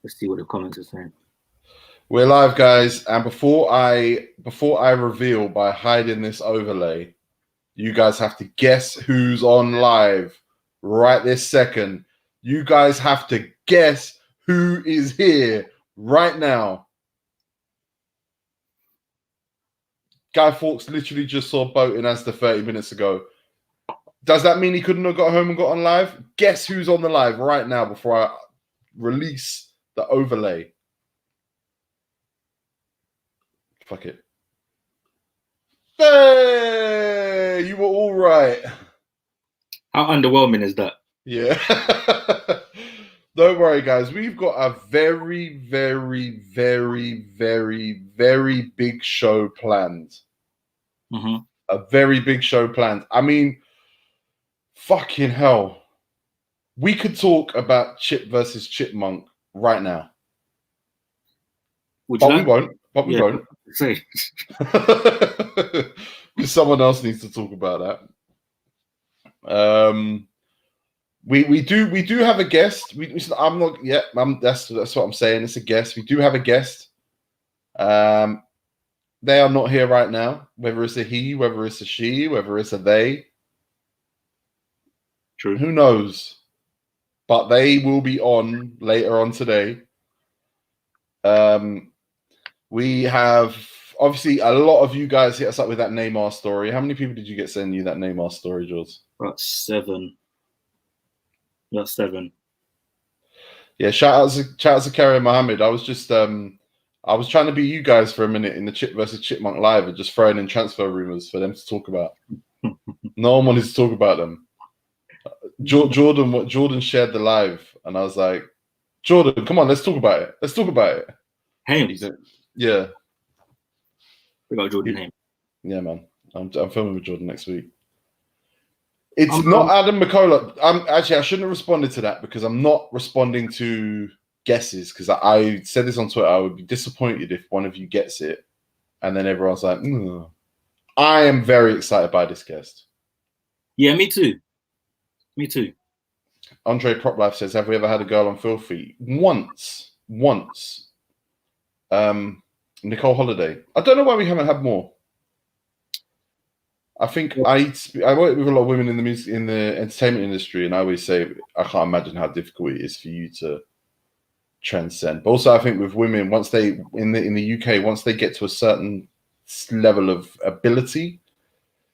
Let's see what the comments are saying. We're live, guys, and before I reveal by hiding this overlay, you guys have to guess who's on live right this second. You guys have to guess who is here right now. Guy Fawkes literally just saw boating as the 30 minutes ago. Does that mean he couldn't have got home and got on live? Guess who's on the live right now before I release the overlay. Fuck it. Hey, you were all right. How underwhelming is that? Yeah. Don't worry, guys. We've got a very, very, very, very, very big show planned. Mm-hmm. A very big show planned. I mean, fucking hell. We could talk about Chip versus Chipmunk right now. But we won't. But we won't. Because someone else needs to talk about that. We do have a guest. I'm not yet. That's what I'm saying. It's a guest. We do have a guest. They are not here right now. Whether it's a he, whether it's a she, whether it's a they. True. Who knows? But they will be on later on today. We have obviously a lot of you guys hit us up with that Neymar story. How many people did you get sending you that Neymar story, George? About 7. That's 7. Yeah, shout out to Karim Mohammed. I was just I was trying to be you guys for a minute in the Chip versus Chipmunk live and just throwing in transfer rumors for them to talk about. No one wanted to talk about them. Jordan shared the live, and I was like, Jordan, come on, let's talk about it. Let's talk about it. Hames. Yeah. We got Jordan Hames. Yeah, man. I'm filming with Jordan next week. It's not Adam McCullough. I shouldn't have responded to that because I'm not responding to guesses because I said this on Twitter. I would be disappointed if one of you gets it and then everyone's like, I am very excited by this guest. Yeah, me too. Me too. Andre Prop Life says, have we ever had a girl on Filthy? Once. Nicole Holiday. I don't know why we haven't had more. I think I work with a lot of women in the music, in the entertainment industry, and I always say I can't imagine how difficult it is for you to transcend. But also, I think with women, once they in the UK, once they get to a certain level of ability,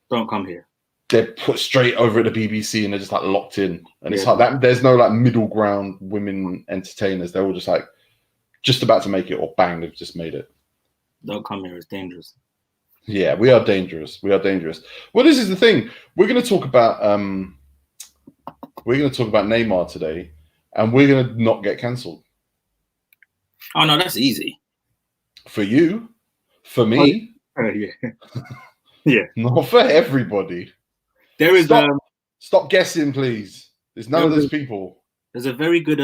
don't come here. They're put straight over at the BBC, and they're just like locked in. And it's like that. There's no like middle ground women entertainers. They're all just like just about to make it, or bang, they've just made it. Don't come here. It's dangerous. Yeah, we are dangerous. We are dangerous. Well, this is the thing. We're going to talk about Neymar today, and we're going to not get cancelled. Oh no, that's easy. For you, for me, yeah, yeah, not for everybody. There is stop guessing, please. There's none of those people. There's a very good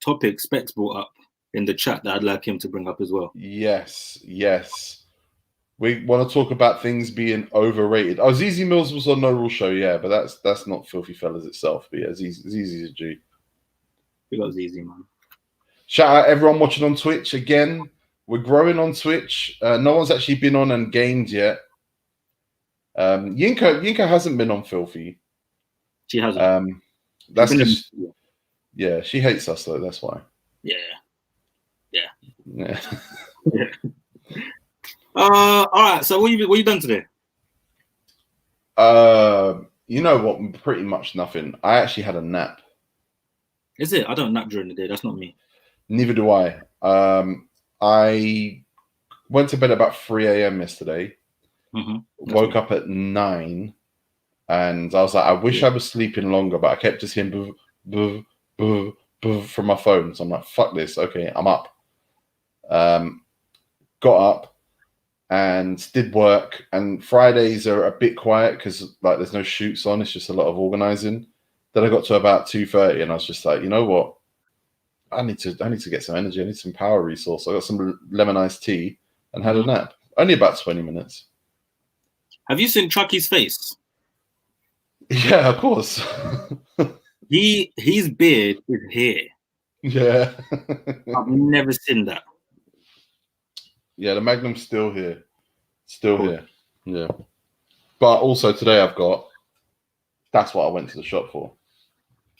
topic Specs brought up in the chat that I'd like him to bring up as well. Yes. We want to talk about things being overrated. Oh, Zizi Mills was on No Rule Show, yeah, but that's not Filthy Fellas itself. But yeah, Zizi's a G. We got Zizi, man. Shout out everyone watching on Twitch again. We're growing on Twitch. No one's actually been on and gamed yet. Yinka hasn't been on Filthy. She hasn't. That's just yeah. She hates us though. That's why. Yeah. All right. So what you done today? You know what? Pretty much nothing. I actually had a nap. Is it? I don't nap during the day. That's not me. Neither do I. I went to bed about 3 a.m. yesterday. Woke up at 9, and I was like, I wish I was sleeping longer, but I kept just hearing boo, boo, boo from my phone. So I'm like, fuck this. Okay, I'm up. Got up and did work. And Fridays are a bit quiet because like there's no shoots on. It's just a lot of organizing. Then I got to about 2:30, and I was just like, you know what? I need to get some energy. I need some power resource. I got some lemon iced tea and had a nap. Only about 20 minutes. Have you seen Chucky's face? Yeah, of course. His beard is here. Yeah. I've never seen that. Yeah, the Magnum's still here. Still here. Yeah. But also today that's what I went to the shop for.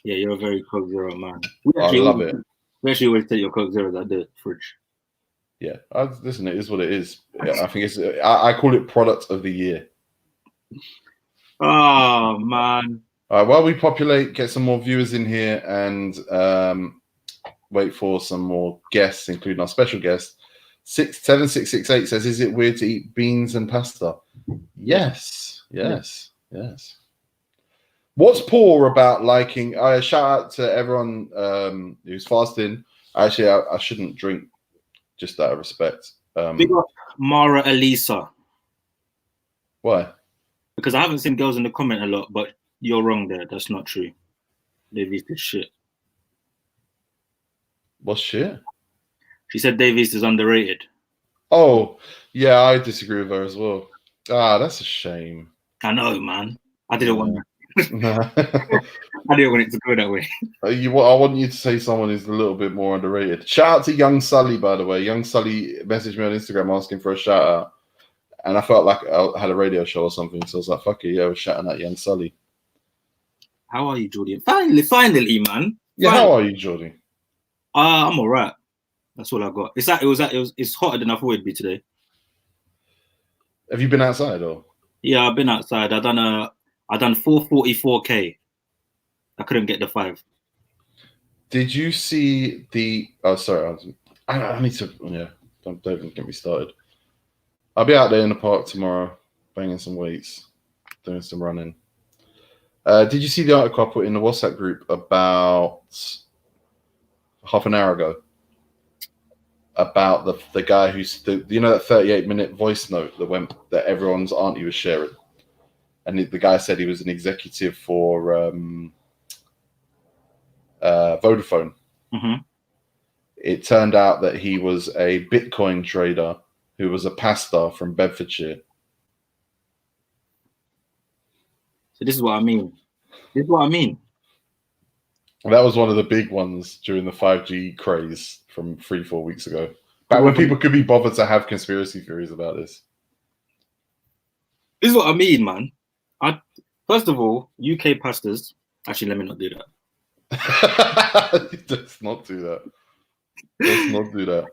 Yeah, you're a very Coke Zero man. I love it. We actually always take your Coke Zeros out the fridge. Yeah. Listen, it is what it is. Yeah, I think I call it product of the year. Oh, man. All right, while we populate, get some more viewers in here and wait for some more guests, including our special guest. 7668 says, is it weird to eat beans and pasta? Yes. What's poor about liking? Shout out to everyone who's fasting. Actually, I shouldn't drink just out of respect. Big up Mara Elisa. Why? Because I haven't seen girls in the comment a lot, but you're wrong there. That's not true. Davies is shit. What's shit? She said Davies is underrated. Oh, yeah, I disagree with her as well. That's a shame. I know, man. I didn't want I didn't want it to go that way. I want you to say someone who's a little bit more underrated. Shout out to Young Sully, by the way. Young Sully messaged me on Instagram asking for a shout out. And I felt like I had a radio show or something. So I was like, fuck it, yeah, I was shouting at Young Sully. How are you, Jordy? Finally, man. Yeah, how are you, Jordy? I'm all right. That's all I got. It's hotter than I thought it'd be today. Have you been outside or? Yeah, I've been outside. I done 444K. I couldn't get the 5. Did you see the? Oh, sorry. I need to. Yeah, don't even get me started. I'll be out there in the park tomorrow, banging some weights, doing some running. Did you see the article I put in the WhatsApp group about half an hour ago? About the guy who's that 38-minute voice note that everyone's auntie was sharing, and the guy said he was an executive for Vodafone. Mm-hmm. It turned out that he was a Bitcoin trader who was a pastor from Bedfordshire. So this is what I mean. That was one of the big ones during the 5G craze from 3-4 weeks ago. Back when people could be bothered to have conspiracy theories about this. This is what I mean, man. First of all, UK pastors. Actually, let me not do that. Let's not do that. Let's not do that.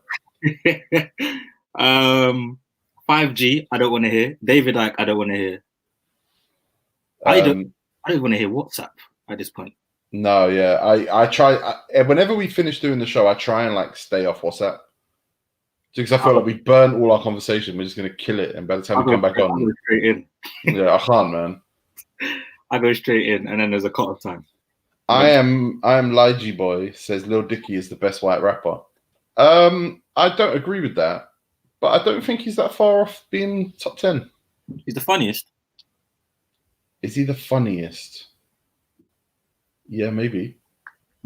5G, I don't want to hear. David Icke, I don't want to hear. I don't want to hear WhatsApp at this point. No, yeah, I try. Whenever we finish doing the show, I try and stay off WhatsApp because I feel like we burnt all our conversation. We're just gonna kill it, and by the time we come back on, I go straight in. Yeah, I can't, man. I go straight in, and then there's a cut-off time. I am Lige Boy says Lil Dicky is the best white rapper. I don't agree with that, but I don't think he's that far off being top 10. He's the funniest. Is he the funniest? Yeah, maybe.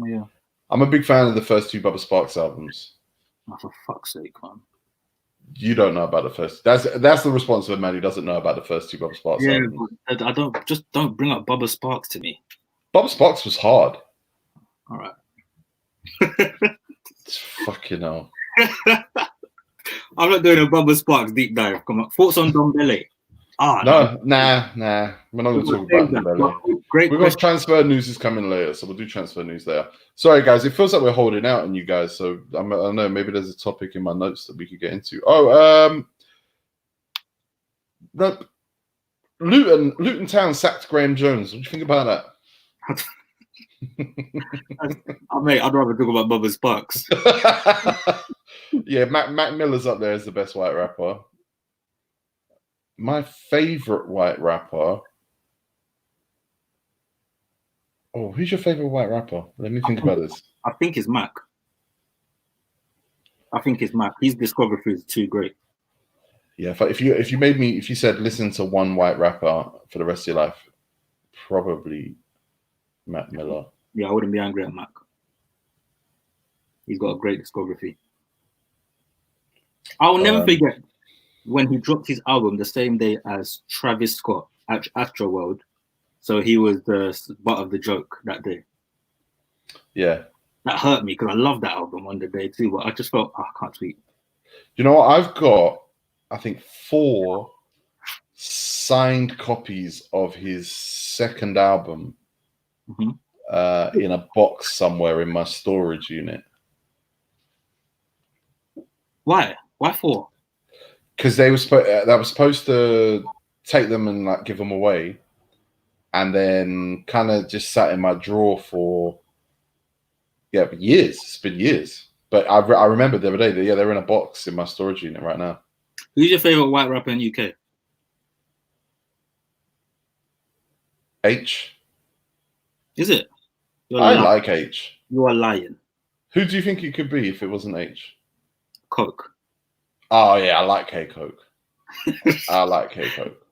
Yeah. I'm a big fan of the first 2 Bubba Sparxxx albums. Oh, for fuck's sake, man. You don't know about the first. That's the response of a man who doesn't know about the first 2 Bubba Sparxxx albums. I don't bring up Bubba Sparxxx to me. Bubba Sparxxx was hard. All right. Fucking hell. I'm not doing a Bubba Sparxxx deep dive. Come on. Thoughts on Don Belly? Nah. We're not going to talk about Belly. We've got transfer news is coming later, so we'll do transfer news there. Sorry, guys. It feels like we're holding out on you guys, so I don't know. Maybe there's a topic in my notes that we could get into. Luton Town sacked Graham Jones. What do you think about that? Mate, I'd rather talk about Bubba Sparxxx. Yeah, Mac Miller's up there as the best white rapper. My favorite white rapper. Oh, who's your favorite white rapper? Let me think about this. I think it's Mac. His discography is too great. Yeah, if you said listen to one white rapper for the rest of your life, probably Mac Miller. Yeah, I wouldn't be angry at Mac. He's got a great discography. I'll never forget when he dropped his album the same day as Travis Scott at Astroworld. So he was the butt of the joke that day. Yeah. That hurt me because I love that album on the day too, but I just felt I can't tweet. You know what? I've got, I think, 4 signed copies of his second album in a box somewhere in my storage unit. Why? Why 4? Because they were supposed to take them and like give them away, and then kind of just sat in my drawer for years. It's been years. But I remember the other day that they're in a box in my storage unit right now. Who's your favorite white rapper in UK? H. Is it? I like H. You are lying. Who do you think it could be if it wasn't H? Coke. Oh yeah, I like K Coke. I like K Coke.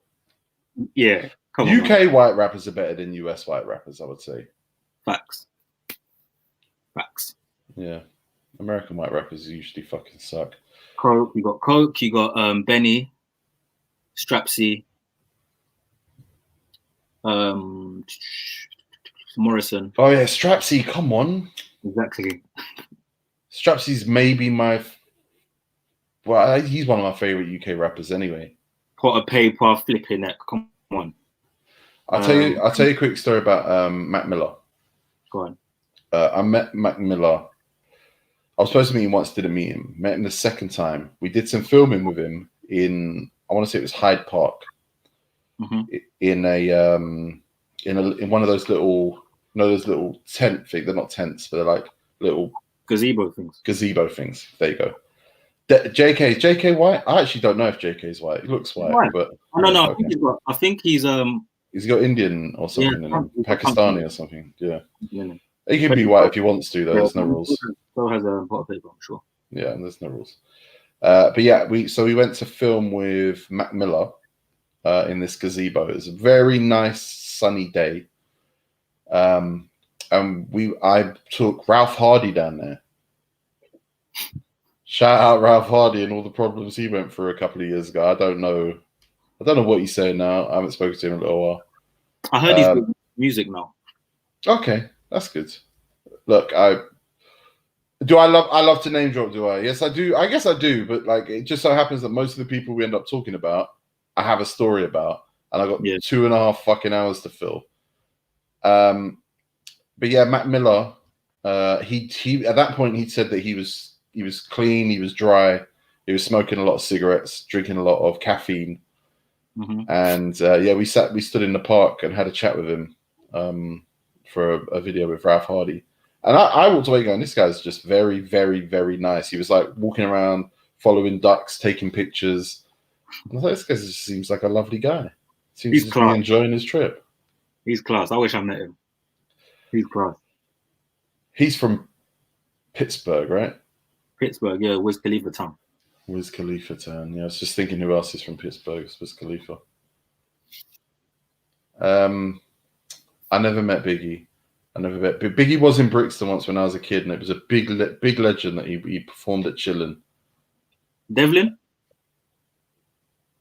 Yeah. UK white rappers are better than US white rappers, I would say. Facts. Yeah. American white rappers usually fucking suck. Coke, you got Benny, Strapsy, Morrison. Oh yeah, Strapsy, come on. Exactly. Strapsy's maybe he's one of my favorite UK rappers anyway. Pot of paper, flipping it. Come on. I'll tell you a quick story about Mac Miller. Go on. I met Mac Miller. I was supposed to meet him once, didn't meet him. Met him the second time. We did some filming with him in, I want to say it was Hyde Park, in one of those little, those little tent things. They're not tents, but they're like little gazebo things. There you go. JK white? I actually don't know if JK is white. He looks white, but no. I think he's he's got Indian or something in him, Pakistani or something. Yeah. He can be white if he wants to, though. There's no rules. So has a pot of paper, I'm sure. Yeah, there's no rules. But yeah, we went to film with Mac Miller in this gazebo. It was a very nice sunny day. And I took Ralph Hardy down there. Shout out Ralph Hardy and all the problems he went through a couple of years ago. I don't know what he's saying now. I haven't spoken to him in a little while. I heard he's doing music now. Okay, that's good. Look, I love to name drop, do I? Yes, I do. I guess I do, but like it just so happens that most of the people we end up talking about, I have a story about, and I got 2.5 fucking hours to fill. But yeah, Mac Miller, he at that point he said that he was clean, he was dry, he was smoking a lot of cigarettes, drinking a lot of caffeine, and we stood in the park and had a chat with him for a video with Ralph Hardy. And I walked away going, this guy's just very, very, very nice. He was like walking around, following ducks, taking pictures. And I thought, this guy just seems like a lovely guy. Seems to be enjoying his trip. He's class. I wish I met him. He's class. He's from Pittsburgh, right? Pittsburgh, yeah. Wiz Khalifa town. Wiz Khalifa town. Yeah, I was just thinking who else is from Pittsburgh. It's Wiz Khalifa. I never met Biggie. Biggie was in Brixton once when I was a kid, and it was a big legend that he performed at Chillin'. Devlin?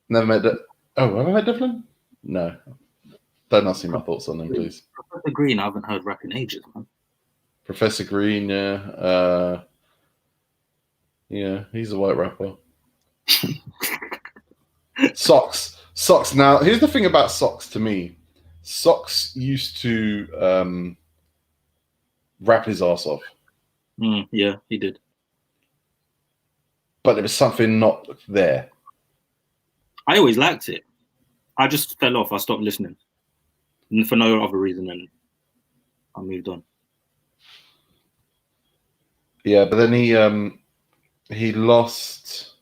Never met that. Oh, have I met Devlin? No. Don't ask me my thoughts on them, please. Professor Green, I haven't heard rap in ages, man. Professor Green, yeah. Yeah, he's a white rapper. Socks. Now, here's the thing about Socks to me. Socks used to rap his ass off. Yeah, he did. But there was something not there. I always liked it. I just fell off. I stopped listening. For no other reason, and I moved on. Yeah, but then he lost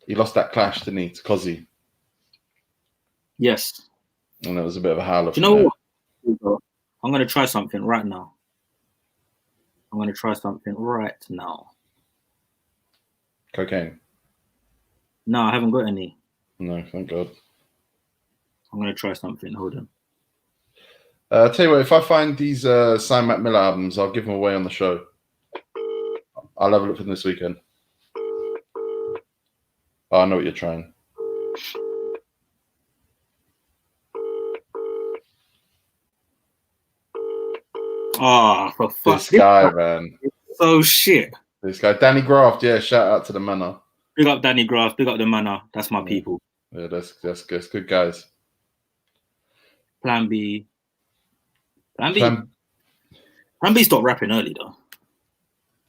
that clash, didn't he, to Cozzy? Yes. And it was a bit of a howler. Do you know what? I'm going to try something right now. Cocaine? No, I haven't got any. No, thank God. I'm going to try something. Hold on. I'll tell you what, if I find these signed Mac Miller albums, I'll give them away on the show. I'll have a look for them this weekend. Oh, I know what you're trying. Oh, for fuck. This guy, man. So shit. This guy, Danny Graft. Yeah, shout out to the manor. Big up Danny Graff. Big up the manor. That's my people. Yeah, that's good guys. Plan B. Plan B stopped rapping early though.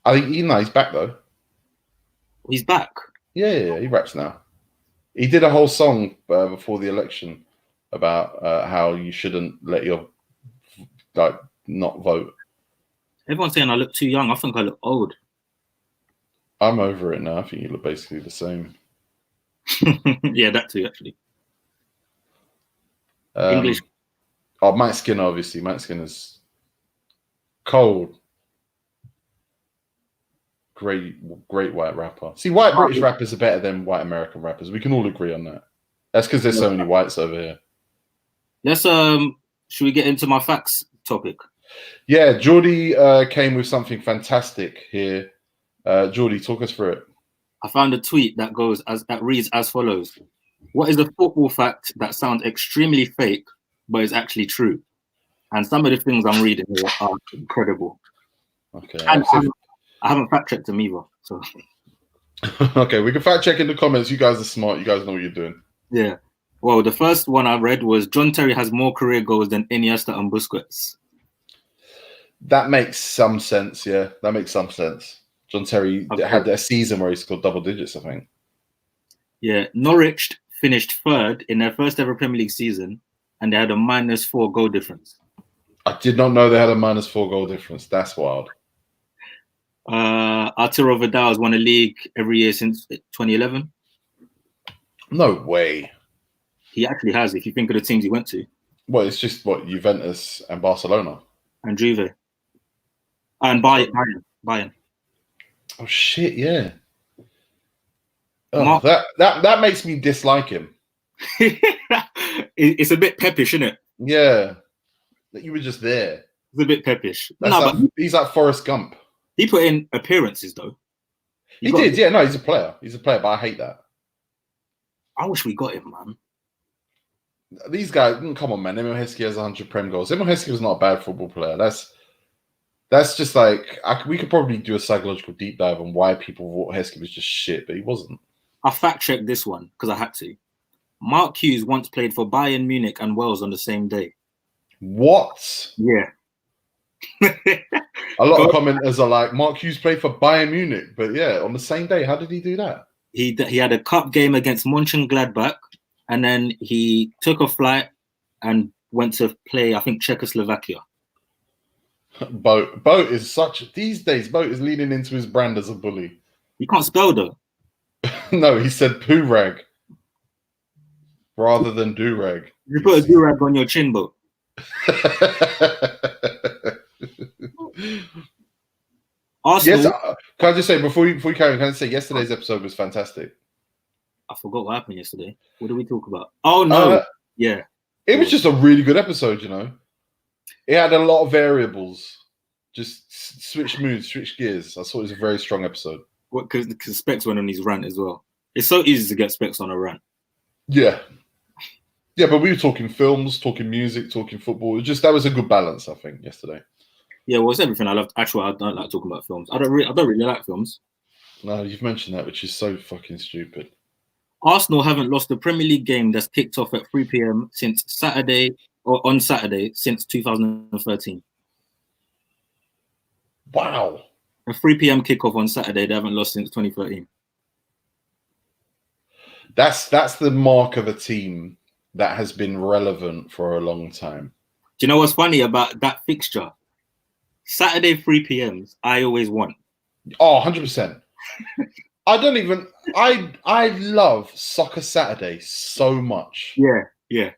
I think he's back though. He's back. Yeah, he raps now. He did a whole song before the election about how you shouldn't let your not vote. Everyone's saying I look too young. I think I look old. I'm over it now. I think you look basically the same. Yeah, that too, actually. English. Oh, Mike Skinner, obviously. Mike Skinner's cold. Great white rapper. See, white British rappers are better than white American rappers. We can all agree on that. That's because there's so many whites over here. Let's should we get into my facts topic? Yeah, Geordie came with something fantastic here. Geordie, talk us through it. I found a tweet that reads as follows: "What is a football fact that sounds extremely fake but is actually true?" And some of the things I'm reading here are incredible. Okay. And I haven't fact checked them either. So okay, we can fact check in the comments. You guys are smart. You guys know what you're doing. Yeah. Well, the first one I read was John Terry has more career goals than Iniesta and Busquets. That makes some sense. Yeah, that makes some sense. John Terry had a season where he scored double digits, I think. Yeah, Norwich finished third in their first ever Premier League season, and they had a -4 goal difference. I did not know they had a -4 goal difference. That's wild. Arturo Vidal has won a league every year since 2011. No way. He actually has, if you think of the teams he went to. Well, it's just Juventus and Barcelona. And Juve. And Bayern. Oh shit, yeah. Oh, that makes me dislike him. It's a bit peppish, isn't it? Yeah. That you were just there. It's a bit peppish. He's like Forrest Gump. He put in appearances though. He did, yeah. No, he's a player. He's a player, but I hate that. I wish we got him, man. These guys, come on, man. Emil Heskey has 100 Prem goals. Emil Heskey was not a bad football player. That's just like we could probably do a psychological deep dive on why people thought Heskey was just shit, but he wasn't. I fact checked this one because I had to. Mark Hughes once played for Bayern Munich and Wales on the same day. What? Yeah. A lot of commenters are like, Mark Hughes played for Bayern Munich, but yeah, on the same day. How did he do that? He had a cup game against Mönchengladbach, and then he took a flight and went to play, I think, Czechoslovakia. Boat is these days, Boat is leaning into his brand as a bully. You can't spell though. No, he said poo rag rather than do rag. You put a do rag on your chin, Boat. Arsenal. Yes, can I just say before you carry on, can I say yesterday's episode was fantastic? I forgot what happened yesterday. What did we talk about? Oh no, yeah, it was just a really good episode. You know, it had a lot of variables. Just switch moods, switch gears. I thought it was a very strong episode. What? Because Specs went on his rant as well. It's so easy to get Specs on a rant. Yeah, but we were talking films, talking music, talking football. That was a good balance, I think, yesterday. Yeah, well, it's everything I love. Actually, I don't like talking about films. I don't really like films. No, you've mentioned that, which is so fucking stupid. Arsenal haven't lost a Premier League game that's kicked off at 3 p.m. since Saturday since 2013. Wow. A 3 p.m. kickoff on Saturday, they haven't lost since 2013. That's the mark of a team that has been relevant for a long time. Do you know what's funny about that fixture? Saturday 3 p.m.s, I always want. Oh, 100%. I love Soccer Saturday so much. Yeah.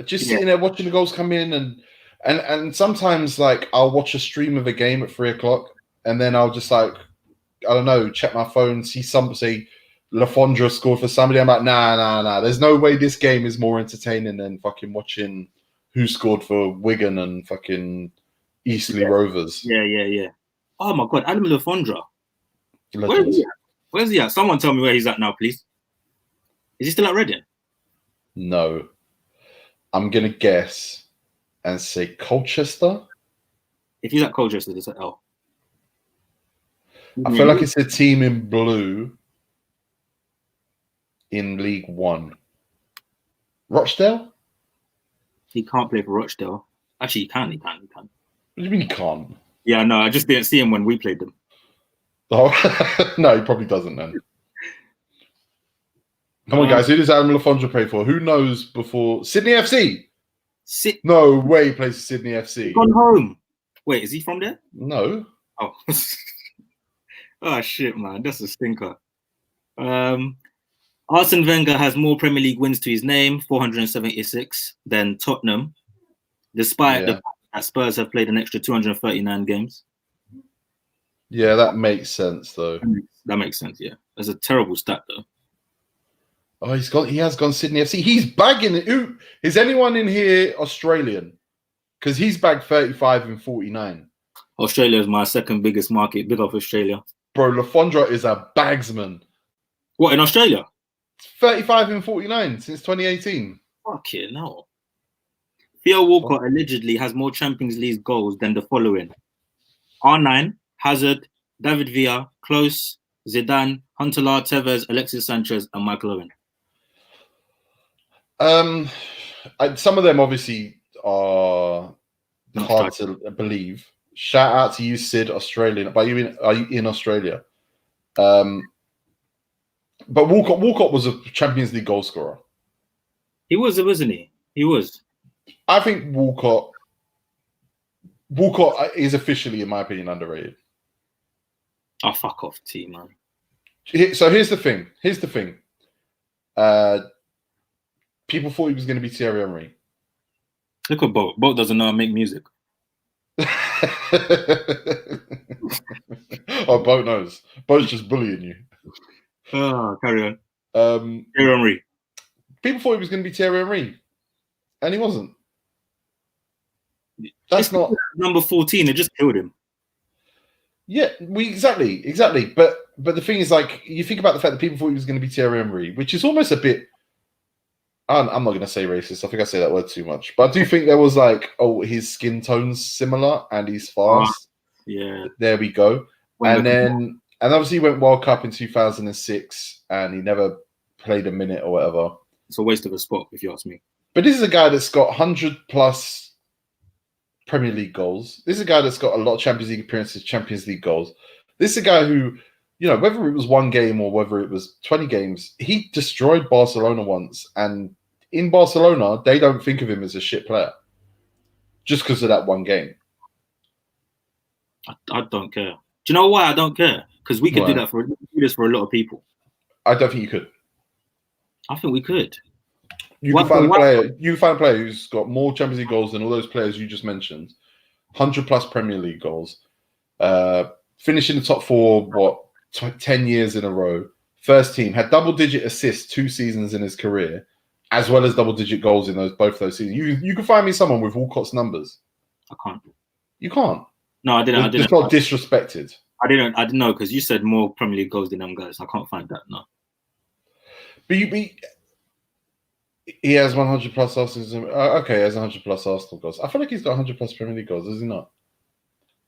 Just sitting there watching the goals come in and sometimes like I'll watch a stream of a game at 3 o'clock and then I'll just like, I don't know, check my phone, see say Lafondra scored for somebody. I'm like, nah. There's no way this game is more entertaining than fucking watching who scored for Wigan and fucking Eastleigh Rovers. Yeah. Oh my God, Adam Lafondra. Where's he at? Someone tell me where he's at now, please. Is he still at Reading? No. I'm going to guess and say Colchester. If he's at Colchester, it's an L. I feel like it's a team in blue in League One. Rochdale? He can't play for Rochdale. Actually, he can. What do you mean he can't? Yeah, no, I just didn't see him when we played them. Oh, no, he probably doesn't then. Come on, guys. Who does Adam Lafondra play for? Who knows before? Sydney FC? No way he plays for Sydney FC. He's gone home. Wait, is he from there? No. Oh. Oh, shit, man. That's a stinker. Arsene Wenger has more Premier League wins to his name, 476, than Tottenham, despite the fact that Spurs have played an extra 239 games. Yeah, that makes sense, though. That makes sense, yeah. That's a terrible stat, though. Oh, he has gone Sydney FC. He's bagging it. Who is anyone in here Australian? Because he's bagged 35 and 49. Australia is my second biggest market. Big up Australia. Bro, Lafondra is a bagsman. What, in Australia? 35 and 49 since 2018. Fuck it, no. Theo Walcott allegedly has more Champions League goals than the following: R9, Hazard, David Villa, Klose, Zidane, Huntelaar, Tevez, Alexis Sanchez, and Michael Owen. Some of them obviously are hard to believe. Shout out to you, Sid, Australian. Are you in Australia? But Walcott was a Champions League goal scorer. He was, wasn't he? He was. I think Walcott is officially, in my opinion, underrated. Oh, fuck off, T, man. So here's the thing. People thought he was going to be Thierry Henry. Look at Boat. Boat doesn't know how to make music. Oh, Boat knows. Boat's just bullying you. Oh, carry on. Thierry Henry. People thought he was going to be Thierry Henry, and he wasn't. That's not number 14. It just killed him. Yeah, exactly. But the thing is, like, you think about the fact that people thought he was going to be Thierry Henry, which is almost a bit. I'm not going to say racist. I think I say that word too much, but I do think there was like, oh, his skin tone's similar and he's fast. Yeah, there we go. And obviously he went World Cup in 2006, and he never played a minute or whatever. It's a waste of a spot, if you ask me. But this is a guy that's got 100+ Premier League goals. This is a guy that's got a lot of Champions League appearances, Champions League goals. This is a guy who, you know, whether it was one game or whether it was 20 games, he destroyed Barcelona once. And in Barcelona, they don't think of him as a shit player just because of that one game. I don't care. Do you know why I don't care? Because we could do this for a lot of people. I don't think you could. I think we could. You can find a player who's got more Champions League goals than all those players you just mentioned. 100+ Premier League goals. Finishing the top four, 10 years in a row. First team. Had double-digit assists 2 seasons in his career, as well as double-digit goals in both those seasons. You can find me someone with Walcott's numbers. I can't. You can't? No, I didn't. It's not disrespected. I didn't know, because you said more Premier League goals than them guys. I can't find that, no. But he has 100+ Arsenal. Okay, he has 100+ Arsenal goals. I feel like he's got 100+ Premier League goals, does he not?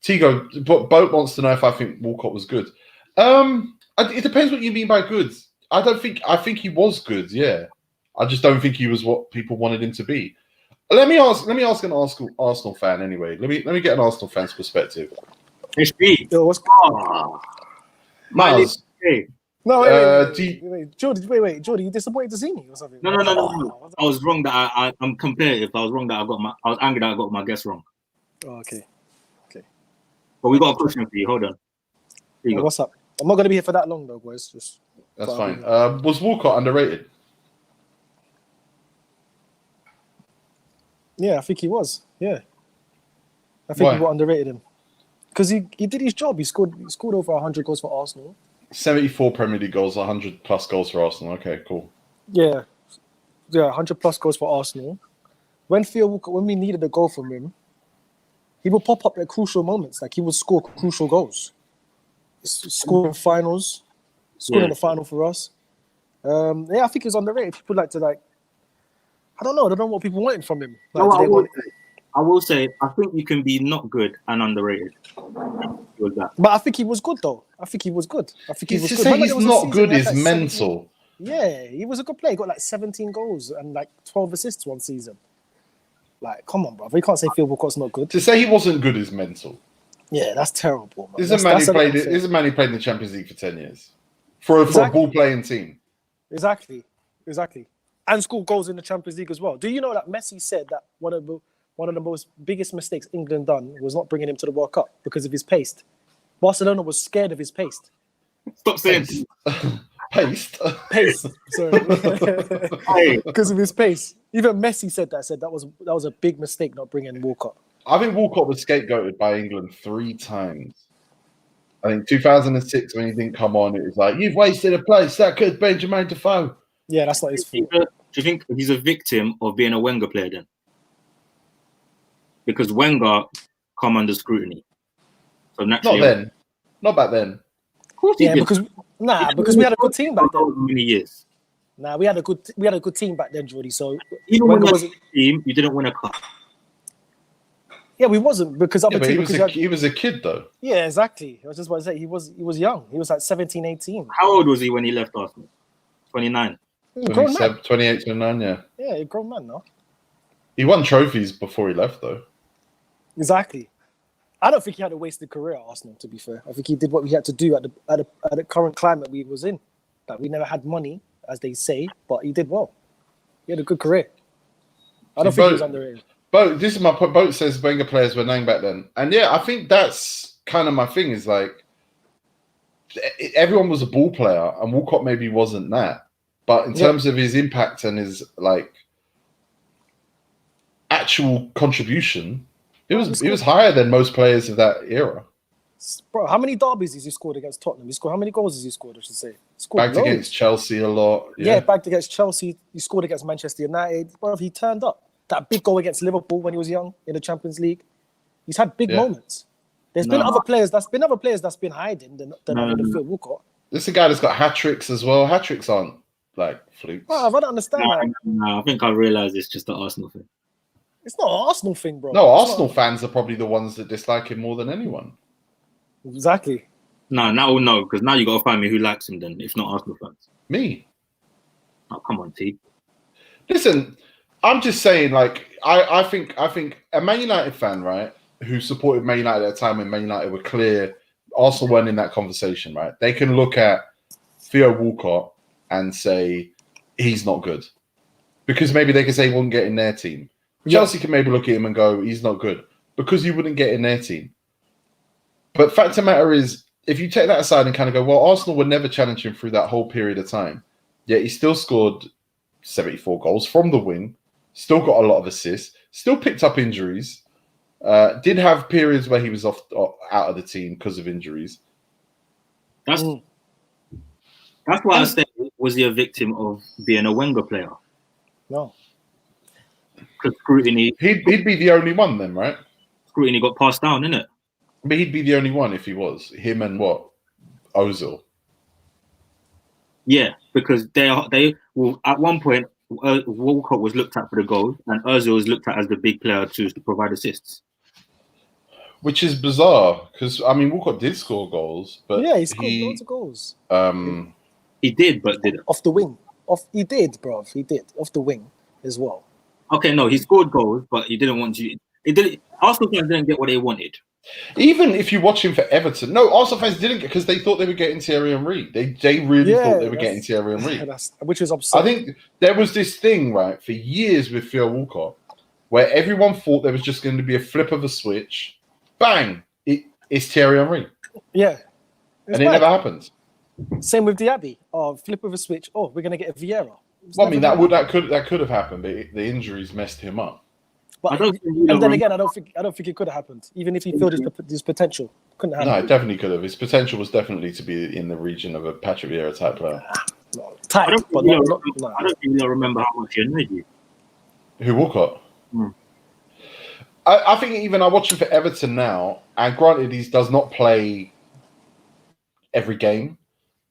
Tigo, Boat wants to know if I think Walcott was good. It depends what you mean by good. I think he was good, yeah. I just don't think he was what people wanted him to be. Let me ask an Arsenal fan anyway. Let me get an Arsenal fan's perspective. HB. Yo, what's Miles. No, wait, Jordy, you disappointed to see me or something? No. I was wrong that I'm competitive. I was wrong that I was angry that I got my guess wrong. Oh, okay. But we got a question for you. Hold on. What's up? I'm not going to be here for that long though, boys. That's fine. Was Walcott underrated? Yeah, I think he was. Yeah, I think we underrated him because he did his job. He scored over 100 goals for Arsenal. 74 Premier League goals, 100+ goals for Arsenal. Okay, cool. Yeah, 100+ goals for Arsenal. When we needed a goal from him, he would pop up at crucial moments. Like he would score crucial goals. Scored in finals, in the final for us. I think he's underrated. People like to I don't know what people wanted from him. I will say, I think you can be not good and underrated. With that. But I think he was good though. I think he was good. I think he was To good. say Remember he's there was a not season good he had is like 17 mental. Yeah, he was a good player. He got like 17 goals and like 12 assists one season. Like, come on, bro. You can't say Phil Walcott's not good. To say he wasn't good is mental. Yeah, that's terrible, man. This is a man who played in the Champions League for 10 years. For a ball playing team. Exactly. And scored goals in the Champions League as well. Do you know that Messi said that one of the most biggest mistakes England done was not bringing him to the World Cup because of his pace? Barcelona was scared of his pace. Stop saying Pace. Sorry. Because of his pace. Even Messi said that was a big mistake not bringing Walcott. I think Walcott was scapegoated by England 3 times. I think 2006 when he didn't come on, it was like, you've wasted a place. That could have been Jermaine Defoe. Yeah, that's not his fault. Do you think he's a victim of being a Wenger player then? Because Wenger come under scrutiny. So naturally, not back then. Of course he did. because we had a good team back then. Many years. Nah, we had a good team back then, Jordy. So even when was a team, you didn't win a cup. Yeah, we wasn't because he was a kid though. Yeah, exactly. I was just about to say he was young. He was like 17, 18. How old was he when he left Arsenal? 29. 28, 29, yeah. Yeah, a grown man now. He won trophies before he left though. Exactly. I don't think he had a wasted career at Arsenal, to be fair. I think he did what he had to do at the current climate we was in. Like, we never had money, as they say, but he did well. He had a good career. I don't think he was underrated. This is my point. Boat says Wenger players were named back then. And yeah, I think that's kind of my thing is like, everyone was a ball player and Walcott maybe wasn't that. But in terms of his impact and his like actual contribution, it was higher than most players of that era. Bro, how many derbies has he scored against Tottenham? How many goals has he scored, I should say? Backed against Chelsea a lot. Yeah, backed against Chelsea. He scored against Manchester United. Bro, he turned up. That big goal against Liverpool when he was young in the Champions League. He's had big moments. There's been other players that's been hiding than Phil Walcott. This is a guy that's got hat-tricks as well. Hat-tricks aren't like flukes. Bro, I don't understand that. No, I think I realised it's just an Arsenal thing. It's not an Arsenal thing, bro. No, Arsenal fans are probably the ones that dislike him more than anyone. Exactly. No, because now you got to find me who likes him then, if not Arsenal fans. Me. Oh, come on, T. Listen, I'm just saying, like, I think a Man United fan, right, who supported Man United at a time when Man United were clear, Arsenal weren't in that conversation, right? They can look at Theo Walcott and say he's not good. Because maybe they can say he wouldn't get in their team. Chelsea can maybe look at him and go, he's not good. Because he wouldn't get in their team. But fact of the matter is, if you take that aside and kind of go, well, Arsenal would never challenge him through that whole period of time. Yet he still scored 74 goals from the wing, still got a lot of assists, still picked up injuries, did have periods where he was out of the team because of injuries. That's why I said, was he a victim of being a Wenger player? No. Because scrutiny... He'd be the only one then, right? Scrutiny got passed down, innit? But he'd be the only one if he was. Him and what? Ozil. Yeah, because they will at one point Walcott was looked at for the goals and Ozil was looked at as the big player to provide assists. Which is bizarre because I mean Walcott did score goals, but he scored loads of goals. He did, but didn't. Off the wing. He did, bro. He did off the wing as well. Okay, no, he scored goals, but he didn't want to. Arsenal fans didn't get what they wanted. Even if you watch him for Everton, no, Arsenal fans didn't get because they thought they were getting Thierry Henry. They really thought they were getting Thierry Henry. Which was absurd. I think there was this thing, right, for years with Theo Walcott, where everyone thought there was just going to be a flip of a switch, bang, it's Thierry Henry. Yeah. And it never happened. Same with Diaby. Oh, flip of a switch. Oh, we're going to get a Vieira. Well, I mean, that could have happened, but the injuries messed him up. But then again, I don't think it could have happened. Even if he filled his potential, couldn't happen. No, it definitely could have. His potential was definitely to be in the region of a Patrick Vieira type player. I don't think you'll remember how much he annoyed you. Who, Walcott? I think even I watch him for Everton now, and granted, he does not play every game,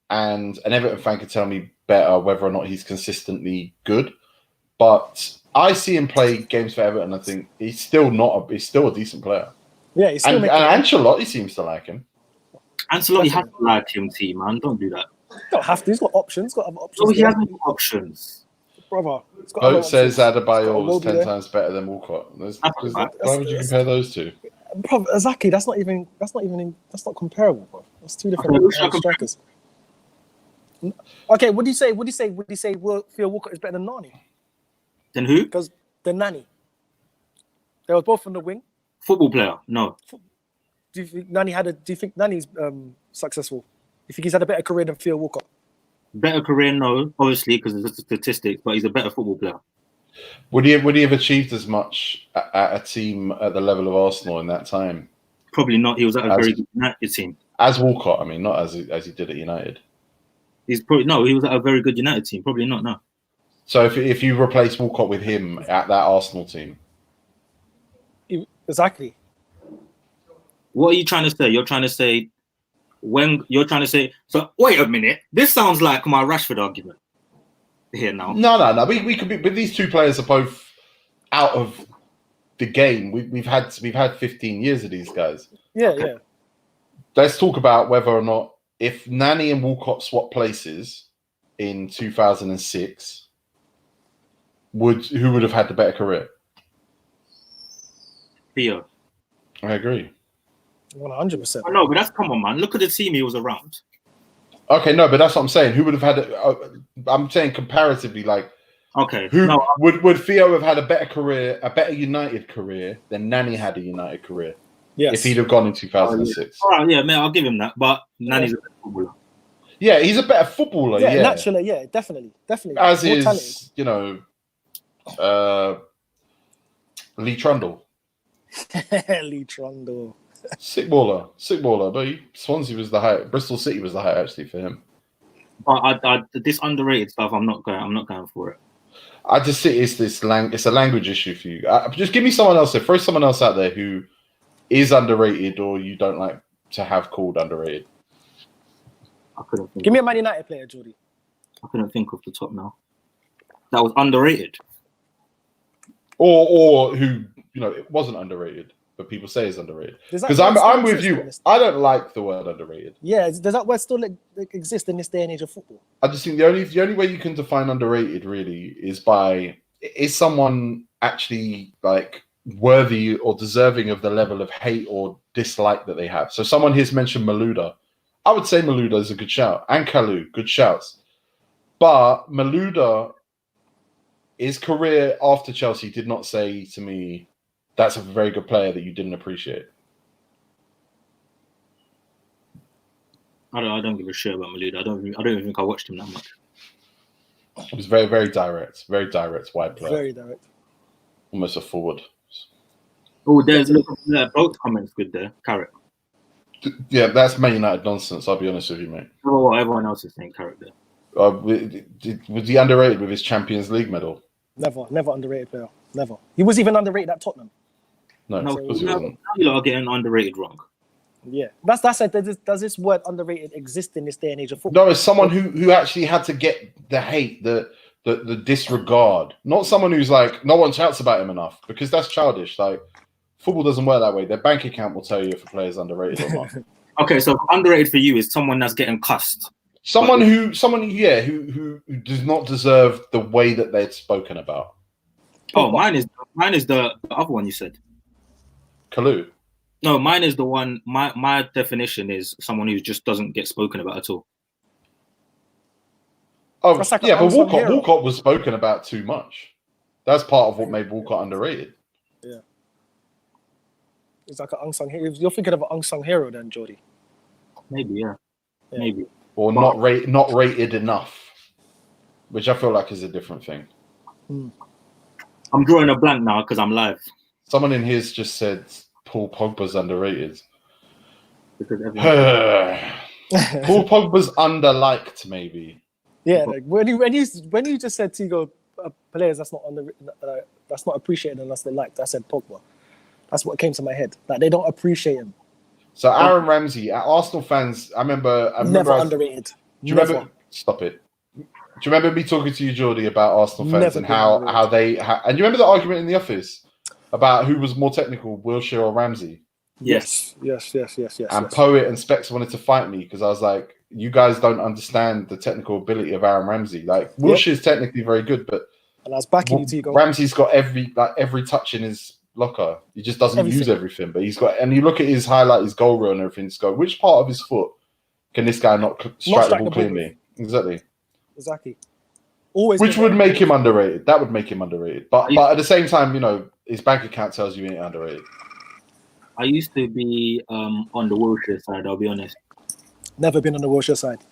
and an Everton fan could tell me better whether or not he's consistently good, but I see him play games for Everton. I think he's still a decent player. Yeah, he's still And making. Ancelotti seems to like him. Ancelotti has to like him, man. Don't do that. Don't have to. He's got options. He's got other options. No, he has no options. Brother. He's got Boat says Adebayo was 10 there. times better than Walcott. Why would you compare those two? Bro, exactly. That's not comparable, bro. That's two different strikers. Okay, what do you say? Would you say Theo Walcott is better than Nani? Then who? Because the Nani. They were both on the wing. Football player? No. Do you think Nani's successful? Do you think he's had a better career than Theo Walcott? Better career, no, obviously, because of the statistics, but he's a better football player. Would he have achieved as much at a team at the level of Arsenal in that time? Probably not. He was at a very good United team. As Walcott, I mean, not as he did at United. He was at a very good United team. Probably not, no. So if you replace Walcott with him at that Arsenal team. Exactly. What are you trying to say? You're trying to say so wait a minute. This sounds like my Rashford argument here now. No. We could be, but these two players are both out of the game. We've had 15 years of these guys. Yeah, okay. Yeah. Let's talk about whether or not if Nani and Walcott swap places in 2006, who would have had the better career? Theo. I agree. 100%. Oh, no, but come on, man. Look at the team he was around. Okay, no, but that's what I'm saying. Who would have had it? I'm saying comparatively, like, okay, would Theo have had a better career, a better United career than Nani had a United career? Yes. If he'd have gone in 2006. All right, yeah, man, I'll give him that. But Nani's a better footballer. Yeah, he's a better footballer. Yeah, naturally, yeah, definitely. As more is, talented. Lee Trundle. Lee Trundle. Sick baller. But Swansea was the height. Bristol City was the height actually for him. But this underrated stuff, I'm not going for it. I just see it's a language issue for you. Just give me someone else. Throw someone else out there who is underrated or you don't like to have called underrated. Give me a Man United player, Jordy. I couldn't think off the top now. That was underrated. Or who it wasn't underrated, but people say is underrated. Because I'm with you. I don't like the word underrated. Yeah, does that word still exist in this day and age of football? I just think the only way you can define underrated really is someone actually like worthy or deserving of the level of hate or dislike that they have. So someone here's mentioned Malouda. I would say Malouda is a good shout. And Kalou, good shouts. But Malouda, his career after Chelsea did not say to me, that's a very good player that you didn't appreciate. I don't give a shit about Malouda. I don't even think I watched him that much. It was very, very direct. Very direct, wide player. Very direct. Almost a forward. Oh, there's both comments good there. Carrot. Yeah, that's Man United nonsense. I'll be honest with you, mate. Oh, everyone else is saying Carrot there. Was he underrated with his Champions League medal? Never underrated player. Never. He was even underrated at Tottenham. No, he wasn't. You lot are getting underrated wrong. Yeah, that's it. Does this word underrated exist in this day and age of football? No, it's someone who actually had to get the hate, the disregard. Not someone who's like, no one shouts about him enough, because that's childish. Like, football doesn't work that way. Their bank account will tell you if a player is underrated or not. Okay, so underrated for you is someone that's getting cussed. Someone who does not deserve the way that they're spoken about. Oh, mine is the other one you said. Kalou. No, mine is the one. My definition is someone who just doesn't get spoken about at all. Oh, yeah, but Walcott was spoken about too much. That's part of what made Walcott underrated. Yeah. It's like an unsung hero. You're thinking of an unsung hero then, Jordy. Maybe, yeah. Maybe. Or not rated enough, which I feel like is a different thing. I'm drawing a blank now because I'm live. Someone in here's just said Paul Pogba's underrated. Because Paul Pogba's underliked, maybe. Yeah, like when you just said Tigo players that's not appreciated and that's they liked, I said Pogba. That's what came to my head. Like they don't appreciate him. So Aaron Ramsey, Arsenal fans, I remember never underrated. Do you remember? Stop it. Do you remember me talking to you, Geordie, about Arsenal fans Never and been how underrated. and you remember the argument in the office about who was more technical, Wilshere or Ramsey? Yes. And Poet and Specs wanted to fight me because I was like, you guys don't understand the technical ability of Aaron Ramsey. Like Wilshere's technically very good, but And I was backing you, Tigo. Ramsey's got every touch in his locker. He just doesn't use everything, but he's got. And you look at his highlight, his goal reel, and everything. Just go, which part of his foot can this guy not strike the ball cleanly? Exactly. Always. Which would make him underrated. That would make him underrated. But at the same time, you know, his bank account tells you he ain't underrated. I used to be on the Wilshere side, I'll be honest. Never been on the Wilshere side.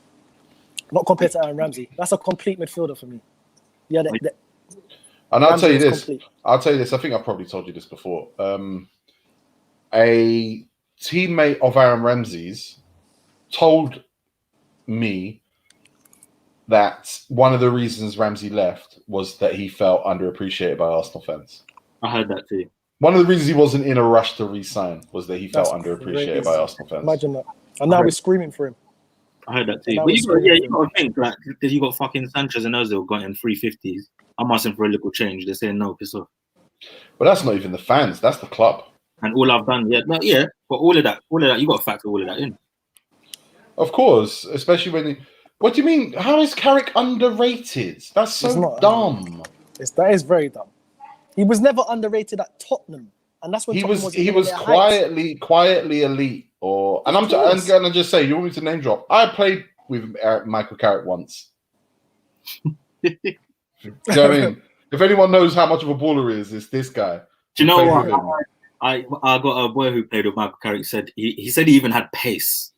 Not compared to Aaron Ramsey. That's a complete midfielder for me. Yeah. And I'll tell you this. I think I probably told you this before. A teammate of Aaron Ramsey's told me that one of the reasons Ramsey left was that he felt underappreciated by Arsenal fans. I heard that too. One of the reasons he wasn't in a rush to re-sign was that he felt underappreciated by Arsenal fans. Imagine that. And now we're screaming for him. I heard that too. But you got to think, like, you got fucking Sanchez and Ozil got in 350s. I'm asking for a little change. They're saying no, piss off. But that's not even the fans. That's the club. And all I've done, but all of that, you got to factor all of that in. Of course, especially when. What do you mean? How is Carrick underrated? That's so dumb. That is very dumb. He was never underrated at Tottenham, and that's when he was quietly elite. And I'm gonna just say, you want me to name drop? I played with Michael Carrick once. Do you know what I mean? If anyone knows how much of a baller he is, it's this guy. Do you know what? I got a boy who played with Michael Carrick. He said he even had pace.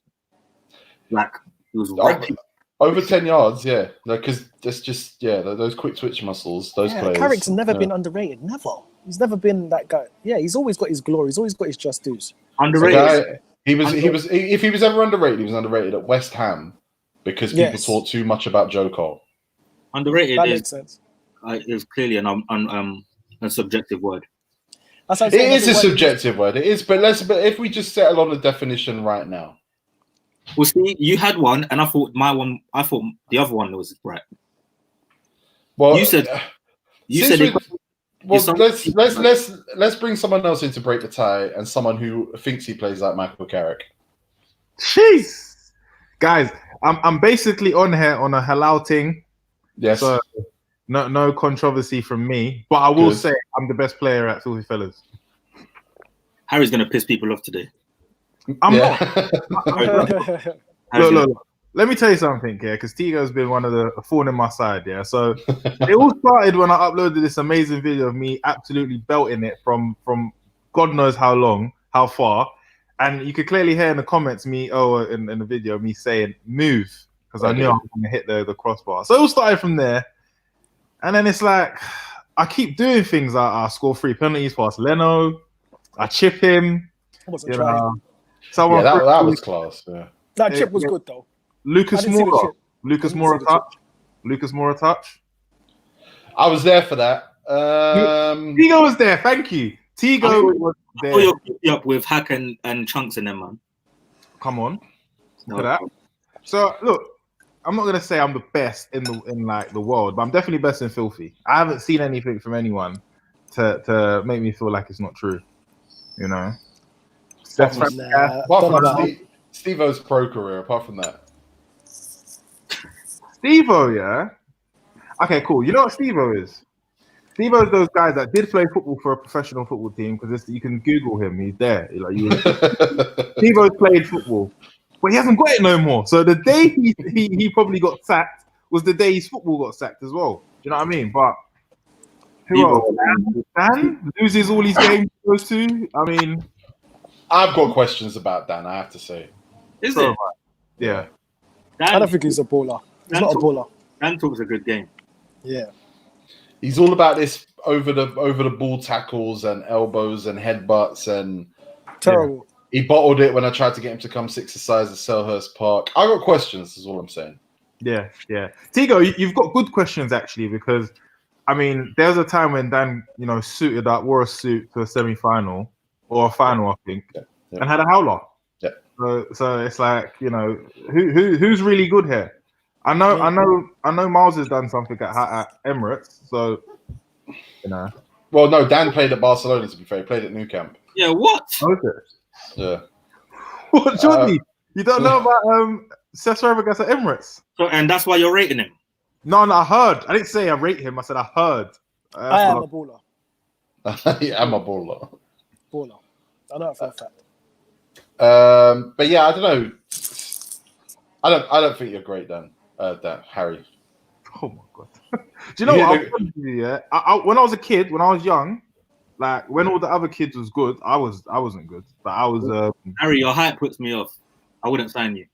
Like he was rapid. Over 10 yards, yeah. Because that's just those quick twitch muscles. Those players. Carrick's never been underrated. Never. He's never been that guy. Yeah, he's always got his glory. He's always got his just dues. Underrated. He was. If he was ever underrated, he was underrated at West Ham because people talk too much about Joe Cole. Underrated makes sense. Is clearly a subjective word. It is a subjective word. It is, but if we just settle on the definition right now. Well, see, you had one, and I thought the other one was right. Well, you said. Let's bring someone else in to break the tie, and someone who thinks he plays like Michael Carrick. Jeez, guys, I'm basically on here on a halal thing. Yes. So no controversy from me, but I will say I'm the best player at FilthyFellas. Harry's gonna piss people off today. I'm not. Look. Let me tell you something, because Tigo's been one of the thorn in my side, yeah. So it all started when I uploaded this amazing video of me absolutely belting it from God knows how far, and you could clearly hear in the comments in the video me saying move because I knew I was going to hit the crossbar. So it all started from there, and then it's like I keep doing things. I score 3 penalties past Leno. I chip him. I wasn't trying. That was class. Yeah, that chip was good though. Lucas Moura touch. I was there for that. Tigo was there. Thank you. Tigo was there. You're keeping up with Hack and Chunks in them, man. Come on. Look at that. So look, I'm not gonna say I'm the best in the world, but I'm definitely best in Filthy. I haven't seen anything from anyone to make me feel like it's not true. You know. Apart from Steve-O's pro career, apart from that. Steve-O, yeah? Okay, cool. You know what Steve-O is? Steve-O is those guys that did play football for a professional football team because you can Google him. He's there. Steve-O's played football, but he hasn't got it no more. So the day he probably got sacked was the day his football got sacked as well. Do you know what I mean? But who else? Dan loses all his games he goes to. I mean... I've got questions about Dan, I have to say. Is it? Yeah. I don't think he's a baller. He's not a baller. Dan talks a good game. Yeah. He's all about this over the ball tackles and elbows and headbutts and terrible. He bottled it when I tried to get him to come exercise at Selhurst Park. I got questions, is all I'm saying. Yeah. Tigo, you've got good questions actually, because I mean, there was a time when Dan, suited up, wore a suit to a semi-final or a final, I think, and had a howler. Yeah. So it's like, who's really good here? I know. Miles has done something at Emirates, so you know. Well, no, Dan played at Barcelona. To be fair, he played at Nou Camp. Yeah, what? Okay. Yeah. What, Johnny? You don't know about Cesc Fabregas at Emirates? So, and that's why you're rating him. No, I heard. I didn't say I rate him. I said I heard. I am a baller. Yeah, I'm a baller. Baller. I know it for a fact. But yeah, I don't know. I don't think you're great, Dan. Harry. Oh my god! Do you know what? When I was a kid, when I was young, like when all the other kids was good, I wasn't good. But I was. Harry, your height puts me off. I wouldn't sign you.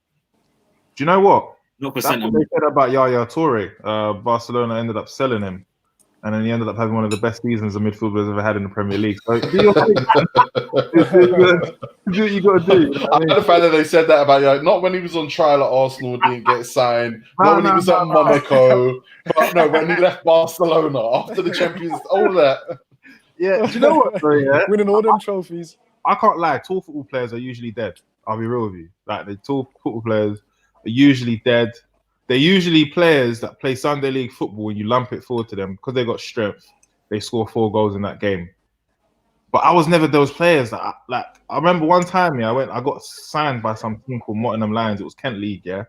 Do you know what? Not for That's what they said about Yaya Toure. Barcelona ended up selling him, and then he ended up having one of the best seasons a midfielder's ever had in the Premier League. So do your thing, man. Do what you got to do. I know the fact that they said that about Yaya. Not when he was on trial at Arsenal, didn't get signed. Not when he was at Monaco. But no, when he left Barcelona after the Champions, all of that. Yeah, do you know what? Though, yeah? Winning all them trophies. I can't lie. Tall football players are usually dead. I'll be real with you. Like the tall football players are usually dead. They're usually players that play Sunday League football. When you lump it forward to them because they got strength, they score 4 goals in that game. But I was never those players that I remember one time, I got signed by some team called Nottingham Lions. It was Kent League, yeah.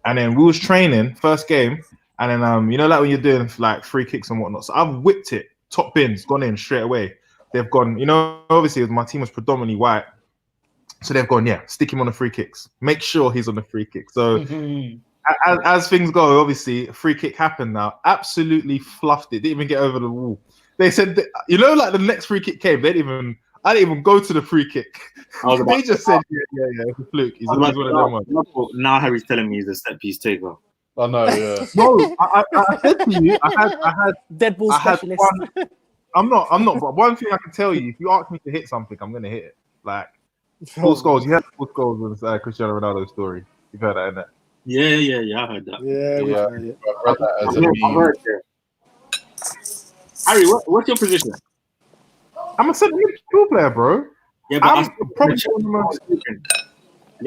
And then we was training first game, and then like when you're doing like free kicks and whatnot. So I've whipped it, top bins, gone in straight away. They've gone, obviously my team was predominantly white, so they've gone, stick him on the free kicks. Make sure he's on the free kick. So as things go, obviously, a free kick happened now. Absolutely fluffed it. Didn't even get over the wall. They said, like the next free kick came. I didn't even go to the free kick. They just said, it's a fluke. He's one of them ones. Now Harry's telling me he's a set piece taker. I know, yeah. No, I said to you, I had dead ball specialist. I'm not. But one thing I can tell you, if you ask me to hit something, I'm gonna hit it. Like full goals. You heard full goals with Cristiano Ronaldo story. You've heard that, innit? Yeah, I heard that. Yeah. I read that as a meme. Harry, what's your position? I'm a centre midfield player, bro. Yeah, but I'm probably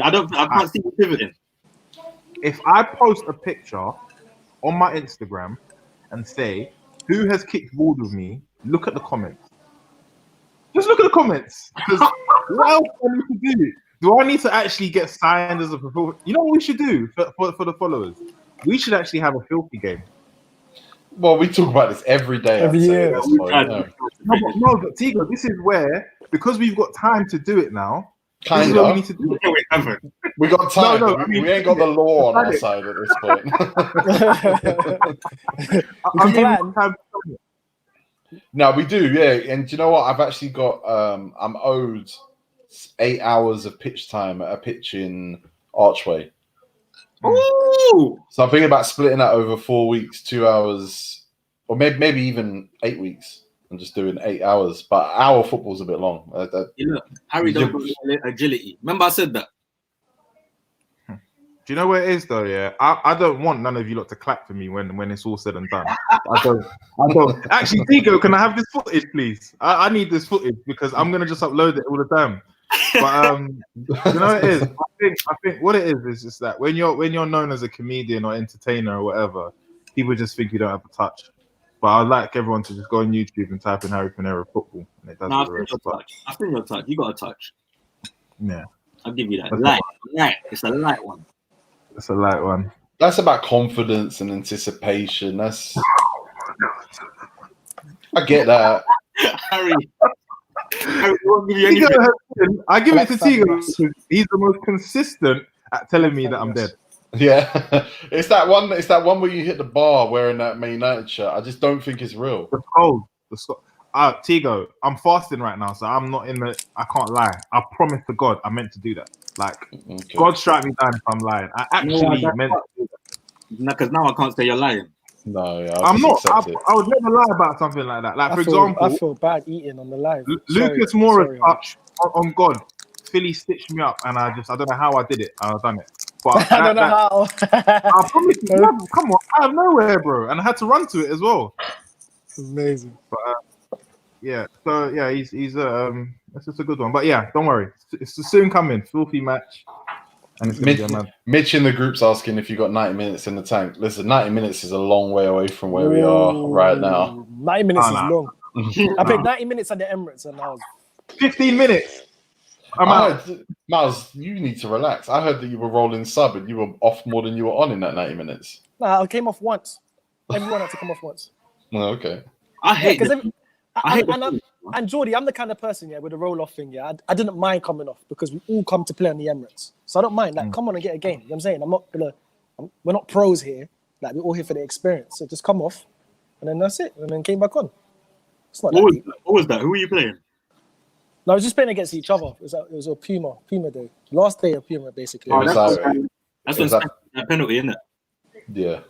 I can't see you pivoting. If I post a picture on my Instagram and say, who has kicked balls with me, look at the comments. Just look at the comments. Because what else do I need to do? Do I need to actually get signed as a performer? You know what we should do for the followers? We should actually have a filthy game. Well, we talk about this every day. Every year. No, but Tigo, this is where, because we've got time to do it now, kind we of. need to do it. We got time. No, I mean, we ain't got the law on our side at this point. No, we do, yeah. And do you know what? I've actually got. I'm owed 8 hours of pitch time at a pitch in Archway. Ooh! So I'm thinking about splitting that over 4 weeks, 2 hours, or maybe even 8 weeks, and just doing 8 hours. But our football's a bit long. Harry don't got agility. Remember I said that. Do you know where it is though? Yeah, I don't want none of you lot to clap for me when it's all said and done. I don't. Actually, Tigo, can I have this footage, please? I need this footage because I'm gonna just upload it all the time. But you know what it is. I think what it is just that when you're known as a comedian or entertainer or whatever, people just think you don't have a touch. But I'd like everyone to just go on YouTube and type in Harry Panera football, and it does. I've seen your touch. You got a touch. Yeah, I'll give you that. Light. It's a light one. It's a light one. That's about confidence and anticipation. I get that. Harry won't give you anything. I give it to Tigo because he's the most consistent at telling me that I'm dead. Yeah, it's that one. It's that one where you hit the bar wearing that Man United shirt. I just don't think it's real. The skull. Tigo, I'm fasting right now, so I'm not in the. I can't lie. I promise to God, I meant to do that. Like, okay. God strike me down if I'm lying. I actually meant to do that. Because now I can't say you're lying. No, yeah, I'm not. I would never lie about something like that. Like, for example, I feel bad eating on the live. Lucas Moura's touch on God. Philly stitched me up, and I don't know how I did it. I've done it. But I don't know how. I promise you, come on, out of nowhere, bro, and I had to run to it as well. Amazing. But yeah, so yeah, he's it's just a good one. But yeah, don't worry, it's soon coming. Filthy match. And it's gonna be a mad. Mitch in the group's asking if you got 90 minutes in the tank. Listen, 90 minutes is a long way away from where we are right now. 90 minutes is long. I played 90 minutes at the Emirates and I was 15 minutes. Miles, you need to relax. I heard that you were rolling sub and you were off more than you were on in that 90 minutes. Nah, I came off once. Everyone had to come off once. Oh, okay. I hate and Jordy, I'm the kind of person, with the roll-off thing, I didn't mind coming off because we all come to play on the Emirates. So I don't mind. Like, come on and get a game. You know what I'm saying? We're not pros here. Like, we're all here for the experience. So just come off, and then that's it. And then came back on. It's not what was that? Who were you playing? No, I was just playing against each other. It was a Puma day. Last day of Puma, basically. That's a penalty, isn't it? Yeah.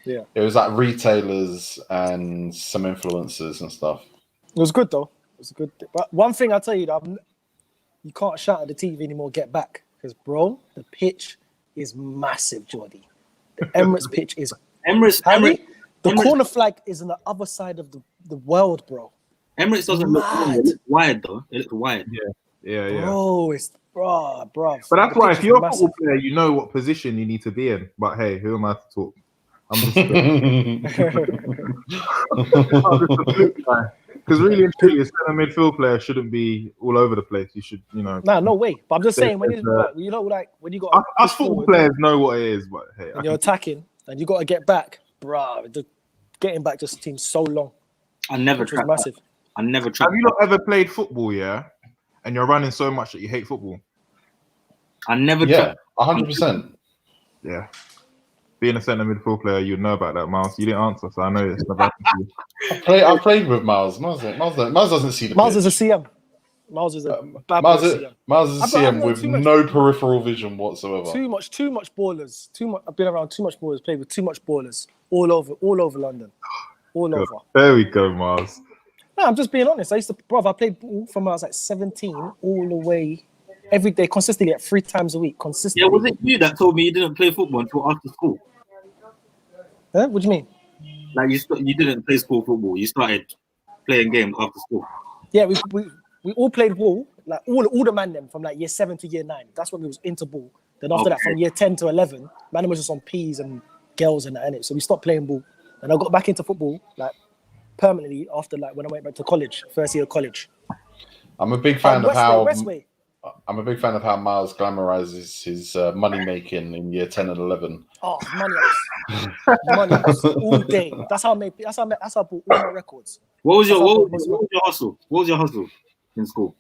Yeah. It was like retailers and some influencers and stuff. It was good, though. It was good. But one thing I'll tell you, you can't shout at the TV anymore, get back. Because, bro, the pitch is massive, Jordy. The Emirates pitch is... Emirates. The corner flag is on the other side of the world, bro. Emirates doesn't look wide, though. It looks wide. Yeah. Bro, bro. But that's why if you're a football player, you know what position you need to be in. But hey, who am I to talk? I'm just because really and truly, a centre midfield player shouldn't be all over the place. You should, Nah, no way. But I'm just saying when you got us football players know what it is. But hey, when you're attacking and you got to get back, bro. Getting back just seems so long. I never tried. Massive. I never tried. Have you not ever played football? Yeah, and you're running so much that you hate football. I never. Yeah, 100%. Yeah. Being a centre midfield player, you'd know about that, Miles. You didn't answer, so I know it's not bad for you. I played with Miles. Miles doesn't see the Miles pitch. is a CM. Miles is a bad CM. Miles is a CM with no peripheral vision whatsoever. Too much ballers. I've been around too much ballers, played with too much ballers all over London. All over. There we go, Miles. No, I'm just being honest. I played ball from when I was like 17 all the way every day, consistently, like 3 times a week, consistently. Yeah, was it you that told me you didn't play football until after school? Huh? What do you mean? Like you didn't play school football. You started playing games after school. Yeah, we all played ball, like all the man them from like year 7 to year 9. That's when we was into ball. Then after that, from year 10 to 11, man was just on P's and girls and that, innit? So we stopped playing ball. And I got back into football, like, permanently after, like, when I went back to college, first year of college. I'm a big fan of how... Westway. I'm a big fan of how Miles glamorizes his money making in year 10 and 11. Oh, money ups all day. That's how I bought all my records. What was your hustle? What was your hustle in school?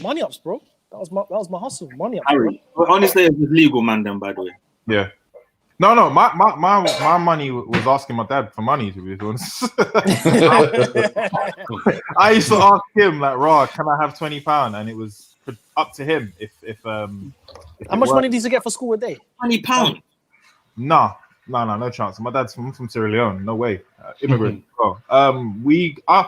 Money ups, bro. That was my hustle. Money ups, Harry, bro. Honestly, it was legal, man. Then, by the way. Yeah. No. My money was asking my dad for money, to be honest. I used to ask him, like, "Raw, can I have £20?" And it was up to him if how much money did you get for school a day? £20. No chance. My dad's from Sierra Leone. No way. Immigrant. I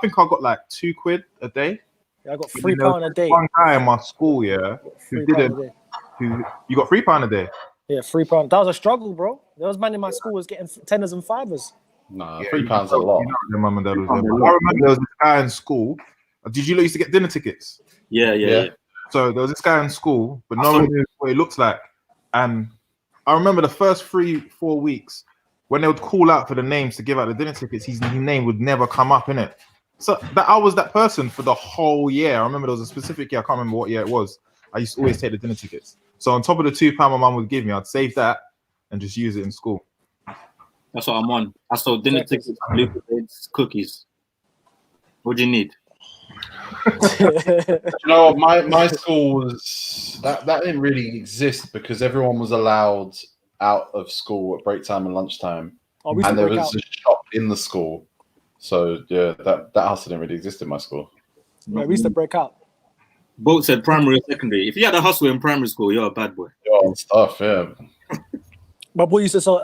think I got like £2 a day. Yeah, I got £3 a day. One guy in my school, you got £3 a day. Yeah, £3. That was a struggle, bro. There was man in my school was getting tenors and fivers. Nah, £3 a lot. Your mum and dad was there. I remember there was this guy in school. Did you used to get dinner tickets? Yeah. So there was this guy in school, but no one knew what he looks like. And I remember the first 3-4 weeks when they would call out for the names to give out the dinner tickets, his name would never come up, innit? So I was that person for the whole year. I remember there was a specific year, I can't remember what year it was. I used to always take the dinner tickets. So on top of the £2 my mum would give me, I'd save that and just use it in school. That's what I'm on. I sold dinner tickets, cookies. What do you need? My school was that didn't really exist because everyone was allowed out of school at break time and lunchtime, and there was a shop in the school. So yeah, that hustle didn't really exist in my school. Yeah, we used to break out. Both said primary or secondary. If you had a hustle in primary school, you're a bad boy. Yeah, stuff. Yeah. My boy used to sell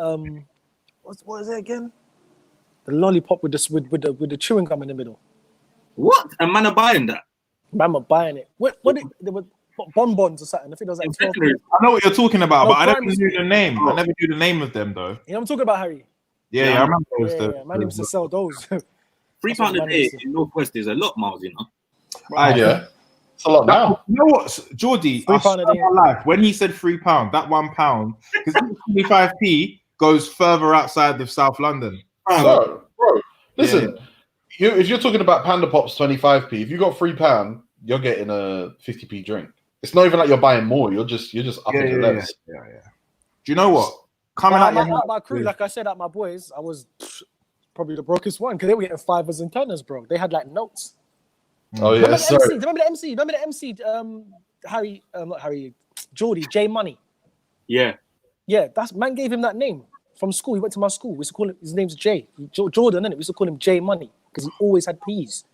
what is it again? The lollipop with the chewing gum in the middle. What? And man are buying that? Man are buying it. There were bonbons or something. I think there was like 12. I know what you're talking about, but I never knew the name. I never knew the name of them though. You know I'm talking about, Harry? Yeah, I remember those. Man used to sell those. £3 a day in Northwest is a lot, Miles, you know. Yeah. It's a lot now. You know what, Geordie? I £3 a swear day. on my life, when he said £3, that £1, because 25p goes further outside of South London. So, bro, listen. If you're talking about Panda Pops 25p, if you got £3, you're getting a 50p drink. It's not even like you're buying more. You're just upping the levels. Yeah. Do you know what? Coming out my crew, like I said, at my boys, I was probably the brokest one because they were getting 5s and 10s, bro. They had like notes. Oh yeah, Remember the MC? Harry, not Harry, Geordie, J Money. Yeah. That's man gave him that name from school. He went to my school. We used to call him. His name's Jay Jordan, innit? We used to call him J Money because he always had P's,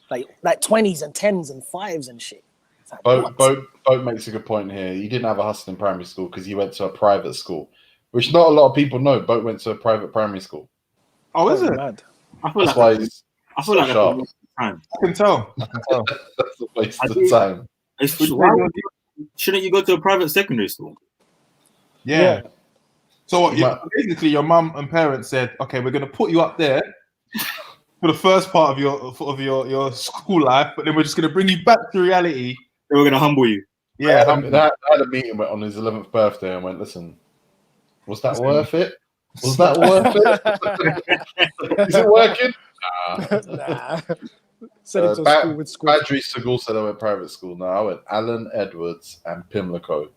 like 20s and 10s and 5s and shit. Like, Boat makes a good point here. He didn't have a hustle in primary school because he went to a private school, which not a lot of people know. Boat went to a private primary school. Oh, is it? Mad. I feel That's like why he's I feel like sharp. time. I can tell. That's a waste of time. Shouldn't you go to a private secondary school? Yeah. So basically, your mum and parents said, "Okay, we're going to put you up there for the first part of your school life, but then we're just going to bring you back to reality. They were going to humble you." Yeah, I had a meeting on his 11th birthday and went, "Listen, was that worth it? Was that worth it? Is it working?" Nah. Send him to school with school. Badri Segal said I went private school. No, I went Alan Edwards and Pimlico.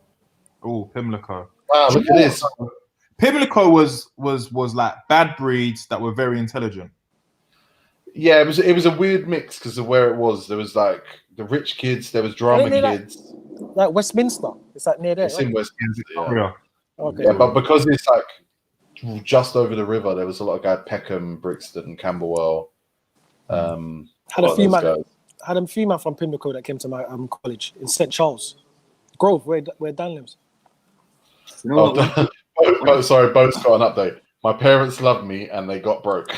Oh, Pimlico. Wow, look at this. Pimlico was like bad breeds that were very intelligent. Yeah, it was a weird mix because of where it was. There was like the rich kids, there was drama kids. Like Westminster. It's like near there. It's in Westminster. Yeah. Okay. Yeah, but because it's like just over the river, there was a lot of guys, Peckham, Brixton, Camberwell. Had a few man from Pimlico that came to my college in St. Charles Grove, where Dan lives. You know what? Sorry, Bo's got an update. My parents loved me and they got broke.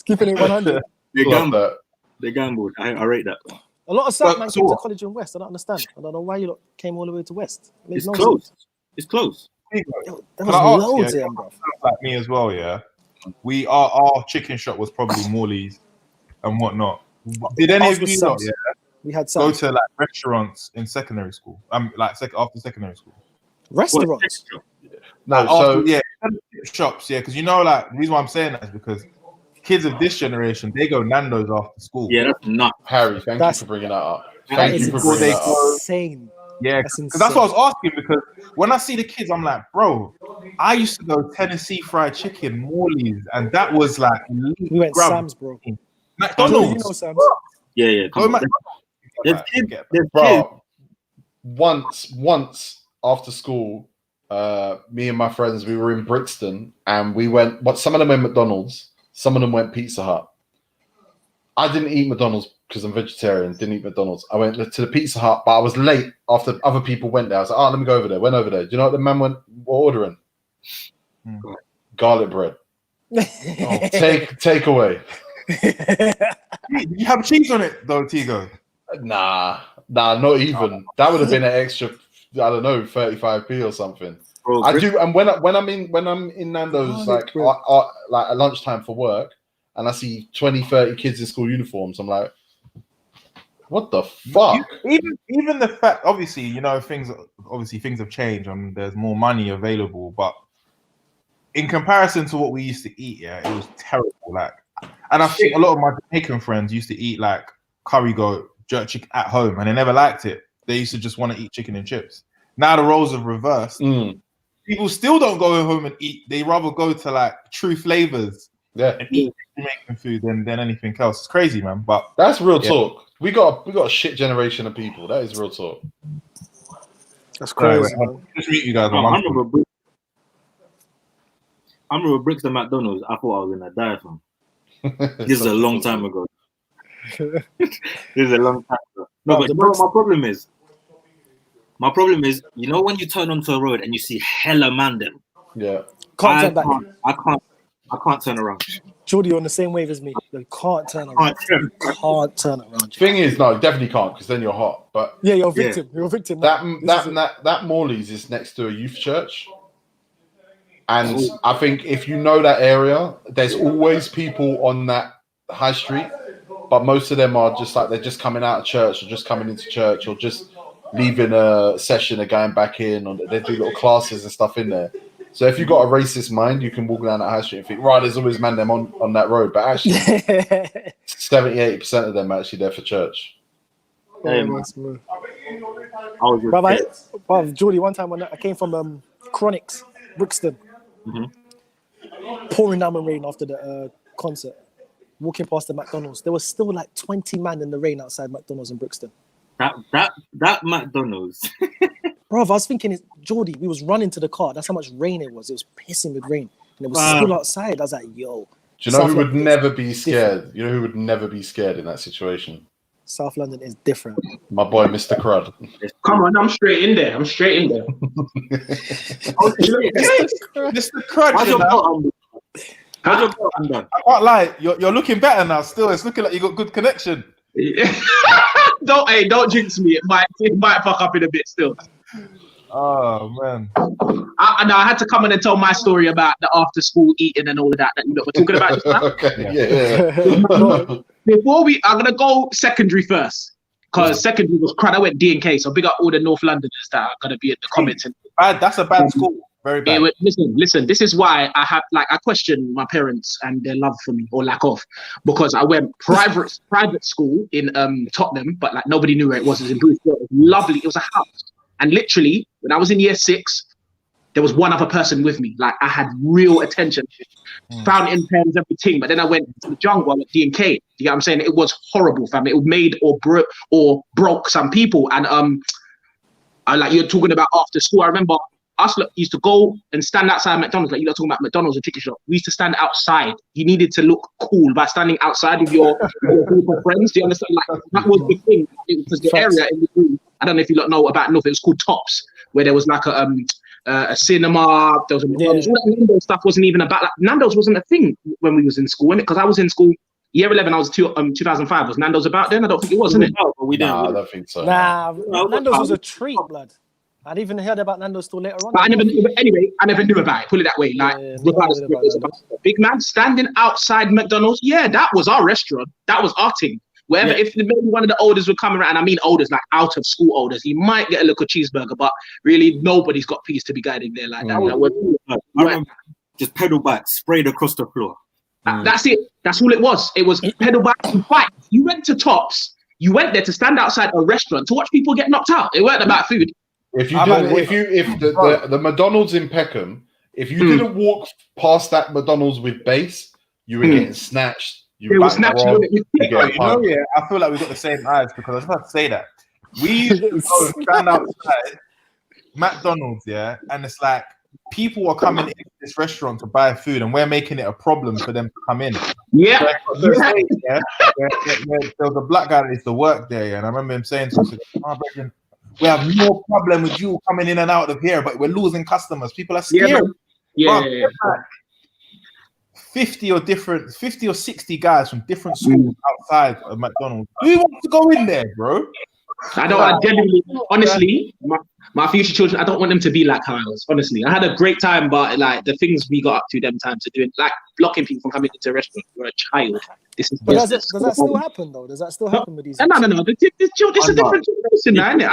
Keeping it 100. They gambled. I rate that. A lot of South man came to college in West. I don't understand. I don't know why you came all the way to West. It's close. It's close. There was loads of them, bro. Like me as well, yeah. Our chicken shop was probably Morley's and whatnot. Did any of you not? Yeah, we had go to like restaurants in secondary school. After secondary school. Restaurants. No, shops. Yeah, because like the reason why I'm saying that is because kids of this generation they go Nando's after school. Yeah, that's nuts. Harry, thank you for bringing that up. Thank you for bringing that up. Insane. Yeah, because that's what I was asking. Because when I see the kids, I'm like, bro, I used to go Tennessee Fried Chicken, Morley's, and that was like we went Sam's, bro. McDonald's, you know Sam's. Yeah. There's bro. Once after school, me and my friends, we were in Brixton, and we went. But some of them went McDonald's, some of them went Pizza Hut. I didn't eat McDonald's because I'm vegetarian. Didn't eat McDonald's. I went to the Pizza Hut, but I was late after other people went there. I was like, let me go over there. Went over there. Do you know what the man were ordering? Garlic bread. Take away. Did you have cheese on it though, Tigo? Nah, not even. That would have been an extra, I don't know, 35p or something. Bro, I do, and when I'm in Nando's like at lunchtime for work, and I see 20, 30 kids in school uniforms, I'm like, what the fuck? Even the fact, obviously, things have changed and there's more money available, but in comparison to what we used to eat, it was terrible. And I think a lot of my Jamaican friends used to eat like curry goat, jerk chicken at home, and they never liked it. They used to just want to eat chicken and chips. Now the roles have reversed. People still don't go home and eat. They rather go to like True Flavors and eat Jamaican food than anything else. It's crazy, man. But that's real talk. We got a shit generation of people. That is real talk. That's crazy. Man. Just meet you guys. I remember Brixton McDonald's. I thought I was gonna die from. This is a long time ago. No, but you know what my problem is? My problem is, when you turn onto a road and you see hella man them. Yeah. I can't turn around. Jordy on the same wave as me. You can't turn around. Can't turn around. Thing is, no, definitely can't, because then you're hot. But yeah, you're a victim. You're a victim. That Morley's is next to a youth church. And I think if you know that area, there's always people on that high street but most of them are just like they're just coming out of church or just coming into church or just leaving a session and going back in, or they do little classes and stuff in there. So if you've got a racist mind, you can walk down that high street and think, right, there's always man them on that road. But actually, 70-80% of them are actually there for church. Bruv, Jordy, one time when I came from Chronics, Brixton, pouring down the rain after the concert, walking past the McDonald's, there was still like 20 man in the rain outside McDonald's in Brixton. That McDonald's. Bro, I was thinking, Jordy, we was running to the car. That's how much rain it was. It was pissing with rain. And it was still outside. I was like, yo. Do you know who would never be scared? You know who would never be scared in that situation? South London is different. My boy, Mr. Crud. Come on, I'm straight in there. Mr. Crud. How's your belt undone? I can't lie. You're looking better now. Still, it's looking like you got good connection. Don't jinx me. It might fuck up in a bit still. Oh man. I had to come in and tell my story about the after school eating and all of that you were talking about just now. Okay, Before I'm gonna go secondary first, because secondary was crud. I went D&K, so big up all the North Londoners that are gonna be in the comments. And that's a bad school. Very bad. Listen. This is why I question my parents and their love for me or lack of, because I went private school in Tottenham, but like nobody knew where it was. It was in Bruce. It was lovely. It was a house, and literally when I was in year 6, there was one other person with me. Like I had real attention, fountain pens, everything. But then I went to the jungle. I went D&K. You know what I'm saying? It was horrible, fam. It made or broke some people. And like you're talking about after school. I remember us used to go and stand outside McDonald's. Like you're talking about McDonald's and chicken shop. We used to stand outside. You needed to look cool by standing outside with your group of friends. Do you understand? Like that was the thing. It was the area in the room. I don't know if you lot know about North. It was called Tops, where there was like a cinema. There was a McDonald's. All that Nando's stuff wasn't even about. Like, Nando's wasn't a thing when we was in school, because I was in school year 11. I was 2005. Was Nando's about then? I don't think it was, innit? No, we didn't. I don't think so. Nah, Nando's was a treat, blood. I didn't even heard about Nando's till later on. But I never knew about it. Put it that way. Like, big man standing outside McDonald's. Yeah, that was our restaurant. That was our thing. Wherever, if maybe one of the olders would come around, I mean olders, like out of school olders, you might get a little cheeseburger, but really nobody's got peace to be guiding there like that. I remember just pedal back, sprayed across the floor. That's it. That's all it was. It was pedal back and fight. You went to Tops. You went there to stand outside a restaurant to watch people get knocked out. It weren't about food. If the McDonald's in Peckham, if you didn't walk past that McDonald's with base, you were getting snatched. You were snatched. I feel like we've got the same eyes, because I was about to say that. We used to go and stand outside McDonald's, and it's like people are coming into this restaurant to buy food, and we're making it a problem for them to come in. Yeah. There was a black guy that used to work there, and I remember him saying to us, we have no problem with you coming in and out of here, but we're losing customers. People are scared. Yeah. 50 or 60 guys from different schools outside of McDonald's. Who wants to go in there, bro? I genuinely, honestly, my future children, I don't want them to be like how I was. Honestly, I had a great time, but like the things we got up to them times of doing, like blocking people from coming into a restaurant. You're a child. This is. But does that still happen though? Does that still happen with these? No. It's a different generation now, isn't it?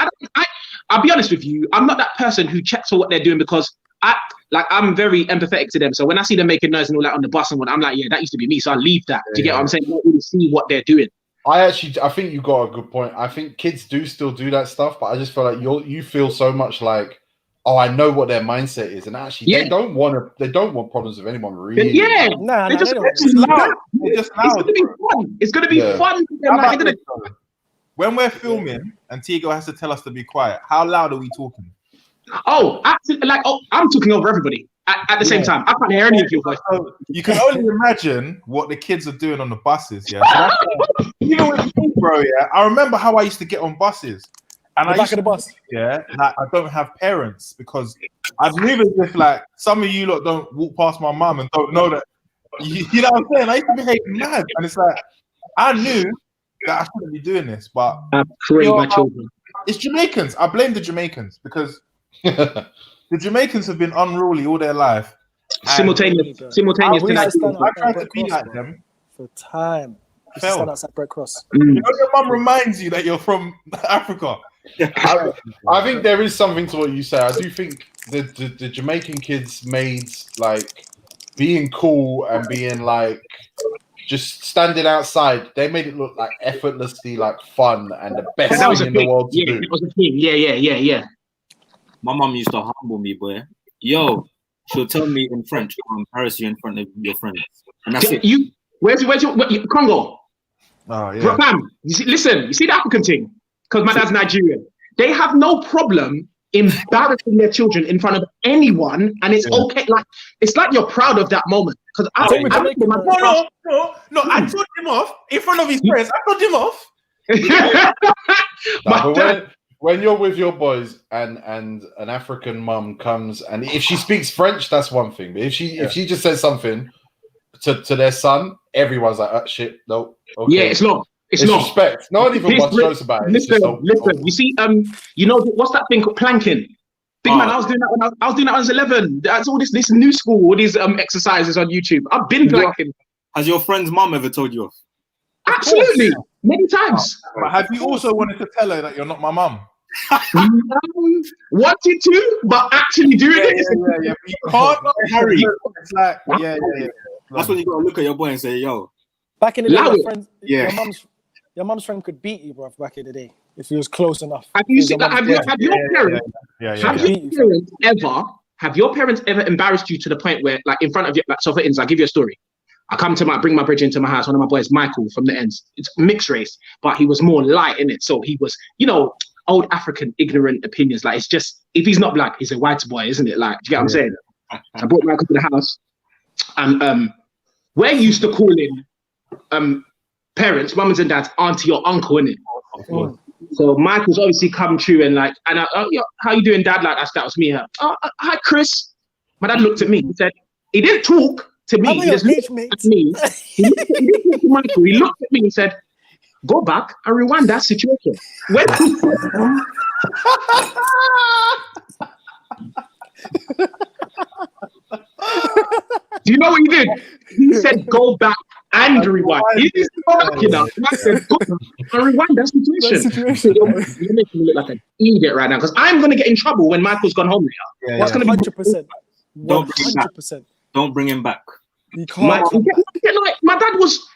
I'll be honest with you. I'm not that person who checks for what they're doing, because I'm very empathetic to them. So when I see them making noise and all that on the bus and what, I'm like, yeah, that used to be me. So I leave that. Do you get what I'm saying? I don't really see what they're doing. I think you got a good point. I think kids do still do that stuff, but I just feel like you feel so much like, oh, I know what their mindset is, and actually they don't want problems with anyone, really. Yeah, nah, it's loud. It's gonna be fun. When we're filming and Tigo has to tell us to be quiet, how loud are we talking? Oh, absolutely. I'm talking over everybody at the same time. I can't hear any of you guys. So you can only imagine what the kids are doing on the buses. Yeah, so you know what you mean, bro. Yeah, I remember how I used to get on buses, and back of the bus. Yeah, like I don't have parents, because I'd live as if like some of you lot don't walk past my mum and don't know that. You know what I'm saying? I used to behave mad, and it's like I knew that I shouldn't be doing this, but I pray my children. It's Jamaicans. I blame the Jamaicans, because the Jamaicans have been unruly all their life. Simultaneous. I tried to be like them for time. Stand outside Brett Cross. You know, your mum reminds you that you're from Africa. I think there is something to what you say. I do think the Jamaican kids made like being cool and being like just standing outside. They made it look like effortlessly like fun and the best thing in the world to do. It was a thing. Yeah. My mum used to humble me, boy. Yo, she'll tell me in French, I'll embarrass you in front of your friends, and that's it. Where's your Congo? Oh yeah. Fam, you see the African thing? Because my dad's Nigerian. They have no problem embarrassing their children in front of anyone, and it's okay. Like it's like you're proud of that moment. Because I told him off in front of his friends. I told him off. When you're with your boys and an African mum comes, and if she speaks French, that's one thing. But if she just says something to their son, everyone's like, shit, no. Okay. Yeah, it's not. It's not respect. No one even much knows about it. Listen. You see, you know what's that thing called planking? Big man, I was doing that when I was 11. That's all this new school, all these exercises on YouTube. I've been planking. Has your friend's mum ever told you off? Absolutely, many times. But have you also wanted to tell her that you're not my mum? Wanted to, but actually doing it. Yeah. You can't hurry. It's like, yeah. That's when you gotta look at your boy and say, "Yo." Back in the day, your mum's friend could beat you, bro. Back in the day, if he was close enough. Have your parents ever embarrassed you to the point where, like, in front of you? Like, so for instance, I'll give you a story. I come to bring my bridge into my house. One of my boys, Michael, from the ends. It's mixed race, but he was more light in it. So he was, old African ignorant opinions. Like, it's just, if he's not black, he's a white boy, isn't it? Like, do you get what I'm saying? I brought Michael to the house, and we're used to calling parents, mums and dads, auntie or uncle, innit? So Michael's obviously come true and like, and how you doing, dad? Like, that was me. Hi, Chris. My dad looked at me. He said, he didn't talk to me. He just looked at me. He didn't talk to Michael. He looked at me and said, go back and rewind that situation. Do you know what he did? He said, go back and rewind. He didn't go back, I said, go back and rewind that situation. You're making me look like an idiot right now, because I'm going to get in trouble when Michael's gone home later. That's going to be 100%. 100%. Don't bring him back. You can't. My dad was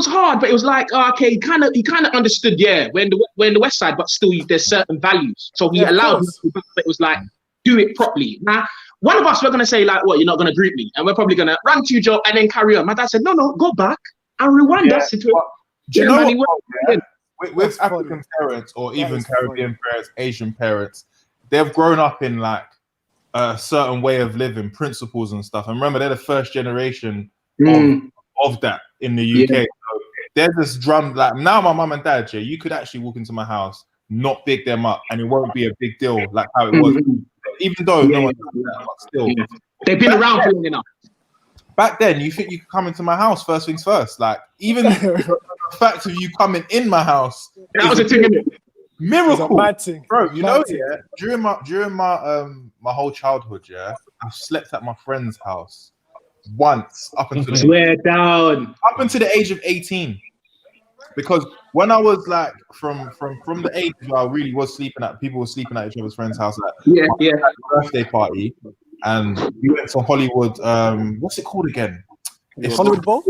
hard, but it was like, okay, he kind of understood, we're in the West Side, but still there's certain values. So he allowed me to, but it was like, do it properly. Now, one of us, we're going to say, like, what, you're not going to group me? And we're probably going to run to your job and then carry on. My dad said, no, go back and rewind that situation. Do you know what, with African parents or even Caribbean parents, Asian parents, they've grown up in like a certain way of living, principles and stuff. And remember, they're the first generation of that in the UK. So they're just drummed like, now my mum and dad, you could actually walk into my house, not big them up, and it won't be a big deal like how it was. Even though no one does that, but still. They've been around for long enough. Back then, you think you could come into my house first things first. Like, even the fact of you coming in my house, that was a thing, isn't it? Miracle, bro. You know, thing. During my my whole childhood, I slept at my friend's house once up until the age of 18. Because when I was like from the age where I really was people were sleeping at each other's friends' house, like birthday party, and we went to Hollywood. What's it called again? It's Hollywood Bowl.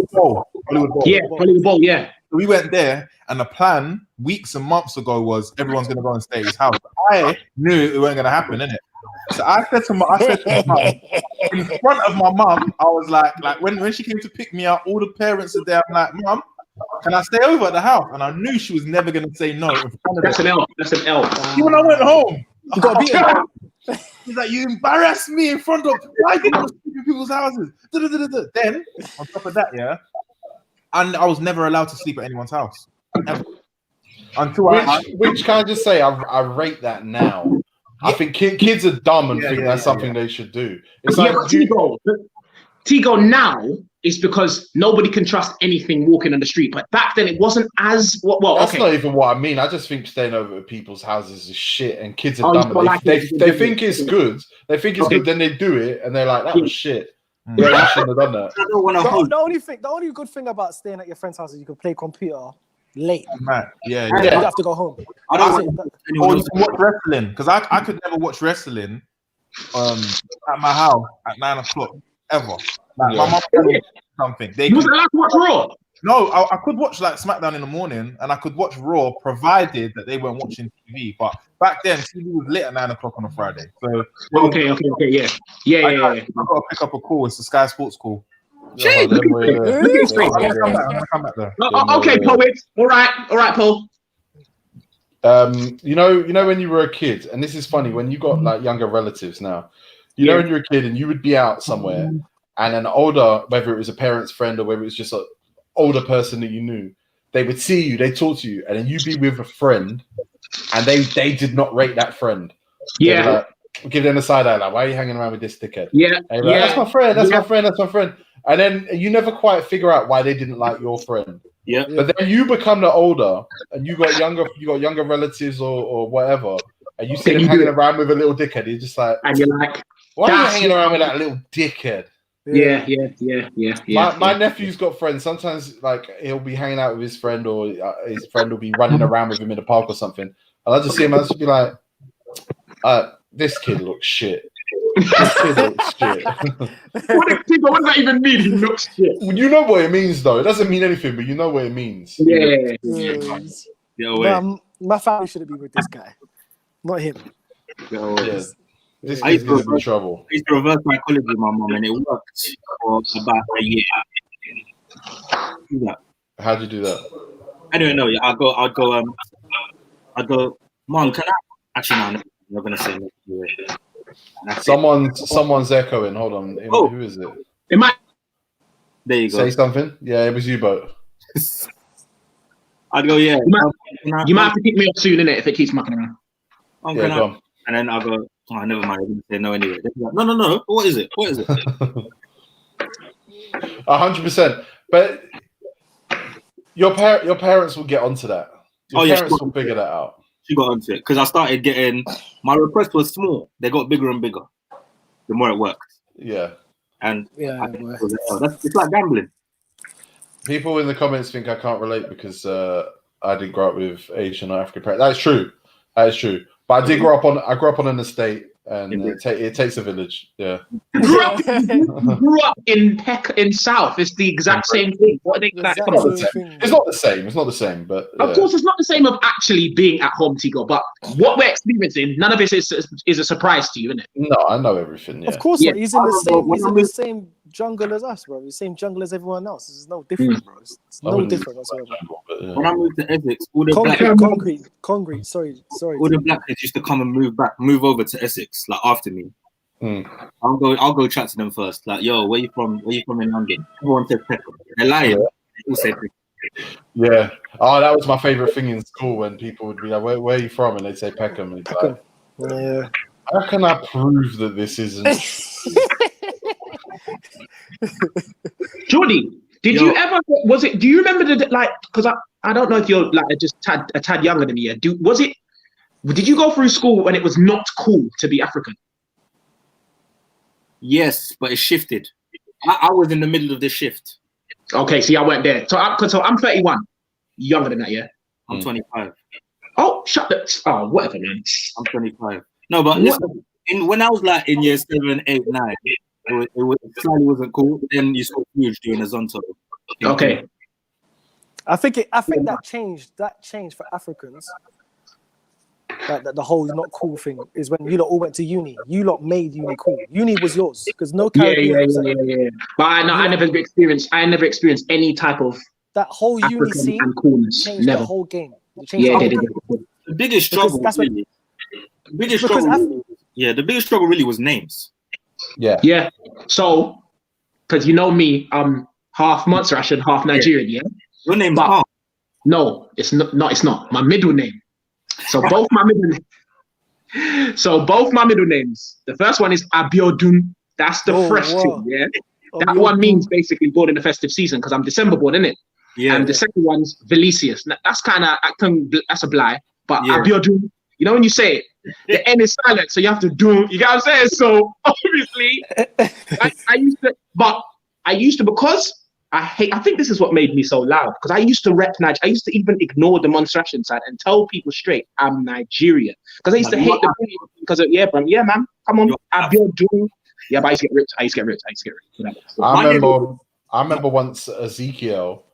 Hollywood Bowl. Yeah, Hollywood Bowl. Yeah. We went there, and the plan weeks and months ago was everyone's going to go and stay at his house. I knew it wasn't going to happen, innit? So I said to my mum, in front of my mum, I was like when she came to pick me up, all the parents are there. I'm like, Mum, can I stay over at the house? And I knew she was never going to say no. That's an L. When I went home, You got to beat him. He's like, you embarrassed me in front of why did you sleep in people's houses? Then on top of that, and I was never allowed to sleep at anyone's house. Ever. Until which can I just say, I rate that now. I think kids are dumb and think that's something they should do. It's like Tigo now is because nobody can trust anything walking on the street. But back then it wasn't as well. That's not even what I mean. I just think staying over at people's houses is shit, and kids are dumb. They think it's good. They think it's good, then they do it, and they're like, that was shit. Yeah, you shouldn't have done that. I don't want to hold. The only good thing about staying at your friend's house is you can play computer late. Man, yeah. You have to go home. I don't want anyone Or you else. can watch wrestling, because I could never watch wrestling at my house at 9 o'clock ever. Like, my mum told me something. You wasn't allowed to watch Raw. No, I could watch like SmackDown in the morning, and I could watch Raw, provided that they weren't watching TV. But back then, TV was lit at 9 o'clock on a Friday. So Okay, yeah. I got to pick up a call. It's the Sky Sports call. Shit, Oh, look at this. I'm gonna come back there. Okay, poet. All right, Paul. You know when you were a kid, and this is funny, when you got like younger relatives now, you know when you're a kid and you would be out somewhere and an older, whether it was a parent's friend or whether it was just an older person that you knew, they would see you, they talk to you, and then you'd be with a friend and they did not rate that friend. Yeah. Like, give them a side eye, like, why are you hanging around with this dickhead? Yeah. Like, that's my friend, that's my friend. And then you never quite figure out why they didn't like your friend. Yeah. But then you become the older, and you got younger relatives or whatever, and you see them hanging around with a little dickhead. You're just like, And you're like, why are you hanging around with that little dickhead? Yeah. My nephew's got friends. Sometimes, like, he'll be hanging out with his friend, or his friend will be running around with him in the park or something. And I'll just see him, and I'll just be like, this kid looks shit. This kid looks shit. What does that even mean? He looks shit. You know what it means, though. It doesn't mean anything, but you know what it means. My family shouldn't be with this guy, not him. Yes. This kid's going to be in trouble. I used to reverse psychology with my mom, and it worked for about a year. How'd you do that? I don't know. I'd go, Mom, can I? Actually, no, I'm not going to say that. Someone's echoing. Hold on. Who is it? It might. There you go. Say something. Yeah, it was you, boat. I'd go, yeah. You might have to kick me off soon, innit, if it keeps mucking around. Go. And then I'll go, oh, never mind. I didn't say no anyway. Like, no. What is it? 100%. But your parents will get onto that. Your parents will figure that out. She got onto it because I started getting, my request was small. They got bigger and bigger the more it worked. Yeah. And it's like gambling. People in the comments think I can't relate because I didn't grow up with Asian or African parents. That is true. But I grew up on an estate, and it takes a village. Yeah. Grew up in South. It's the exact same thing. What are they? It's not the same. But of course, it's not the same of actually being at home, Tigo. But what we're experiencing, none of this is a surprise to you, isn't it? No, I know everything. Yeah. Of course, he's in the same jungle as us, bro. The same jungle as everyone else. It's no different, bro. It's no different whatsoever. When I moved to Essex, all the concrete. Sorry. All the black kids used to come and move over to Essex, like after me. I'll go chat to them first. Like, yo, where you from? Where you from in London? Everyone says Peckham. They're lying. They all say Peckham. Yeah. Oh, that was my favorite thing in school when people would be like, "Where are you from?" And they'd say Peckham. And Peckham. Like, how can I prove that this isn't? Jordy, did you ever? Do you remember Because I don't know if you're like just a tad younger than me. Did you go through school when it was not cool to be African? Yes, but it shifted. I was in the middle of the shift. Okay, see, I went there. So I'm 31. Younger than that, yeah? I'm 25. Oh, whatever, man. I'm 25. No, but listen, when I was like in year 7, 8, 9, it slightly wasn't cool. Then you saw huge doing a Zonto. Okay. I think that changed for Africans. That the whole not cool thing is when you lot all went to uni. You lot made uni cool. Uni was yours because no Caribbean. Yeah. But I never experienced any type of that whole uni African scene and coolness. changed Never. the whole game. The biggest struggle really was names. Yeah. So, because you know me, I'm half Montserrat, half Nigerian. Yeah. Your name's Palm. No, it's not. No, it's not. My middle name. So both my middle names. The first one is Abiodun. That's the fresh thing, yeah. That one means basically born in the festive season because I'm December born, isn't it? Yeah. And the second one's Velicius. That's a blie. But Abiodun You know when you say it, the N is silent, so you have to do. You get what I'm saying? So obviously, I used to because I think this is what made me so loud because I used to rep Nigeria. I used to even ignore the Montserrat side and tell people straight I'm Nigerian because I used to hate the because of yeah, man, come on, Abiodun. Yeah, but I used to get ripped. I used to get ripped. I remember once Ezekiel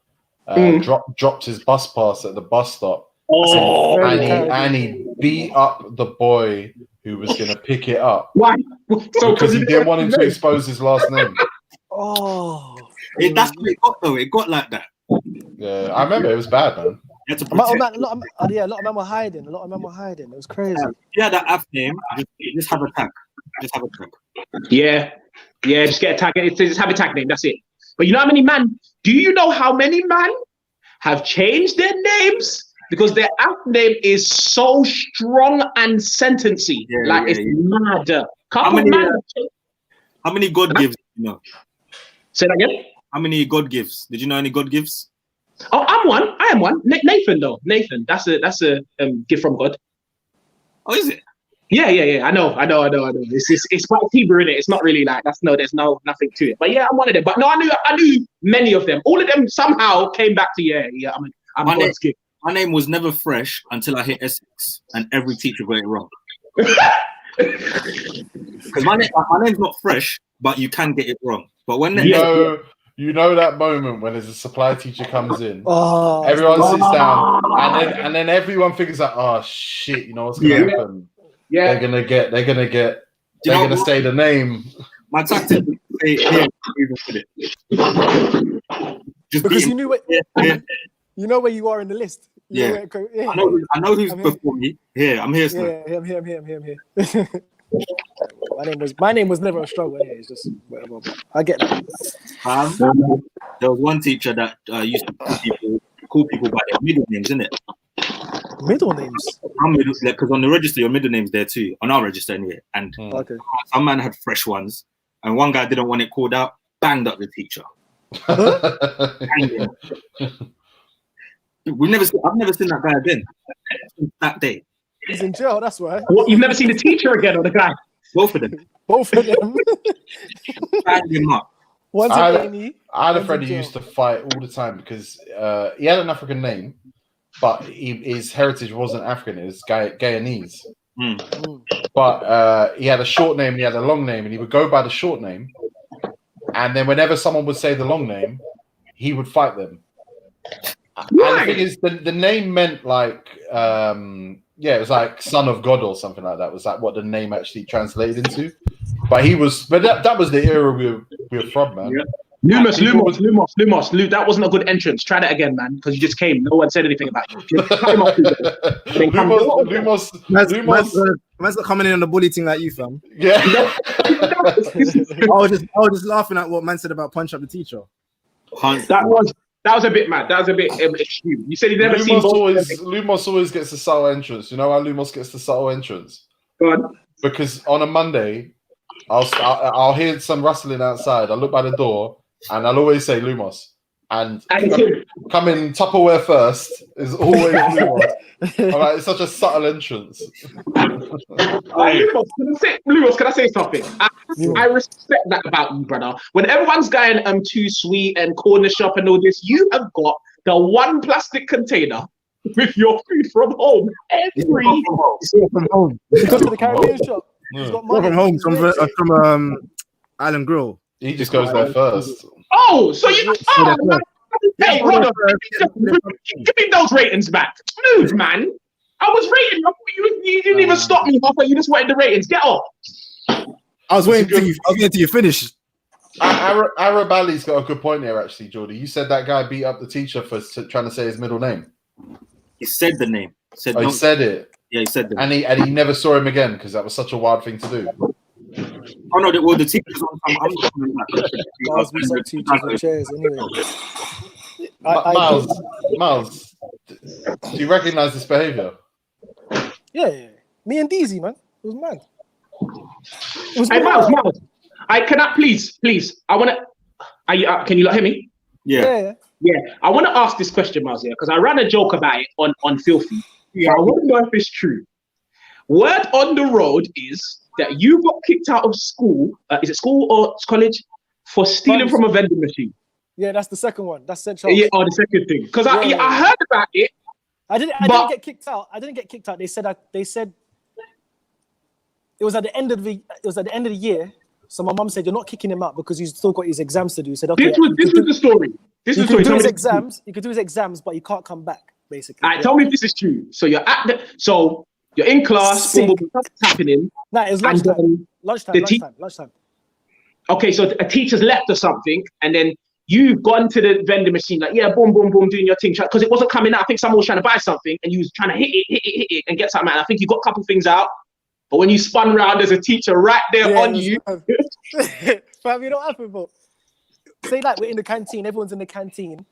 dropped his bus pass at the bus stop. And he beat up the boy who was going to pick it up. Why? Because he didn't want him to expose his last name. That's what it got though. It got like that. Yeah, I remember it was bad, man. A lot of men were hiding. It was crazy. Yeah, that app name. Just have a tag. Yeah, just get a tag. Just have a tag name. That's it. But you know how many man? Do you know how many man have changed their names? Because their app name is so strong and sentency. It's mad. How many God gives do you know? Say that again? How many God gives? Did you know any God gives? Oh, I'm one. I am one. Nathan, though. Nathan. That's a gift from God. Oh, is it? Yeah. I know. It's quite Hebrew, innit? It's not really like there's nothing to it. But yeah, I'm one of them. But no, I knew many of them. All of them somehow came back to I'm God's gift. My name was never fresh until I hit Essex, and every teacher got it wrong. Because my name's not fresh, but you can get it wrong. But when you know that moment when there's a supply teacher comes in, everyone sits down, and then everyone figures out, oh shit, you know what's gonna happen? Yeah, they're gonna say the name. My tactic is to say, just because you knew it. You know where you are in the list. I know who's before me. Here, I'm here. Yeah, I'm here. My name was never a struggle. It's just whatever. I get that. There was one teacher that used to call people by their middle names, isn't it? Middle names? Because on the register, your middle name's there too. On our register anyway. And some man had fresh ones, and one guy didn't want it called out, banged up the teacher. I've never seen that guy again. That day. He's in jail, that's why. What, you've never seen the teacher again or the guy? Both of them. Banged him up. I had a friend who used to fight all the time because he had an African name, but his heritage wasn't African, it was Guyanese. But he had a short name, he had a long name, and he would go by the short name. And then whenever someone would say the long name, he would fight them. And the thing is, the name meant like, it was like son of God or something like that. Was like what the name actually translated into. But that was the era we were from, man. Yeah. Lumos. That wasn't a good entrance. Try that again, man, because you just came. No one said anything about you. Lumos. Man's not coming in on the bully thing like you, fam. Yeah. I was just laughing at what man said about punch up the teacher. That was a bit mad. That was a bit extreme. You said you never seen Lumos always gets the subtle entrance. You know why Lumos gets the subtle entrance? Go on. Because on a Monday, I'll hear some rustling outside. I'll look by the door and I'll always say Lumos. And coming Tupperware first is always Lumos. Alright, it's such a subtle entrance. Lumos, can I say something? I respect that about you, brother. When everyone's going too sweet and corner shop and all this, you have got the one plastic container with your food from home every from home. You go to the Caribbean shop. He's got money. From Island Grill. He just goes there first. Oh, so you hey, hold on. Give me those ratings back. Move, man. I was rating. I thought you didn't even stop me. I thought you just wanted the ratings. Get off. I was waiting till you finish. Arab Ali's got a good point here, actually, Jordy. You said that guy beat up the teacher for trying to say his middle name. He said the name. He said it. Yeah, he said that. And he never saw him again because that was such a wild thing to do. Oh no, the teachers on some teachers on chairs anyway. Miles, do you recognize this behavior? Yeah. Me and Deezy, man. It was mad. Hey, Miles. Can I please? I want to. Can you hear me? Yeah. I want to ask this question, Miles, because I ran a joke about it on Filthy. Yeah. I want to know if it's true. Word on the road is that you got kicked out of school. Is it school or college for stealing from a vending machine? Yeah, that's the second one. That's St. Charles. Yeah, or the second thing. Because I heard about it. I didn't get kicked out. They said it was at the end of the year. So my mum said, "You're not kicking him out because he's still got his exams to do." He said, "Okay." This was the story. You can do his exams. You can do his exams, but you can't come back. Basically. All right, tell me if this is true. So you're in class. Boom, boom, boom, what's happening? Nah, it was lunchtime. Lunchtime. Okay, so a teacher's left or something, and then you've gone to the vending machine, like, yeah, boom, boom, boom, doing your thing, because it wasn't coming out. I think someone was trying to buy something, and you was trying to hit it, and get something out. I think you got a couple things out, but when you spun round, there's a teacher right there on you. Fam, you know what happened, bro? Say like we're in the canteen, everyone's in the canteen,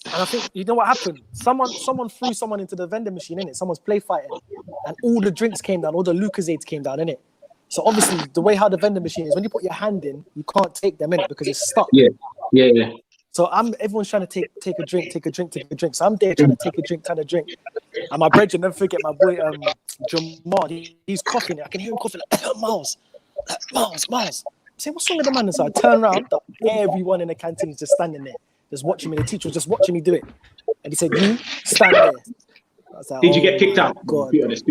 and I think, you know what happened? Someone threw someone into the vending machine, innit? Someone's play fighting, and all the drinks came down, all the Lucozades came down, innit? So obviously, the way how the vending machine is, when you put your hand in, you can't take them in it because it's stuck. Yeah. So everyone's trying to take a drink. So I'm there trying to take a drink. And my brethren, never forget my boy Jamal. He's coughing. I can hear him coughing. Like, Miles. I say, what's wrong with the man? And so I turn around. Everyone in the canteen is just standing there, just watching me. The teacher was just watching me do it. And he said, "You stand there." I was like, Did you get kicked out? God. Be honest.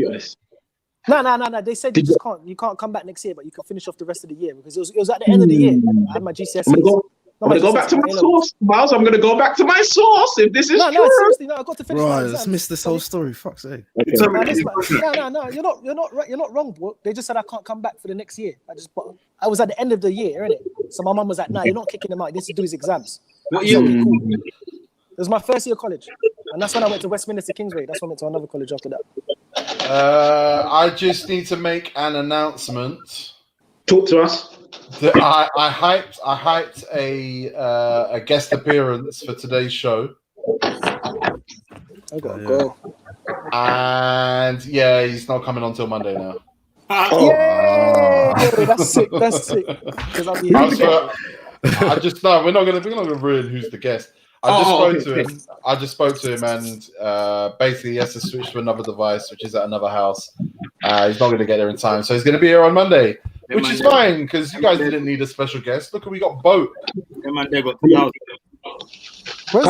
No. They said you can't come back next year, but you can finish off the rest of the year because it was at the end of the year. I had my GCSEs. I'm gonna go back to my source, Miles. I'm gonna go back to my source if this is true. No, seriously, I got to finish. Right, let's miss this whole story. Fuck's sake. Okay. No, you're not wrong, bro. They just said I can't come back for the next year. I was at the end of the year, innit? So my mum was like, "No, you're not kicking him out. He needs to do his exams." What year? Cool. It was my first year of college, and that's when I went to Westminster Kingsway. That's when I went to another college after that. I just need to make an announcement. Talk to us. That I hyped a guest appearance for today's show. I gotta go. And yeah, he's not coming on till Monday now. Yeah, that's sick. Because I'll be We're not gonna ruin who's the guest. I just spoke to him, and basically he has to switch to another device, which is at another house. He's not going to get there in time, so he's going to be here on Monday, which is fine because you guys didn't need a special guest. Look, we got Boat. Come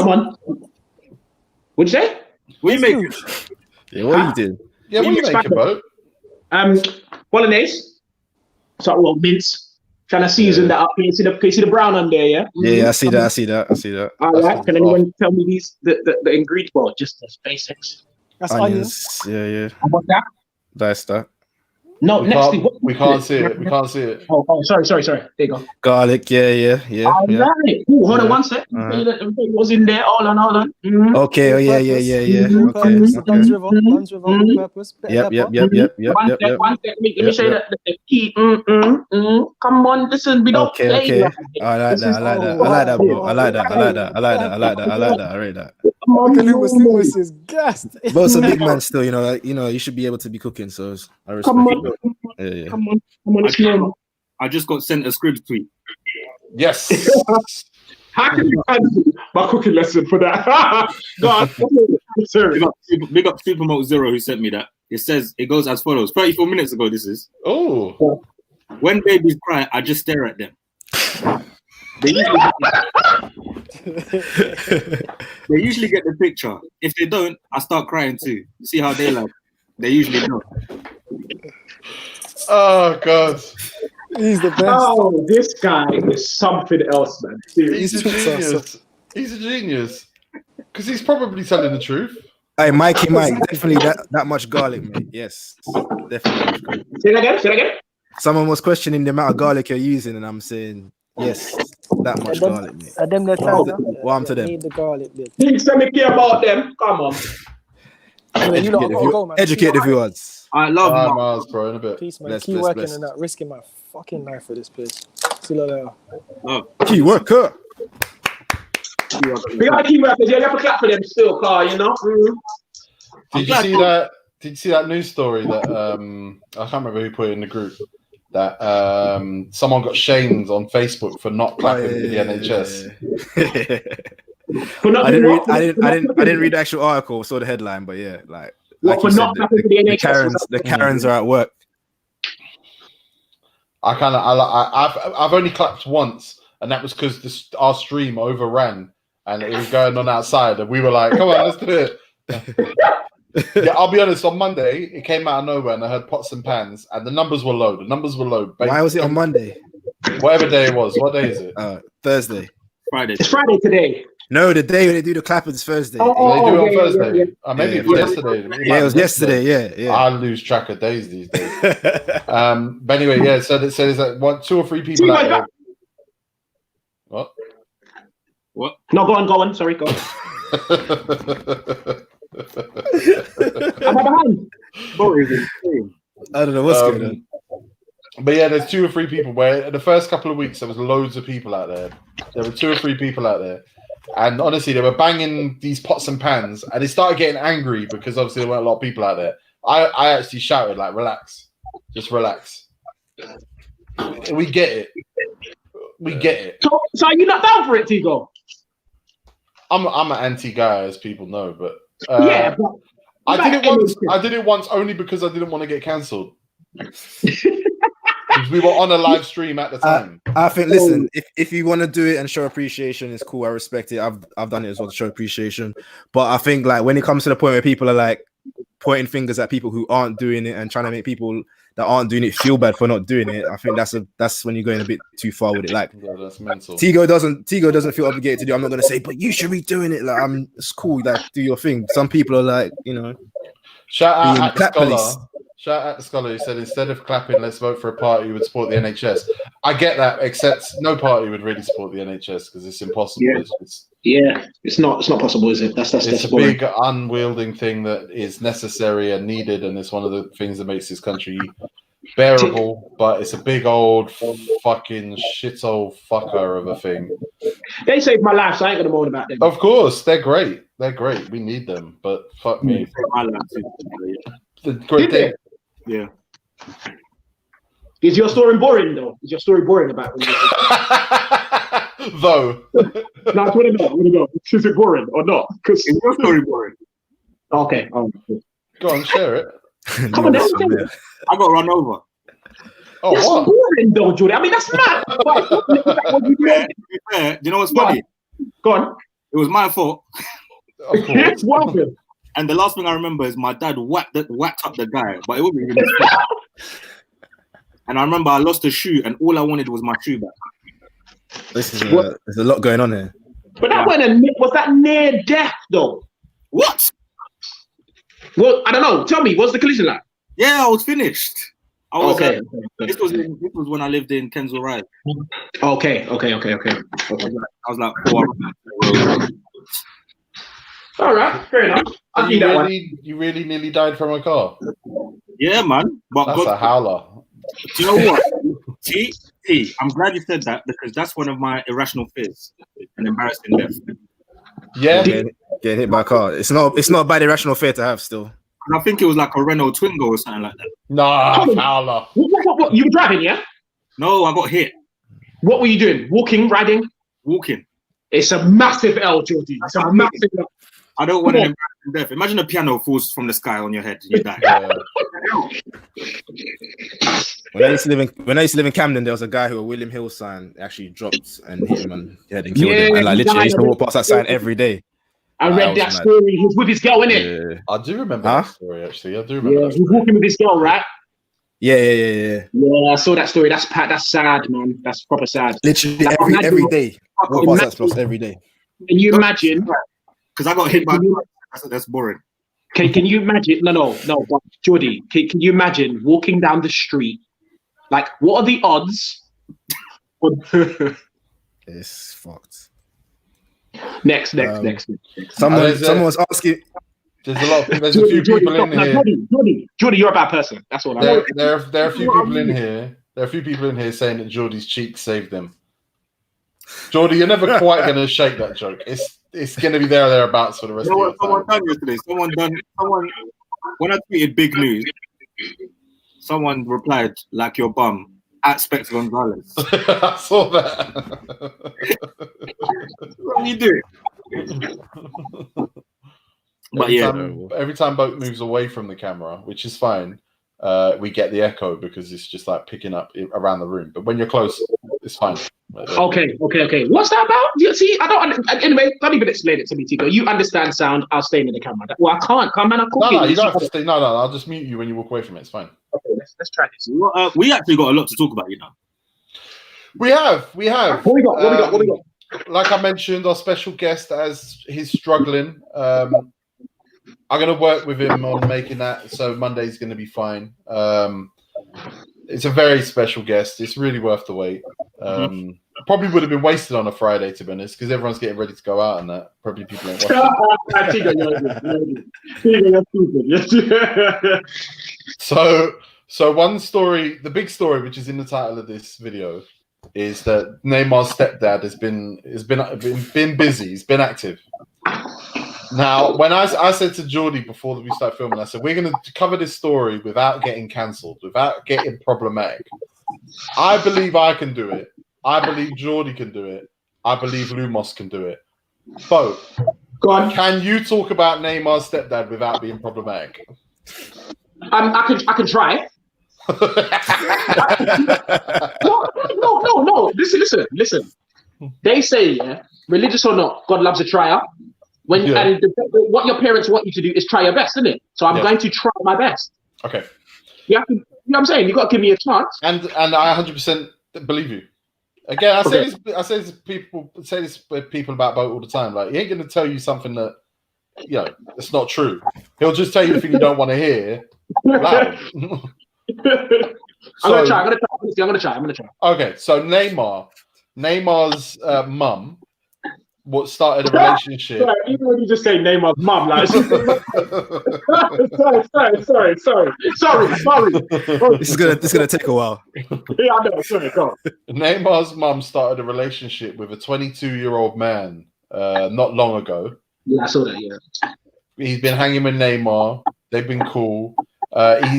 on. What'd you say? We make. Yeah, what you did? Yeah, what are you making, Boat? Bolognese. So, mince. Trying to season that up. Can you see the brown on there? Yeah. Yeah, I see that. All right. Can anyone tell me the ingredients? Well, just the basics. That's onions. Yeah. How about that? That's that. No, we can't see it. Oh, sorry. There you go. Garlic, yeah. All right. Ooh, hold on one sec. Everything was in there. Hold on. Mm-hmm. Okay. Oh, yeah. Okay. Guns River on purpose. Yep. One sec. Let me show you the key. Come on, listen. We don't play. Okay. I like that, bro. I like that. I rate that. Lewis is gassed. Bo's a big man still, you know, you should be able to be cooking, so I respect it. Yeah. Come on. I just got sent a Scribs tweet. Yes. How can you cancel my cooking lesson for that? Go on. Sorry. Big up Supermote Zero who sent me that. It goes as follows. 34 minutes ago, this is. Oh. When babies cry, I just stare at them. They usually get the picture. If they don't, I start crying too. See how they like. They usually don't. Oh God. He's the best. Oh, this guy is something else, man. Seriously. He's a genius. Because he's probably telling the truth. Hey, Mikey Mike, definitely that much garlic, mate. Yes, definitely. Say that again. Someone was questioning the amount of garlic you're using, and I'm saying, yes, that much garlic, mate. And them, they're telling What to them? Need the garlic, bit. Please let me care about them. Come on. Educate the viewers. I love Mars, bro, in a bit. Peace, man. Keep working and not risking my fucking life for this place. See you later. Key worker. We got to keep working. You have to clap for them still, car, you know? Did you see that? Did you see that news story that I can't remember who put it in the group that someone got shamed on Facebook for not clapping for the NHS? I didn't read the actual article, saw the headline, but yeah, like Like for you said, not clapping for the NHS. the Karens are at work. I've only clapped once, and that was because our stream overran and it was going on outside, and we were like, "Come on, let's do it." Yeah, I'll be honest. On Monday, it came out of nowhere, and I heard pots and pans, and the numbers were low. Why was it on Monday? Whatever day it was. What day is it? Thursday. Friday. It's Friday today. No, the day when they do the clapping is Thursday. They do it on yeah, Thursday. yeah. Maybe it was yesterday. Yeah, it was yesterday. Yeah. I lose track of days these days. But anyway, yeah. So there's like 2 or 3 people out there. What? No, go on. Sorry, go on. Am I behind? I don't know what's going on. But yeah, there's 2 or 3 people where the first couple of weeks there was loads of people out there. There were 2 or 3 people out there. And honestly, they were banging these pots and pans, and they started getting angry because obviously there weren't a lot of people out there. I actually shouted like, "Relax, just relax. We get it. We get it." So are you not down for it, Tigo? I'm an anti guy, as people know, but yeah. But I did it once only because I didn't want to get cancelled. Because we were on a live stream at the time. I think, listen, if you want to do it and show appreciation, it's cool. I respect it. I've done it as well to show appreciation. But I think like when it comes to the point where people are like pointing fingers at people who aren't doing it and trying to make people that aren't doing it feel bad for not doing it, I think that's when you're going a bit too far with it. Like, that's mental. Tigo doesn't feel obligated to do. I'm not going to say, but you should be doing it. Like, it's cool. Like, do your thing. Some people are like, shout out at the Scholar. Shout out to Scholar who said instead of clapping, let's vote for a party who would support the NHS. I get that, except no party would really support the NHS because it's impossible. Yeah. It's not possible, is it? That's a big unwielding thing that is necessary and needed, and it's one of the things that makes this country bearable. But it's a big old fucking shithole fucker of a thing. They saved my life, so I ain't gonna moan about them. Of course, they're great. They're great. We need them, but fuck me. My life too. The great thing. Yeah. Is your story boring though? Is your story boring about it? Though. No, I want to know. Is it boring or not? Because is your story boring? Okay. Go on, share it. Come on, then. I got run over. Oh, that's what? boring though, Judy. I mean, that's mad. Do you know what's funny? Go on. It was my fault. Yes, what happened? And the last thing I remember is my dad whacked up the guy, but it wasn't even his fault. And I remember I lost a shoe, and all I wanted was my shoe back. There's a lot going on here. But that was that near death though? What? Well, I don't know. Tell me, what's the collision like? Yeah, I was finished. I was okay. This was when I lived in Kensal Rise. Okay. I was like 4. All right, fair enough. You really nearly died from a car? Yeah, man. But that's a howler. Do you know what? T, I'm glad you said that because that's one of my irrational fears. An embarrassing death. Yeah. Getting hit by a car. It's not a bad irrational fear to have still. I think it was like a Renault Twingo or something like that. Nah, howler. What? You were driving, yeah? No, I got hit. What were you doing? Walking, riding? Walking. It's a massive L, Georgie. It's a massive L. I don't want an embarrassing death. Imagine a piano falls from the sky on your head and you die. When I used to live in Camden, there was a guy who a William Hill sign actually dropped and hit him and killed him. And like literally, I used to walk past that sign every day. I read that story. He was with his girl, innit? Yeah. I do remember that story, actually. I do remember that he was walking with his girl, right? Yeah. Yeah, I saw that story. That's sad, man. That's proper sad. Literally every day. Walk past that spot every day. Can you imagine? Because I got hit by that's boring. Can you imagine? No. But Jordy, can you imagine walking down the street? Like, what are the odds? It's fucked. Next. Someone was asking. There's a few people in here. Jordy, you're a bad person. That's all. There are a few people in here. There are a few people in here saying that Jordy's cheek saved them. Jordy, you're never quite going to shake that joke. It's going to be there or thereabouts for the rest of the time. Someone done yesterday. Someone. When I tweeted big news, someone replied like your bum at Specs Gonzalez. I saw that. What are you doing? But every time Boat moves away from the camera, which is fine, we get the echo because it's just like picking up around the room. But when you're close, it's fine. Okay. What's that about? You see, I don't. Anyway, don't even explain it to me, Tico. You understand sound. I'll stay in the camera. Well, I can't. Come on, I'm cooking. No, you don't have to stay. No, I'll just mute you when you walk away from it. It's fine. Okay, let's try this. We actually got a lot to talk about, you know. We have. What we got? Like I mentioned, our special guest, as he's struggling, I'm going to work with him on making that. So Monday's going to be fine. It's a very special guest. It's really worth the wait. Probably would have been wasted on a Friday, to be honest, because everyone's getting ready to go out and that. Probably people ain't watching. So one story, the big story, which is in the title of this video, is that Neymar's stepdad has been busy. He's been active. Now, when I said to Geordie before we start filming, I said we're going to cover this story without getting cancelled, without getting problematic. I believe I can do it. I believe Geordie can do it. I believe Lumos can do it. Bo, go on. Can you talk about Neymar's stepdad without being problematic? I can try. No. Listen. They say, religious or not, God loves a trier. What your parents want you to do is try your best, isn't it? So I'm going to try my best. Okay. You have to, you know what I'm saying? You got to give me a chance. And I 100% believe you. Again, I say this with people about Boat all the time. Like, he ain't going to tell you something that, it's not true. He'll just tell you the thing you don't want to hear. Loud. I'm gonna try. Okay, so Neymar's mum, what started a relationship. Sorry, even when you just say Neymar's mum, like sorry. This is gonna take a while. Yeah, I know. Sorry, go on. Neymar's mum started a relationship with a 22-year-old man not long ago. Yeah, I saw that. Yeah, he's been hanging with Neymar. They've been cool.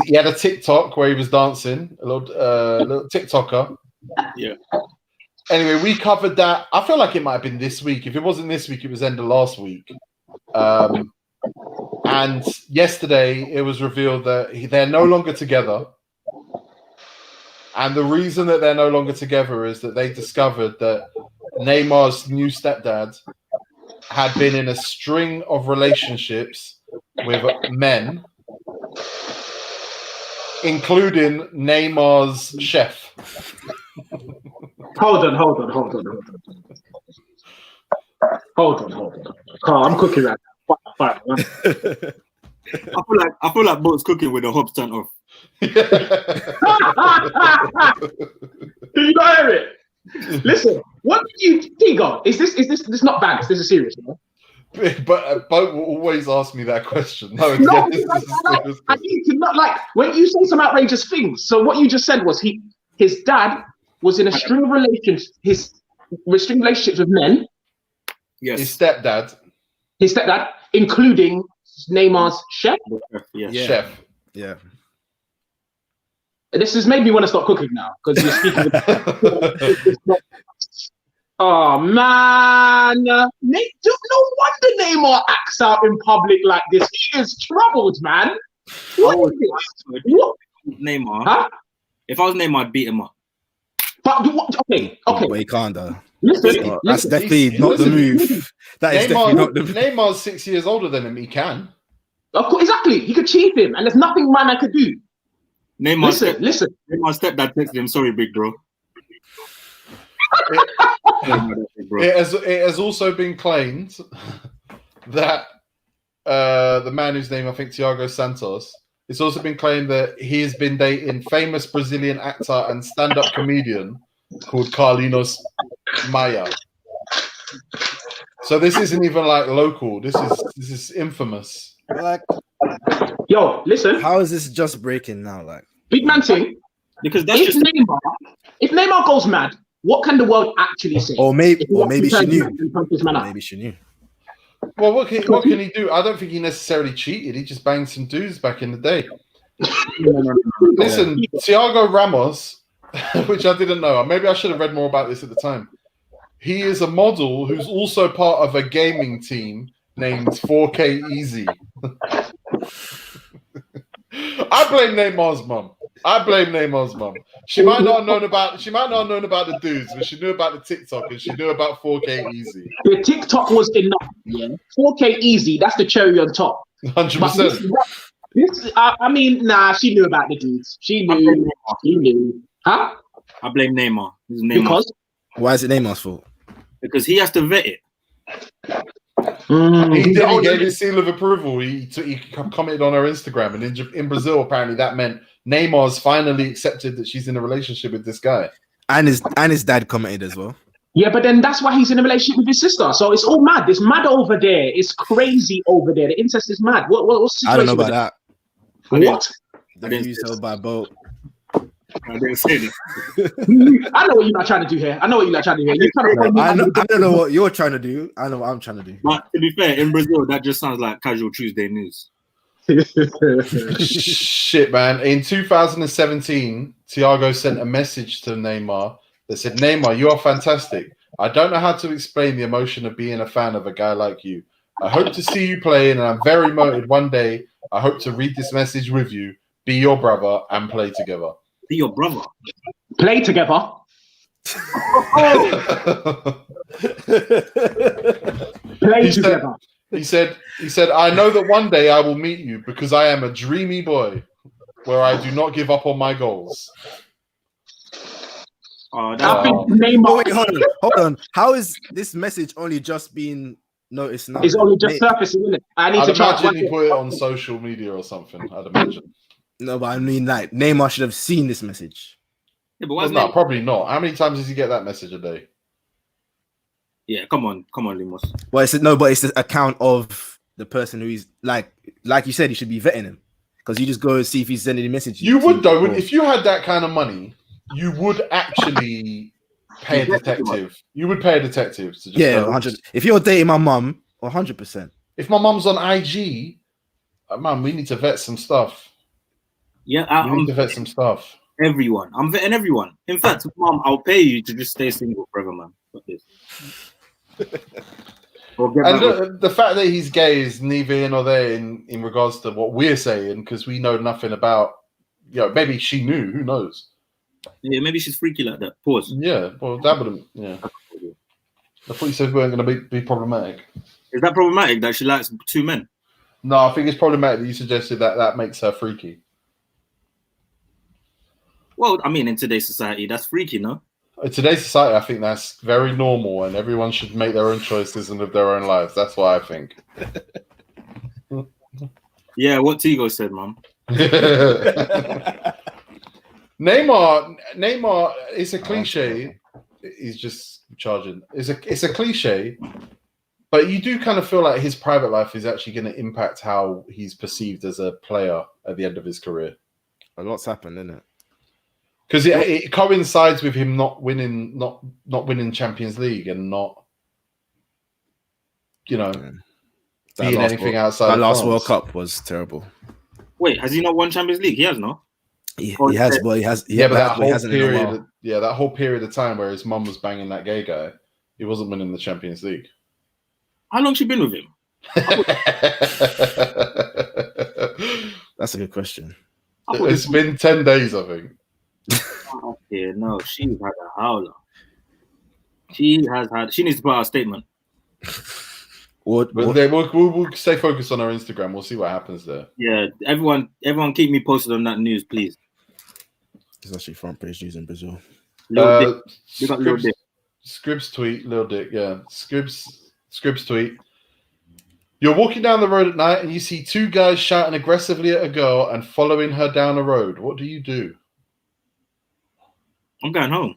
He had a TikTok where he was dancing, a little TikToker. Yeah. Anyway, we covered that. I feel like it might have been this week. If it wasn't this week, it was end of last week. And yesterday, it was revealed that they're no longer together. And the reason that they're no longer together is that they discovered that Neymar's new stepdad had been in a string of relationships with men, including Neymar's chef. Hold on. Carl, I'm cooking right now. Fine. I feel like Boat's cooking with the hobs turned off. Do you not hear it? Listen, what did you think of? Is this not bad? This is serious, you know? But Boat will always ask me that question. No, I need to not like when you say some outrageous things. So what you just said was his dad was in a string of relationships with men. Yes. His stepdad, including Neymar's chef. Yeah. Chef. Yeah. This has made me want to stop cooking now because you're speaking. Oh man! No wonder Neymar acts out in public like this. He is troubled, man. What is this? Neymar. Huh? If I was Neymar, I'd beat him up. But okay. But he can't though. Listen, that's definitely not the move. That is definitely not the move. Neymar's 6 years older than him. He can. Of course, exactly. He could cheat him, and there's nothing man I could do. Listen. Listen. Neymar's stepdad texted him, "Sorry, big bro." It has also been claimed that the man whose name I think Thiago Santos. It's also been claimed that he has been dating famous Brazilian actor and stand-up comedian called Carlinhos Maia. So this isn't even like local. This is infamous. Like, yo, listen. How is this just breaking now? Like, big man thing. Because that's if Neymar goes mad, what can the world actually say? Or maybe she knew. Maybe she knew. Well, what can he do? I don't think he necessarily cheated. He just banged some dudes back in the day. No. Listen, Thiago Ramos, which I didn't know. Maybe I should have read more about this at the time. He is a model who's also part of a gaming team named 4K Easy. I blame Neymar's mum. She might not have known about the dudes, but she knew about the TikTok and she knew about 4K Easy. The TikTok was enough. Yeah, 4K Easy. That's the cherry on top. 100%. I mean, nah. She knew about the dudes. She knew. Huh? I blame Neymar. Because why is it Neymar's fault? Because he has to vet it. He gave his seal of approval. He commented on her Instagram, and in Brazil, apparently that meant Neymar's finally accepted that she's in a relationship with this guy. And his dad commented as well. Yeah, but then that's why he's in a relationship with his sister. So it's all mad. It's mad over there. It's crazy over there. The incest is mad. What's the situation? I don't know about that. What? The views held by boat. I didn't say that. I know what you're not trying to do here. I don't know what you're trying to do. I know what I'm trying to do. But to be fair, in Brazil, that just sounds like casual Tuesday news. Shit, man. In 2017, Thiago sent a message to Neymar that said, Neymar, you are fantastic. I don't know how to explain the emotion of being a fan of a guy like you. I hope to see you playing, and I'm very motivated one day. I hope to read this message with you, be your brother, and play together. Be your brother. Play together. Play together. He said, I know that one day I will meet you because I am a dreamy boy where I do not give up on my goals. I think Neymar. Wait, hold on. How is this message only just being noticed now? It's only just surfacing, isn't it? I'd imagine he put it on social media or something. I'd imagine. No, but I mean, like, Neymar should have seen this message. Yeah, but no, probably not. How many times does he get that message a day? Yeah, come on, Limos. Well, it's the account of the person who he's like you said, he should be vetting him because you just go and see if he's sending a message. You would though, if you had that kind of money, you would actually pay a detective. You would pay a detective to just 100. If you're dating my mum, 100%. If my mum's on IG, man, we need to vet some stuff. Yeah, we need to vet some stuff. Everyone, I'm vetting everyone. In fact, Mom, I'll pay you to just stay single forever, man. Fuck this. And the fact that he's gay is neither in or there in regards to what we're saying, because we know nothing about. Maybe she knew. Who knows? Yeah, maybe she's freaky like that. Pause. Yeah, well, that wouldn't. Yeah, I thought you said we weren't going to be problematic. Is that problematic that she likes two men? No, I think it's problematic that you suggested that makes her freaky. Well, I mean, in today's society, that's freaky, no? In today's society, I think that's very normal, and everyone should make their own choices and live their own lives. That's what I think. Yeah, what Tigo said, Mom. Neymar, it's a cliche. He's just charging. It's a cliche, but you do kind of feel like his private life is actually going to impact how he's perceived as a player at the end of his career. A lot's happened, isn't it? Because it coincides with him not winning Champions League and not, being anything outside. That last World Cup was terrible. Wait, has he not won Champions League? He has, no? He has, but he has. Yeah, but that whole period of time where his mum was banging that gay guy, he wasn't winning the Champions League. How long she been with him? That's a good question. It's been 10 days, I think. Yeah, no, she's had a howler. She needs to put out a statement. We'll stay focused on our Instagram. We'll see what happens there. Yeah, everyone keep me posted on that news, please. It's actually front page news in Brazil. Lil Dick. Scribs tweet, Lil Dick, yeah. Scribs tweet. You're walking down the road at night and you see two guys shouting aggressively at a girl and following her down the road. What do you do? I'm going home.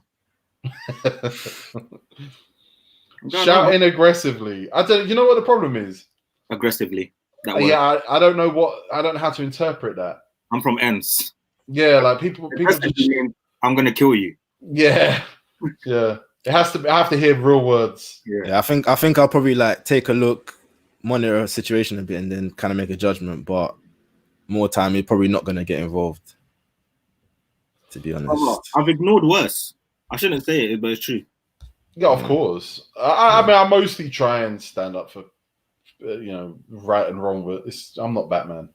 Shouting aggressively. I don't. You know what the problem is? Aggressively. Yeah, I don't know I don't know how to interpret that. I'm from Ents. Yeah, like people just, I'm gonna kill you. Yeah, yeah. I have to hear real words. Yeah, I think I'll probably take a look, monitor a situation a bit, and then kind of make a judgment. But more time, you're probably not gonna get involved. To be honest, I've ignored worse. I shouldn't say it, but it's true. Yeah, of course. I mean, I mostly try and stand up for right and wrong, but I'm not Batman.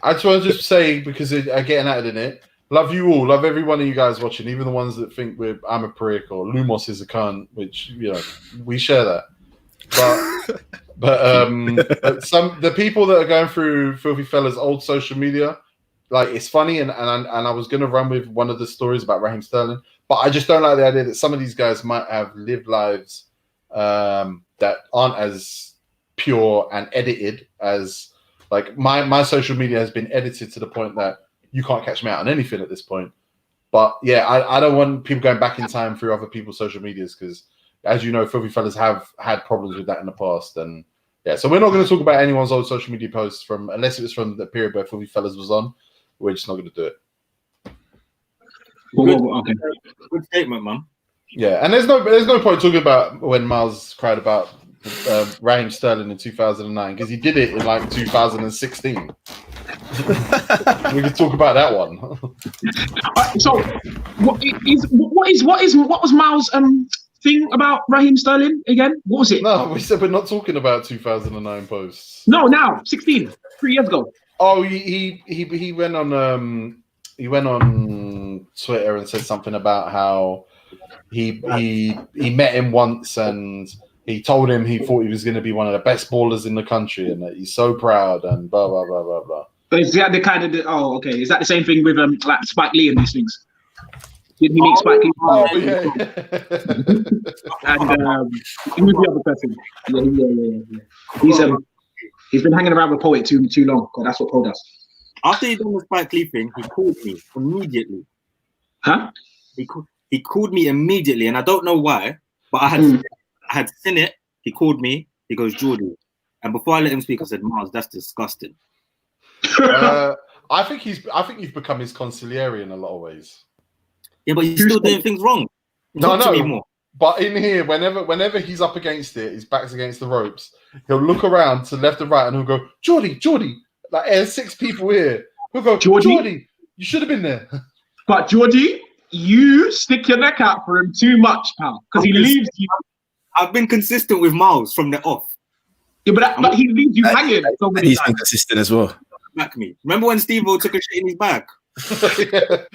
I just want to just say, because I'm getting at it in it. Love you all. Love every one of you guys watching, even the ones that think I'm a prick or Lumos is a cunt, which we share that. But the people that are going through Filthy Fellas' old social media, like, it's funny, and I was gonna run with one of the stories about Raheem Sterling, but I just don't like the idea that some of these guys might have lived lives that aren't as pure and edited as, like, my social media has been edited to the point that you can't catch me out on anything at this point. But yeah, I don't want people going back in time through other people's social medias, because, as you know, Filthy Fellas have had problems with that in the past. And yeah, so we're not going to talk about anyone's old social media posts unless it was from the period where Filthy Fellas was on. We're just not going to do it. Okay. Good statement, man. Yeah, and there's no point talking about when Miles cried about Raheem Sterling in 2009, because he did it in like 2016. We could talk about that one. So, what was Miles' thing about Raheem Sterling again? What was it? No, we said we're not talking about 2009 posts. No, now 16, 3 years ago. Oh, he went on Twitter and said something about how he met him once and he told him he thought he was going to be one of the best ballers in the country and that he's so proud and blah blah blah blah blah. But is that the kind of okay? Is that the same thing with like Spike Lee and these things? Did he meet Spike Lee? Oh yeah. And who's the other person? Yeah. He's been hanging around with Poet too long. God, that's what Poe does. After he done the Spike Lee thing, he called me immediately. Huh? He called me immediately, and I don't know why, but I had seen it. He called me. He goes, Jordy. And before I let him speak, I said, Miles, that's disgusting. I think you've become his consigliere in a lot of ways. Yeah, but he's still doing things wrong. No. But in here, whenever he's up against it, his back's against the ropes, he'll look around to left and right and he'll go, Jordy. Like, there's 6 people here. He'll go, Jordy, you should have been there. But Jordy, you stick your neck out for him too much, pal, because he leaves you. I've been consistent with Miles from the off. Yeah, but he leaves you hanging. He's been consistent as well. Back me. Remember when Steve-O took a shit in his bag? Yeah.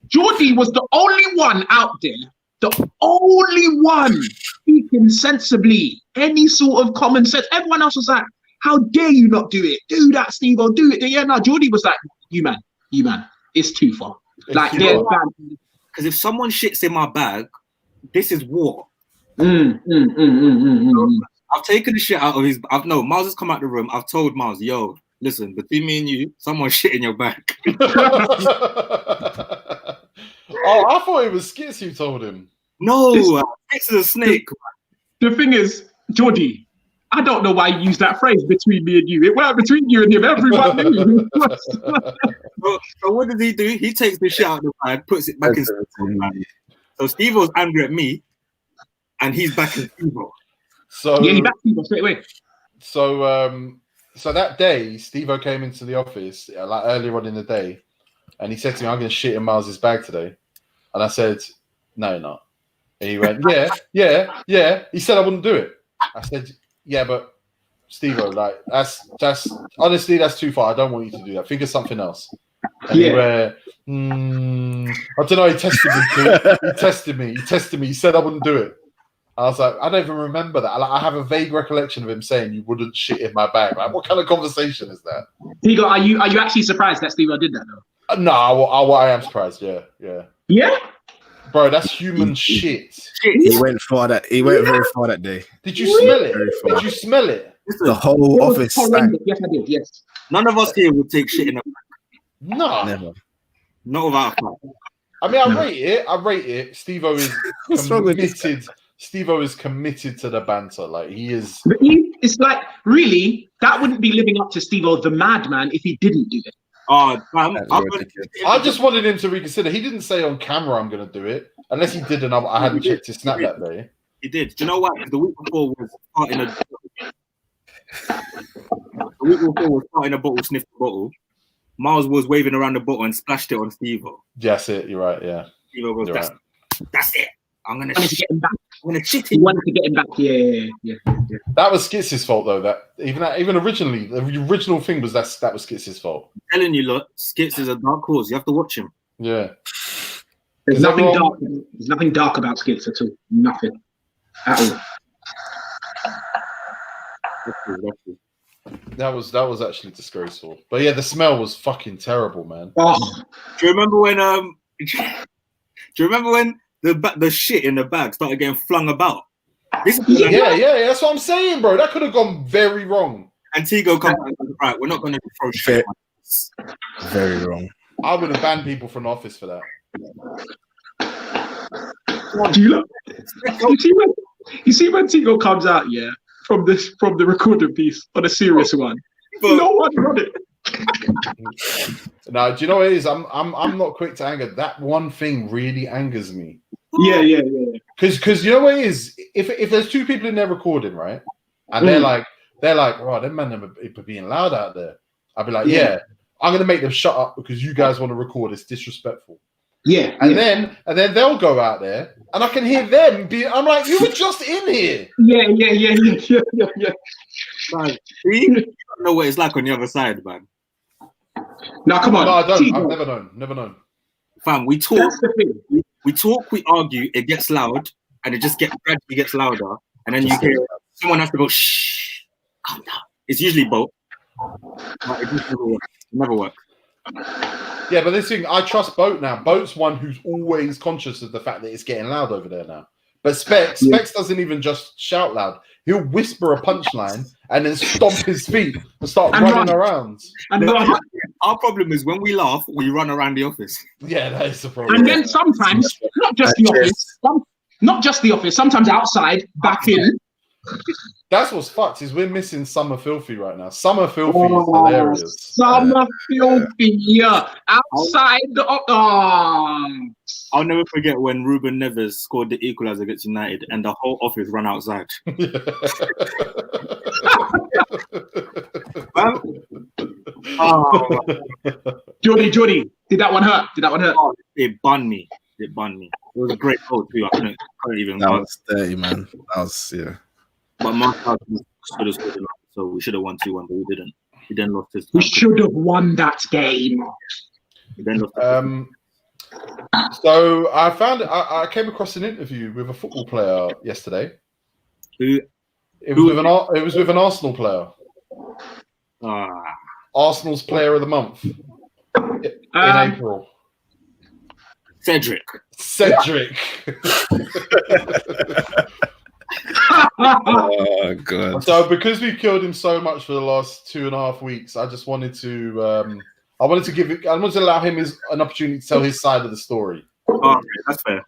Jordy was the only one out there, the only one speaking sensibly, any sort of common sense. Everyone else was like, how dare you not do it? Do that, Steve-O, do it. Yeah, no, Jordy was like, you man, it's too far. Like, because if someone shits in my bag, this is war. I've taken the shit out of his. Miles has come out the room. I've told Miles, yo, listen, between me and you, someone's shit in your bag. Oh, I thought it was Skits who told him. No, Skits is a snake. The thing is, Jordy, I don't know why you used that phrase, between me and you. It went between you and him. Everyone knew. So what does he do? He takes the shit out of the bag, puts it back in. So Steve-O's angry at me, and he's back in Steve-O. So yeah, he backed Steve-O straight away. So that day, Steve-O came into the office like earlier on in the day, and he said to me, "I'm going to shit in Miles' bag today," and I said, "No, you're not." And he went, "Yeah." He said I wouldn't do it. I said, "Yeah, but Steve-O, like that's honestly that's too far. I don't want you to do that. Think of something else." And he went, I don't know. He tested me. He tested me. He said I wouldn't do it. I was like, I don't even remember that. I have a vague recollection of him saying you wouldn't shit in my bag. Like, what kind of conversation is that? Tigo, are you actually surprised that Steve-O did that though? No, I am surprised. Yeah. Bro, that's human shit. He went far very far that day. Did you smell it? Did you smell it? The whole office stank. Yes, I did. Yes. None of us here would take shit in a bag. No. Never. Not without a fact. I mean, I rate it. Steve-O is committed. Steve-O is committed to the banter. Like, he is. But it's like, really, that wouldn't be living up to Steve-O the madman if he didn't do it. Oh, I just wanted him to reconsider. He didn't say on camera, I'm going to do it. Unless he did, and I hadn't checked his snap that day. He did. Do you know what? The week before was starting a bottle, sniffed the bottle. Miles was waving around the bottle and splashed it on Steve-O. That's it. You're right. Yeah. Steve-O goes, that's it. I'm gonna get him back. When a shit He wanted to get him back. Yeah. That was Skits' fault, though. That even originally, the original thing was that was Skits' fault. I'm telling you, look, Skits is a dark horse. You have to watch him. Yeah. There's nothing dark. There's nothing dark about Skits at all. Nothing at all. That's true. That was actually disgraceful. But yeah, the smell was fucking terrible, man. Oh, Do you remember when the shit in the bag started getting flung about? Yeah, that's what I'm saying, bro. That could have gone very wrong. And Tigo comes out, right, we're not going to throw shit. Very wrong. I would have banned people from the office for that. You see when Tigo comes out, yeah, from the recording piece on a serious one. But No one heard it. Now, do you know what it is? I'm not quick to anger. That one thing really angers me. Yeah. Because you know what it is? If there's two people in there recording, right, and they're like, oh, them man are being loud out there. I'd be like, yeah, I'm gonna make them shut up because you guys want to record. It's disrespectful. Yeah. And then they'll go out there, and I can hear them be. I'm like, you were just in here. Yeah. man, you don't know what it's like on the other side, man. Now, come on. No, I don't. Tigo. I've never known. Fam, we talk, That's the thing. we argue, it gets loud, and it just gradually gets louder, and then you hear someone has to go, shh, calm down. It's usually both. But it just never works. Yeah, but this thing, I trust Boat now. Boat's one who's always conscious of the fact that it's getting loud over there now. But Specs doesn't even just shout loud. He'll whisper a punchline and then stomp his feet and start running around. And Our problem is when we laugh, we run around the office. Yeah, that is the problem. And then sometimes, not just the office, sometimes outside, back in. That's what's fucked is we're missing Summer Filthy right now. Summer Filthy is hilarious. Summer Filthy, yeah. Outside the... I'll never forget when Ruben Neves scored the equalizer against United and the whole office ran outside. Jody, did that one hurt? Oh, it banned me. It was a great goal too. I couldn't even. That was dirty, man. That was, yeah. But Mark should have scored, so we should have won 2-1, but we didn't. He then lost his. We should have won that game. He then lost. So I came across an interview with a football player yesterday. It was with an Arsenal player. Arsenal's player of the month in April. Cedric. Oh god. So because we've killed him so much for the last 2.5 weeks, I just wanted to I wanted to allow him an opportunity to tell his side of the story. Oh, okay, that's fair.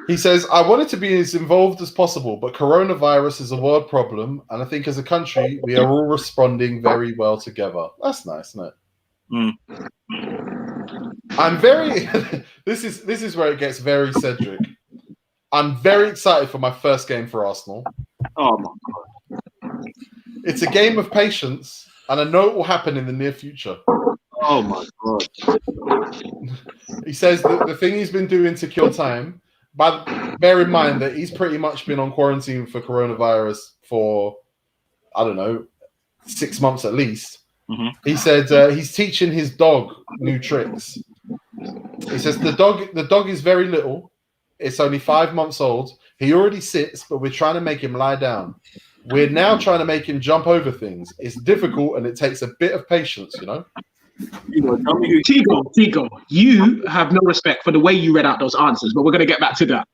He says, I wanted to be as involved as possible, but coronavirus is a world problem, and I think as a country, we are all responding very well together. That's nice, isn't it? I'm very this is where it gets very Cedric. I'm very excited for my first game for Arsenal. Oh my god. It's a game of patience, and I know it will happen in the near future. Oh my god. He says that the thing he's been doing to kill time, but bear in mind that he's pretty much been on quarantine for coronavirus for, I don't know, 6 months at least. Mm-hmm. He said he's teaching his dog new tricks. He says the dog is very little. It's only 5 months old. He already sits, but we're trying to make him lie down. We're now trying to make him jump over things. It's difficult and it takes a bit of patience, you know? Tigo, you have no respect for the way you read out those answers, but we're going to get back to that.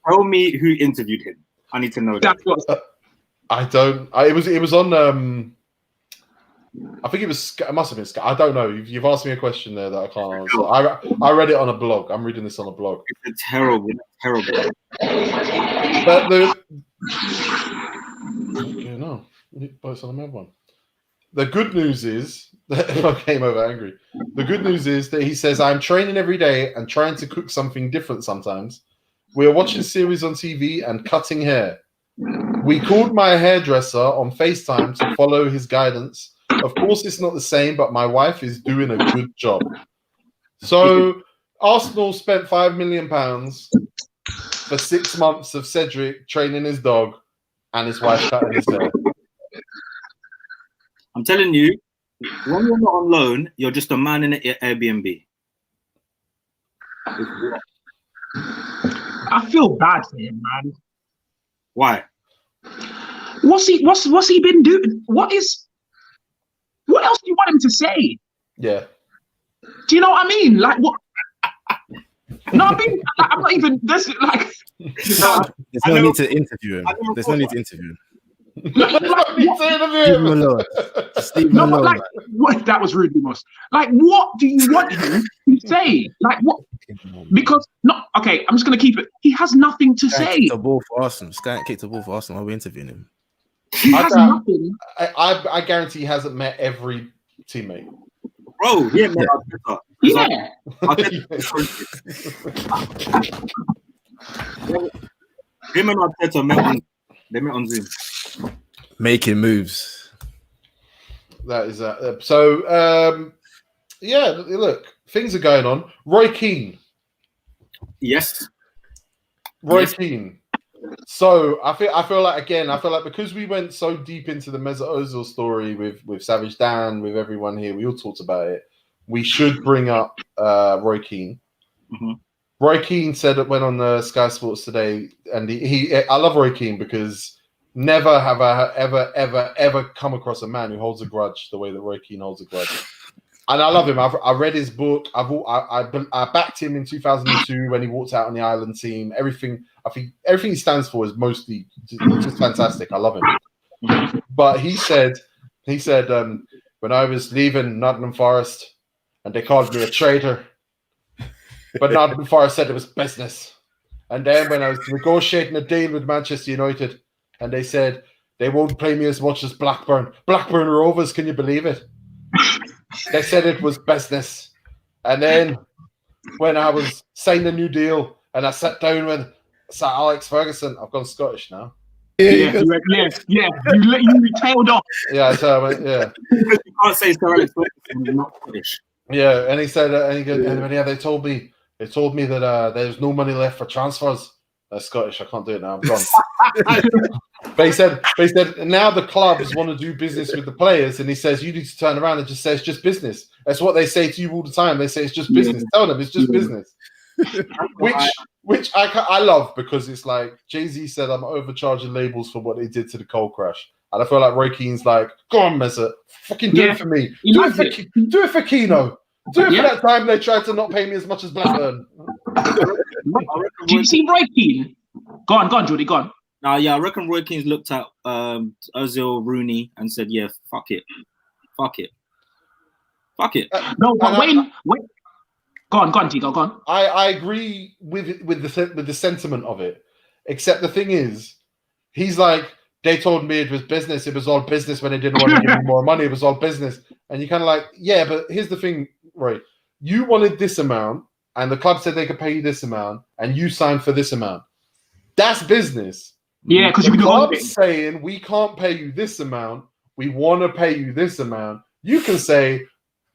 Tell me who interviewed him. I need to know that. That's what. I don't. It was on. I think it must have been Sky. I don't know. You've asked me a question there that I can't answer. I read it on a blog. I'm reading this on a blog. It's terrible. But no, both on the mad one. The good news is that I came over angry. The good news is that he says, I'm training every day and trying to cook something different sometimes. We are watching series on TV and cutting hair. We called my hairdresser on FaceTime to follow his guidance. Of course, it's not the same, but my wife is doing a good job. So Arsenal spent £5 million for 6 months of Cedric training his dog and his wife cutting his hair. I'm telling you, when you're not on loan, you're just a man in an Airbnb. I feel bad for him, man. Why? What's he been doing? What else do you want him to say? Yeah. Do you know what I mean? Like what? No, I mean, I'm not even. There's like. There's no need to interview him. There's no need to interview him. Like, Leave him alone. Just leave him no, but alone. like, what? That was rudely most. Like, what do you want him to say? Like, what? Because okay, I'm just gonna keep it. He has nothing to say. Kicked the ball for Arsenal. Sky kicked the ball for Arsenal. While we're interviewing him. He has nothing. I guarantee he hasn't met every teammate. Bro, yeah, man. Yeah. Him and Arteta met on Zoom. Making moves. That is that. So, yeah, look, things are going on. Roy Keane. Yes. Roy Keane. So I feel like because we went so deep into the Mesut Ozil story with Savage Dan, with everyone here, we all talked about it. We should bring up Roy Keane. Mm-hmm. Roy Keane went on Sky Sports today, and I love Roy Keane because never have I ever come across a man who holds a grudge the way that Roy Keane holds a grudge. And I love him. I read his book. I backed him in 2002 when he walked out on the Ireland team. Everything he stands for is mostly just fantastic. I love him. But he said when I was leaving Nottingham Forest and they called me a traitor, but Nottingham Forest said it was business. And then when I was negotiating a deal with Manchester United and they said they won't pay me as much as Blackburn Rovers, can you believe it? They said it was business. And then when I was signing a new deal and I sat down with Sir Alex Ferguson, I've gone Scottish now. Yeah. You tailed off. Yeah, so I went, yeah. You can't say Sir Alex Ferguson is not Scottish. Yeah, and he said, they told me that there's no money left for transfers. That's Scottish. I can't do it now. I'm gone. But he said now the clubs want to do business with the players, and he says you need to turn around and just say it's just business. That's what they say to you all the time. They say it's just business. Tell them it's just business. Which I love because it's like Jay-Z said I'm overcharging labels for what they did to the Coal Crash, and I feel like Roy Keane's like, go on, Mesut, fucking do it for me. Do it for Keno. Do it for that time they tried to not pay me as much as Blackburn. Do you see Roy Keane? Go on, Jordy, go on. Yeah, I reckon Roy Keane's looked at Ozil, Rooney, and said, "Yeah, fuck it." No, but wait. Go on, Tigo, go on. I agree with the sentiment of it, except the thing is, he's like, they told me it was business. It was all business when they didn't want to give me more money. It was all business, and you kind of like, yeah, but here's the thing, right? You wanted this amount, and the club said they could pay you this amount, and you signed for this amount. That's business. Yeah, because the club's saying we can't pay you this amount. We want to pay you this amount. You can say,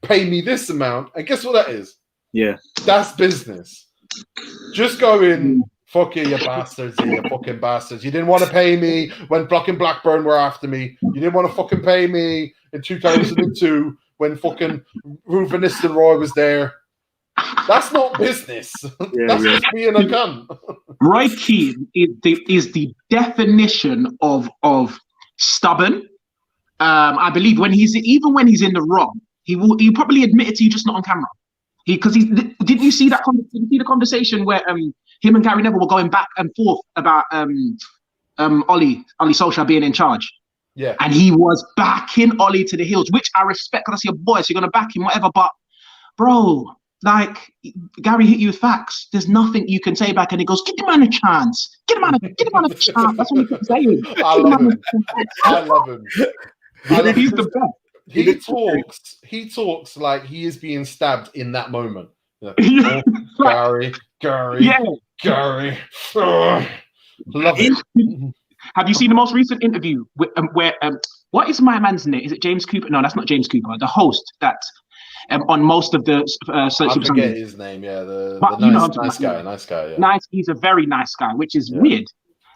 pay me this amount, and guess what that is? Yeah, that's business. Just go in, fuck you bastards, you fucking bastards. You didn't want to pay me when fucking Blackburn were after me. You didn't want to fucking pay me in 2002 when fucking Ruud van Nistelrooy was there. That's not business. That's just being a gun. Roy Keane is the definition of stubborn. I believe when he's in the wrong, he'll probably admit it to you, just not on camera. Did you see that? Did you see the conversation where him and Gary Neville were going back and forth about Ollie Solskjaer being in charge? Yeah, and he was backing Ollie to the heels, which I respect because that's your boy, so you're gonna back him, whatever. But bro, like Gary hit you with facts. There's nothing you can say back, and he goes, "Give the man a chance. Give him a chance." That's what he kept saying. I love him. He's the best. He talks like he is being stabbed in that moment. Gary. Yeah. Gary. Love it. Have you seen the most recent interview where what is my man's name? Is it James Cooper? No, that's not James Cooper. The host that on most of the I Super forget Sundays. his name. Yeah, the But you know what I'm nice talking guy. about. Nice guy. Yeah. Nice. He's a very nice guy, which is Yeah. weird.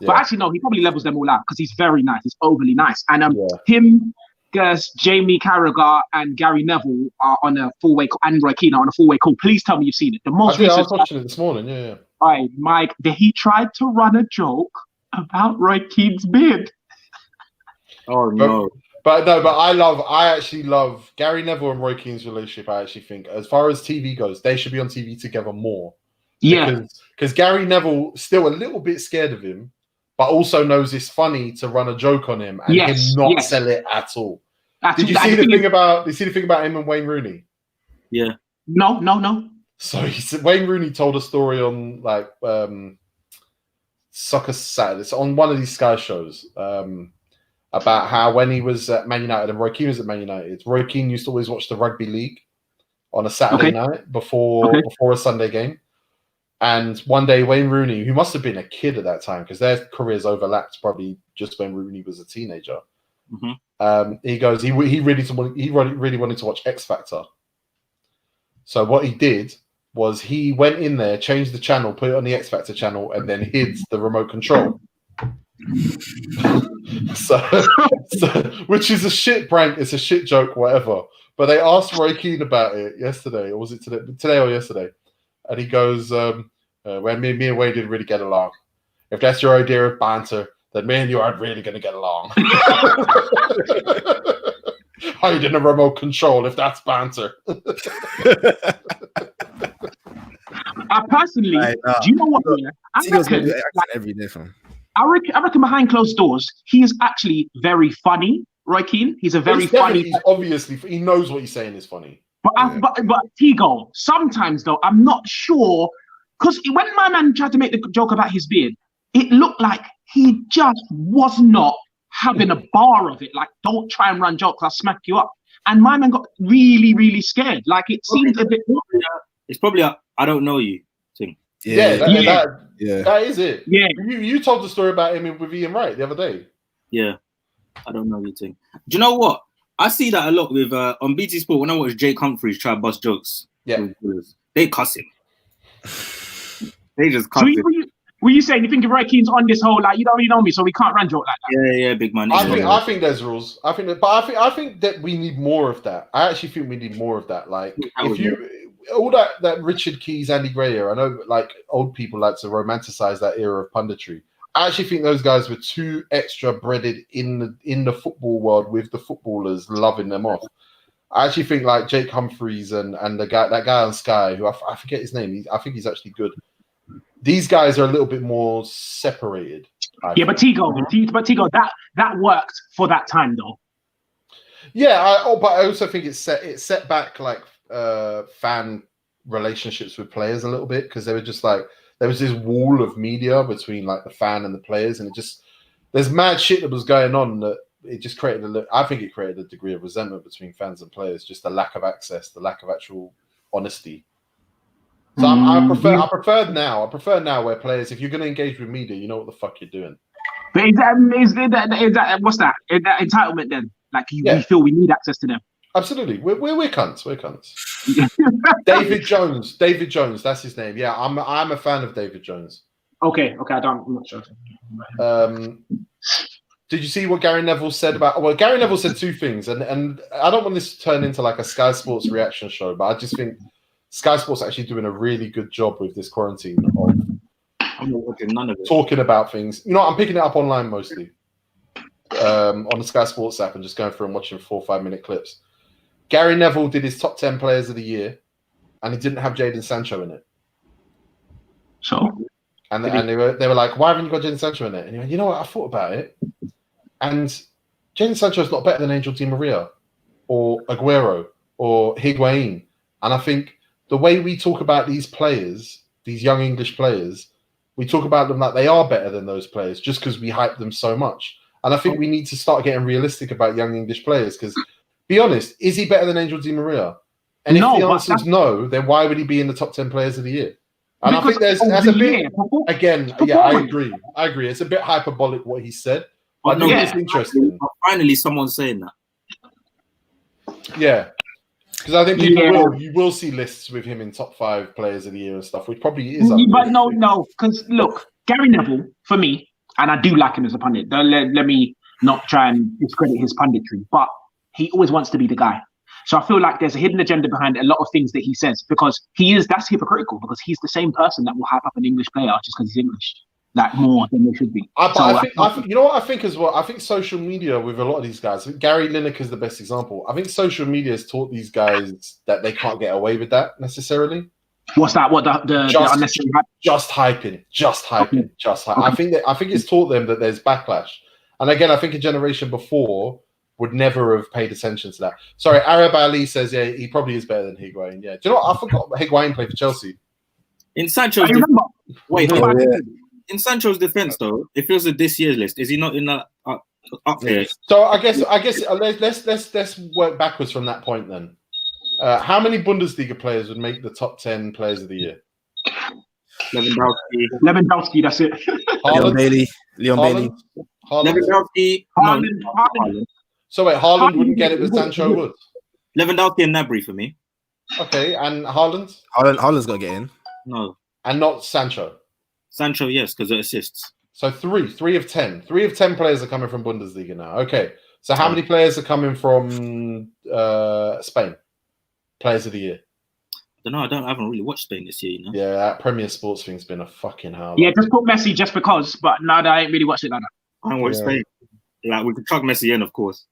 But Yeah. actually, no, he probably levels them all out because he's very nice. He's overly nice. And Yeah. him, Jamie Carragher, and Gary Neville are on a four-way, and Roy Keane are on a four-way call. Please tell me you've seen it. The most I recent. was watching it this morning. Yeah. Right, Mike. He tried to run a joke about Roy Keane's beard. Oh no. But I actually love Gary Neville and Roy Keane's relationship. I actually think, as far as TV goes, they should be on TV together more. Yeah. Because Gary Neville still a little bit scared of him, but also knows it's funny to run a joke on him and him not sell it at all. Did you see the thing about him and Wayne Rooney? Yeah. No. So Wayne Rooney told a story on like Soccer Saturday. It's on one of these Sky shows. About how when he was at Man United and Roy Keane was at Man United, Roy Keane used to always watch the rugby league on a Saturday night before a Sunday game. And one day, Wayne Rooney, who must have been a kid at that time, because their careers overlapped probably just when Rooney was a teenager. Mm-hmm. He goes, he really wanted to watch X Factor. So what he did was he went in there, changed the channel, put it on the X Factor channel, and then hid the remote control. so which is a shit prank, it's a shit joke, whatever. But they asked Roy Keane about it yesterday, or was it today or yesterday? And he goes, when me and Wayne didn't really get along. If that's your idea of banter, then me and you aren't really going to get along. Hiding a remote control, if that's banter. I personally, do you know what? Every day, fam. I reckon behind closed doors, he is actually very funny. Roy Keane, he's a very funny. He's obviously, he knows what he's saying is funny. But Tigo, sometimes though, I'm not sure, because when my man tried to make the joke about his beard, it looked like he just was not having a bar of it. Like, don't try and run jokes, I'll smack you up. And my man got really, really scared. Like, it seemed a bit. It's probably a I don't know you thing. That is it. Yeah. You told the story about him with Ian Wright the other day. Yeah. I don't know you thing. Do you know what? I see that a lot with on BT Sport when I watch Jake Humphries try to bust jokes. Yeah. They cuss him. They just cuss him. Were you saying you think if Roy Keane's on this whole like you don't really know me, so we can't run joke like that? Yeah, big man. I think there's rules. I think that we need more of that. I actually think we need more of that. Like all that Richard Keys, Andy Gray era. I know like old people like to romanticize that era of punditry. I actually think those guys were too extra breaded in the football world with the footballers loving them off. I actually think like Jake Humphries and that guy on Sky, who I forget his name. I think he's actually good. These guys are a little bit more separated. But Tigo, that worked for that time though. Yeah, but I also think it set back like fan relationships with players a little bit, because they were just like there was this wall of media between like the fan and the players, and it just there's mad shit that was going on that it just created I think it created a degree of resentment between fans and players, just the lack of access, the lack of actual honesty. So I prefer now where players, if you're going to engage with media, you know what the fuck you're doing. But is that what's that? Is that entitlement then? Like we feel we need access to them. Absolutely, we're cunts. We're cunts. David Jones, that's his name. Yeah, I'm a fan of David Jones. Okay, I'm not sure. Did you see what Gary Neville said about? Well, Gary Neville said two things, and I don't want this to turn into like a Sky Sports reaction show, but I just think Sky Sports actually doing a really good job with this quarantine of none of it. Talking about things. You know, I'm picking it up online mostly on the Sky Sports app and just going through and watching 4 or 5 minute clips. Gary Neville did his top 10 players of the year, and he didn't have Jadon Sancho in it. So, and they were like, "Why haven't you got Jadon Sancho in it?" And he went, "You know what? I thought about it, and Jadon Sancho is not better than Angel Di Maria, or Aguero, or Higuain." And I think the way we talk about these players, these young English players, we talk about them like they are better than those players just because we hype them so much. And I think we need to start getting realistic about young English players, because, be honest, is he better than Angel Di Maria? And if the answer is no, then why would he be in the top 10 players of the year? And I think that's a bit, again, I agree. It's a bit hyperbolic what he said. But no, it's interesting. Finally, someone's saying that. Yeah. Because I think you will see lists with him in top 5 players of the year and stuff, which probably is. But no, because look, Gary Neville, for me, and I do like him as a pundit. Let me not try and discredit his punditry, but he always wants to be the guy. So I feel like there's a hidden agenda behind a lot of things that he says, because that's hypocritical, because he's the same person that will hype up an English player just because he's English, like more than they should be. I think you know what I think as well? I think social media with a lot of these guys, Gary Lineker is the best example. I think social media has taught these guys that they can't get away with that necessarily. What's that? What the unnecessary hype? Just hyping. I think it's taught them that there's backlash. And again, I think a generation before would never have paid attention to that. Sorry, Arab Ali says, yeah, he probably is better than Higuain. Yeah. Do you know what? I forgot Higuain played for Chelsea. In Sancho's in Sancho's defense, though, it feels like this year's list. Is he not in that up there? So I guess let's work backwards from that point then. How many Bundesliga players would make the top 10 players of the year? Lewandowski, that's it. Leon Bailey. Lewandowski. Haaland. So wait, Haaland wouldn't get it, but Sancho would. Lewandowski and Gnabry for me. Okay, and Haaland? Haaland's got to get in. No. And not Sancho? Sancho, yes, because it assists. So 3 of 10. 3 of 10 players are coming from Bundesliga now. Okay, so how many players are coming from Spain? Players of the year? I don't know. I haven't really watched Spain this year, you know? Yeah, that Premier Sports thing's been a fucking hell. Yeah, just put Messi just because, but no, I ain't really watched it like that. I haven't watched Spain. Like, we could chuck Messi in, of course.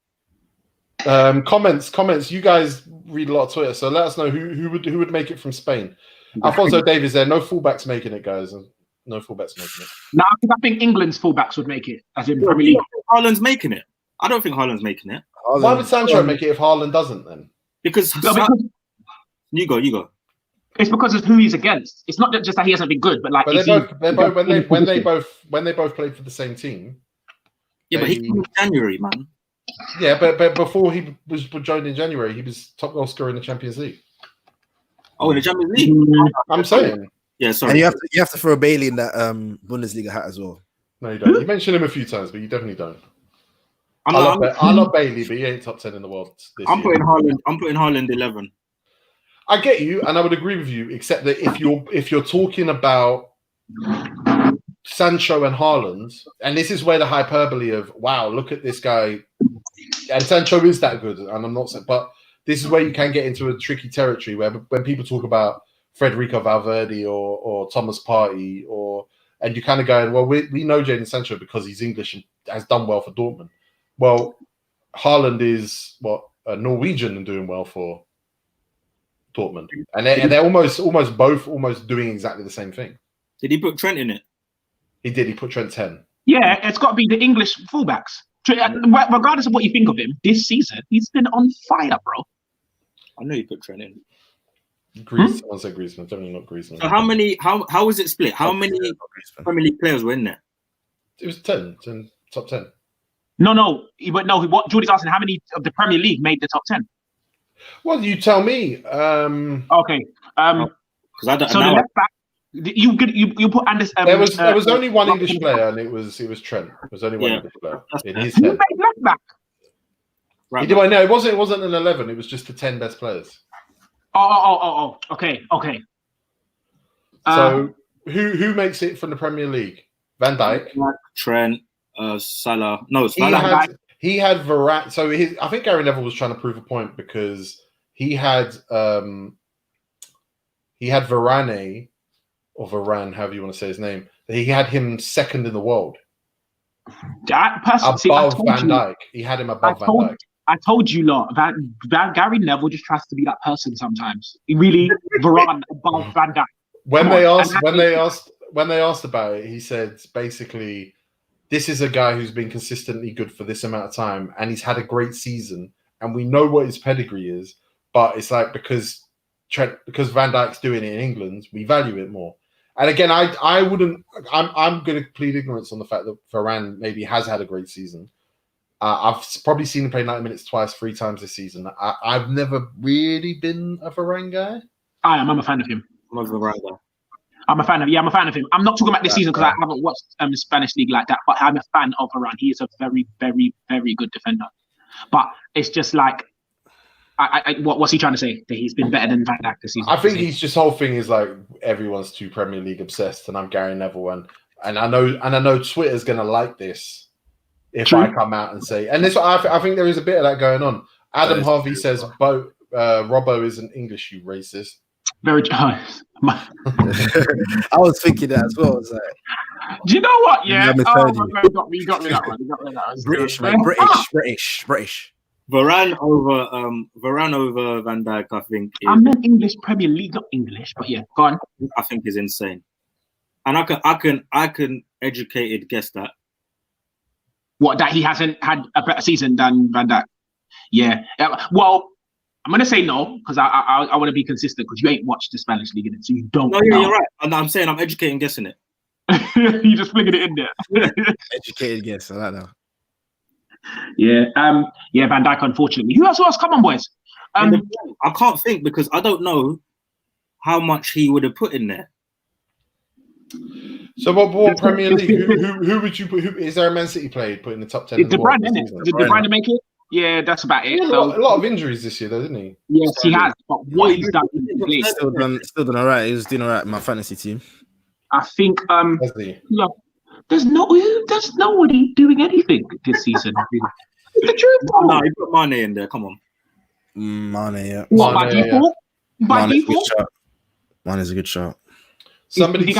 Comments. You guys read a lot of Twitter, so let us know who would make it from Spain. Alfonso Davies there. No fullbacks making it, guys. No fullbacks making it. No, because I think England's fullbacks would make it, as in Premier League. Haaland's making it. I don't think Haaland's making it. Why would Sancho make it if Haaland doesn't then? Because you go. It's because of who he's against. It's not just that he hasn't been good, but like when they both played for the same team. Yeah, but he came in January, man. Yeah, but before he was joined in January, he was top goal scorer in the Champions League. Oh, in the Champions League? I'm saying. Yeah, sorry. And you have to throw Bailey in that Bundesliga hat as well. No, you don't. You mentioned him a few times, but you definitely don't. I love Bailey, but he ain't top 10 in the world this year. I'm putting Haaland 11. I get you, and I would agree with you, except that if you're talking about Sancho and Haaland, and this is where the hyperbole of wow, look at this guy, and Sancho is that good, and I'm not saying, but this is where you can get into a tricky territory where when people talk about Federico Valverde or Thomas Partey, and you're kind of going, well, we know Jadon Sancho because he's English and has done well for Dortmund. Well, Haaland is a Norwegian and doing well for Dortmund, and they're almost both doing exactly the same thing. Did he put Trent in it? He did. He put Trent 10. Yeah, it's got to be the English fullbacks. Regardless of what you think of him, this season he's been on fire, bro. I know you put Trent in. Someone said Griezmann. Definitely not Griezmann. So how was it split? How many Premier League players were in there? It was 10, top 10. No. What Jordy's asking, how many of the Premier League made the top 10? Well, you tell me. Okay. Because I don't. So the left back, you put Anders. There was only one English player, and it was Trent. There was only one English player in his Who head. made left back? Right. No, it wasn't an 11. It was just the 10 best players. Oh. Okay. So who makes it from the Premier League? Van Dijk, Trent, Salah. No, Salah. He had Varane. So I think Gary Neville was trying to prove a point because he had Varane or Varane, however you want to say his name. He had him second in the world. Above Van Dijk. He had him above Van Dijk. I told you lot, Gary Neville just tries to be that person sometimes. He really Varane above Van Dijk. When they asked about it, he said basically, this is a guy who's been consistently good for this amount of time, and he's had a great season, and we know what his pedigree is, but it's like because Van Dijk's doing it in England, we value it more. And again, I'm going to plead ignorance on the fact that Varane maybe has had a great season. I've probably seen him play 90 minutes twice, 3 times this season. I've never really been a Varane guy. I'm a fan of him. I'm a Varane guy. I'm a fan of him. I'm not talking about this season because I haven't watched the Spanish league like that, but I'm a fan of Varane. He is a very, very, very good defender. But it's just like What's he trying to say? That he's been better than Van Dijk this season? I think he's just whole thing is like everyone's too Premier League obsessed, and I'm Gary Neville, and I know Twitter's gonna like this if I come out and say, and this I think there is a bit of that going on. Adam Harvey says, Robbo isn't English, you racist. Very. I was thinking that as well. I was like, do you know what? Yeah. You got me that one. British, mate. British. Varane over Van Dijk, I think. I meant English Premier League, not English, but yeah, go on. I think is insane, and I can educated guess that. What, that he hasn't had a better season than Van Dijk? Yeah. Well, I'm gonna say no because I want to be consistent because you ain't watched the Spanish league, so you don't. No, yeah, you're right. And I'm saying I'm educating guessing it. You just flinging it in there. Educated guess. I like that. Yeah. Van Dijk, unfortunately. Who else? Come on, boys. I can't think because I don't know how much he would have put in there. So what Premier League? Who would you put? Who is there a Man City player put in the top 10? Did De Bruyne, isn't it? Did De Bruyne make it? Yeah, that's about it. He had a lot of injuries this year, though, didn't he? Yes, he has. But what he's done in the league, still done all right. He was doing all right in my fantasy team. I think. Look, there's nobody doing anything this season. The truth. No, he put Mane in there. Come on. Mane, yeah. What, by default? By default? Mane is a good shot. Somebody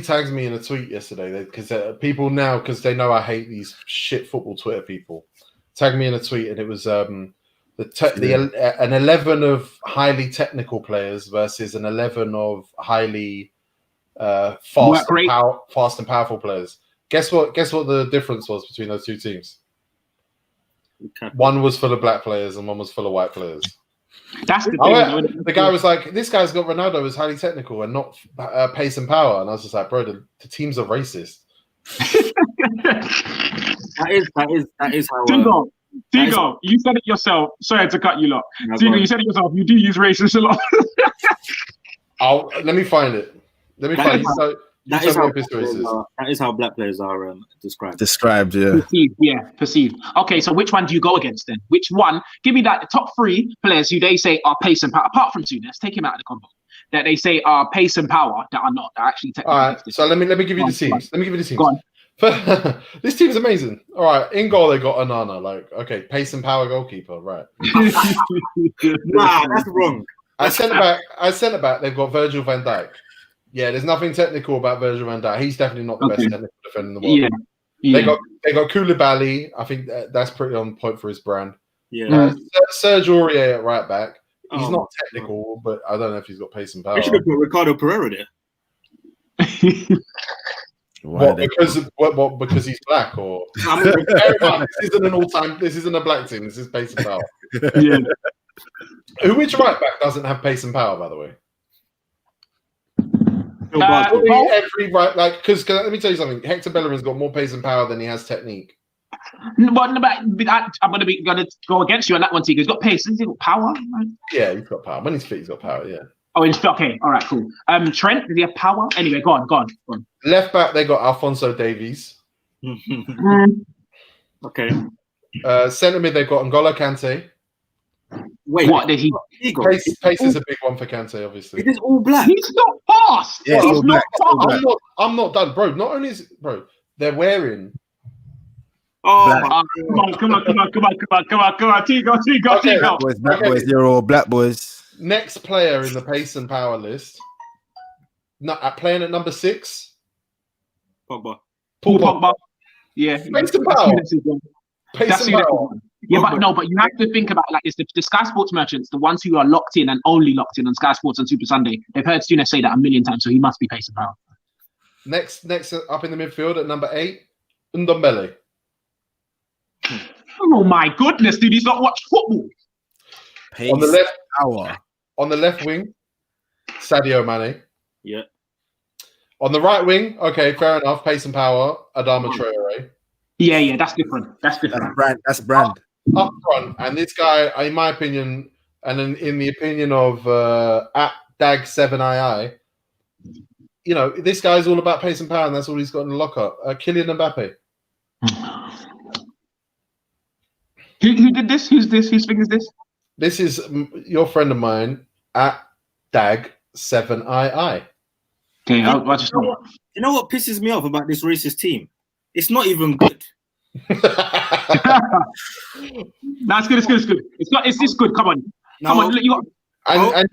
tagged me in a tweet yesterday because people now, because they know I hate these shit football Twitter people, tagged me in a tweet and it was an 11 of highly technical players versus an 11 of highly fast and powerful players. Guess what the difference was between those two teams? Okay. One was full of black players and one was full of white players. That's the thing. The guy was like, this guy's got Ronaldo as highly technical and not pace and power. And I was just like, bro, the teams are racist. that is how... Tigo, you said it yourself. Sorry to cut you lot. No, Tigo, you said it yourself. You do use racist a lot. Let me find it. That is how black players are described. Perceived. Okay, so which one do you go against then? Which one? Give me that top three players who they say are pace and power, apart from Souness, take him out of the combo. That they say are pace and power that are not. They're actually technical. All right, so let me give you the teams. Let me give you the teams. Go on. This team is amazing. All right, in goal they got Onana. Like, okay, pace and power goalkeeper. Right. Nah, that's wrong. I sent it back. They've got Virgil van Dijk. Yeah, there's nothing technical about Virgil van Dijk. He's definitely not the best technical defender in the world. Yeah. They got Koulibaly. I think that's pretty on point for his brand. Yeah. Serge Aurier at right back. He's not technical, but I don't know if he's got pace and power. They should have put Ricardo Pereira there. Because he's black, or this isn't an all-time. This isn't a black team. This is pace and power. Yeah. Which right back doesn't have pace and power, by the way? Every right, like, because let me tell you something. Hector Bellerin's got more pace and power than he has technique. But I'm gonna go against you on that one, Tigo. He's got pace. He's got power. Yeah, he's got power. When he's fit, he's got power. Yeah. Oh, he's fit. Okay. All right. Cool. Trent, does he have power? Anyway, go on. Left back, they got Alphonso Davies. Okay. Centre mid, they've got N'Golo Kante. Wait, what did he? Pace is a big one for Kante, obviously. It is all black. He's not fast. Yeah, he's not fast. I'm not done, bro. Not only is they're wearing. Oh, come on, Tigo. Black boys, you're all black boys. Next player in the pace and power list. Playing at number 6. Pogba. Paul Pogba. Yeah. Pace and power. Pace and power. Yeah, but you have to think about it's the Sky Sports merchants, the ones who are locked in and only locked in on Sky Sports and Super Sunday. They've heard Souness say that a million times, so he must be pace and power. Next up in the midfield at number 8, Ndombele. Oh my goodness, dude, he's not watched football. Pace on the left power. On the left wing, Sadio Mane. Yeah. On the right wing, okay, fair enough. Pace and power, Adama Traore. Yeah, that's different. That's brand. Up front, and this guy, in my opinion, and in the opinion of at Dag7ii, this guy's all about pace and power, and that's all he's got in the lockup. Kylian Mbappe. Who did this? Whose thing is this? This is your friend of mine at Dag7II. Okay, I'll just. You know what pisses me off about this racist team? It's not even good. No, it's good. It's good. It's this good. Come on. Come on. You got.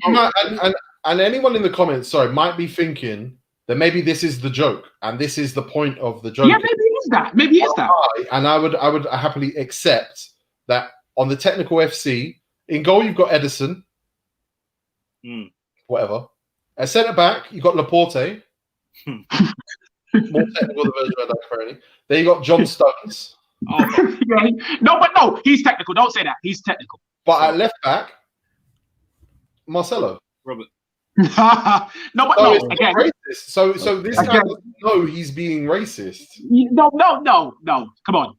And anyone in the comments, sorry, might be thinking that maybe this is the joke and this is the point of the joke. Yeah, maybe it is that. Maybe it is that. And I would happily accept that on the technical FC, in goal you've got Edison. Whatever. At centre back, you've got Laporte. More technical than Virgil Adakfareni. Then you got John Stones. No, he's technical. Don't say that. He's technical. But at left back, Marcelo. Robert. Again. Racist. So this guy doesn't know he's being racist. No. Come on.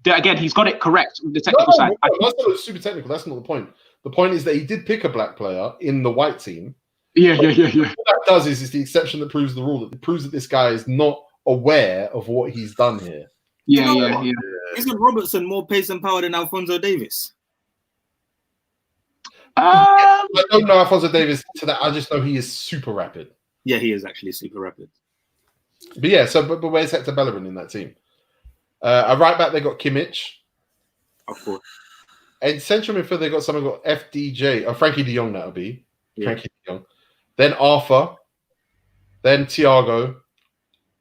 Again, he's got it correct with the technical side. Marcelo is super technical. That's not the point. The point is that he did pick a black player in the white team. Yeah. What that does is the exception that proves the rule. That proves that this guy is not aware of what he's done here. Yeah. Isn't Robertson more pace and power than Alphonso Davies? I don't know Alphonso Davies to that. I just know he is super rapid. Yeah, he is actually super rapid. But yeah, but where's Hector Bellerin in that team? At right back, they got Kimmich. Of course. And central midfield, they got someone got FDJ. Or Frankie de Jong, that'll be. Yeah. Frankie de Jong. Then Arthur. Then Thiago.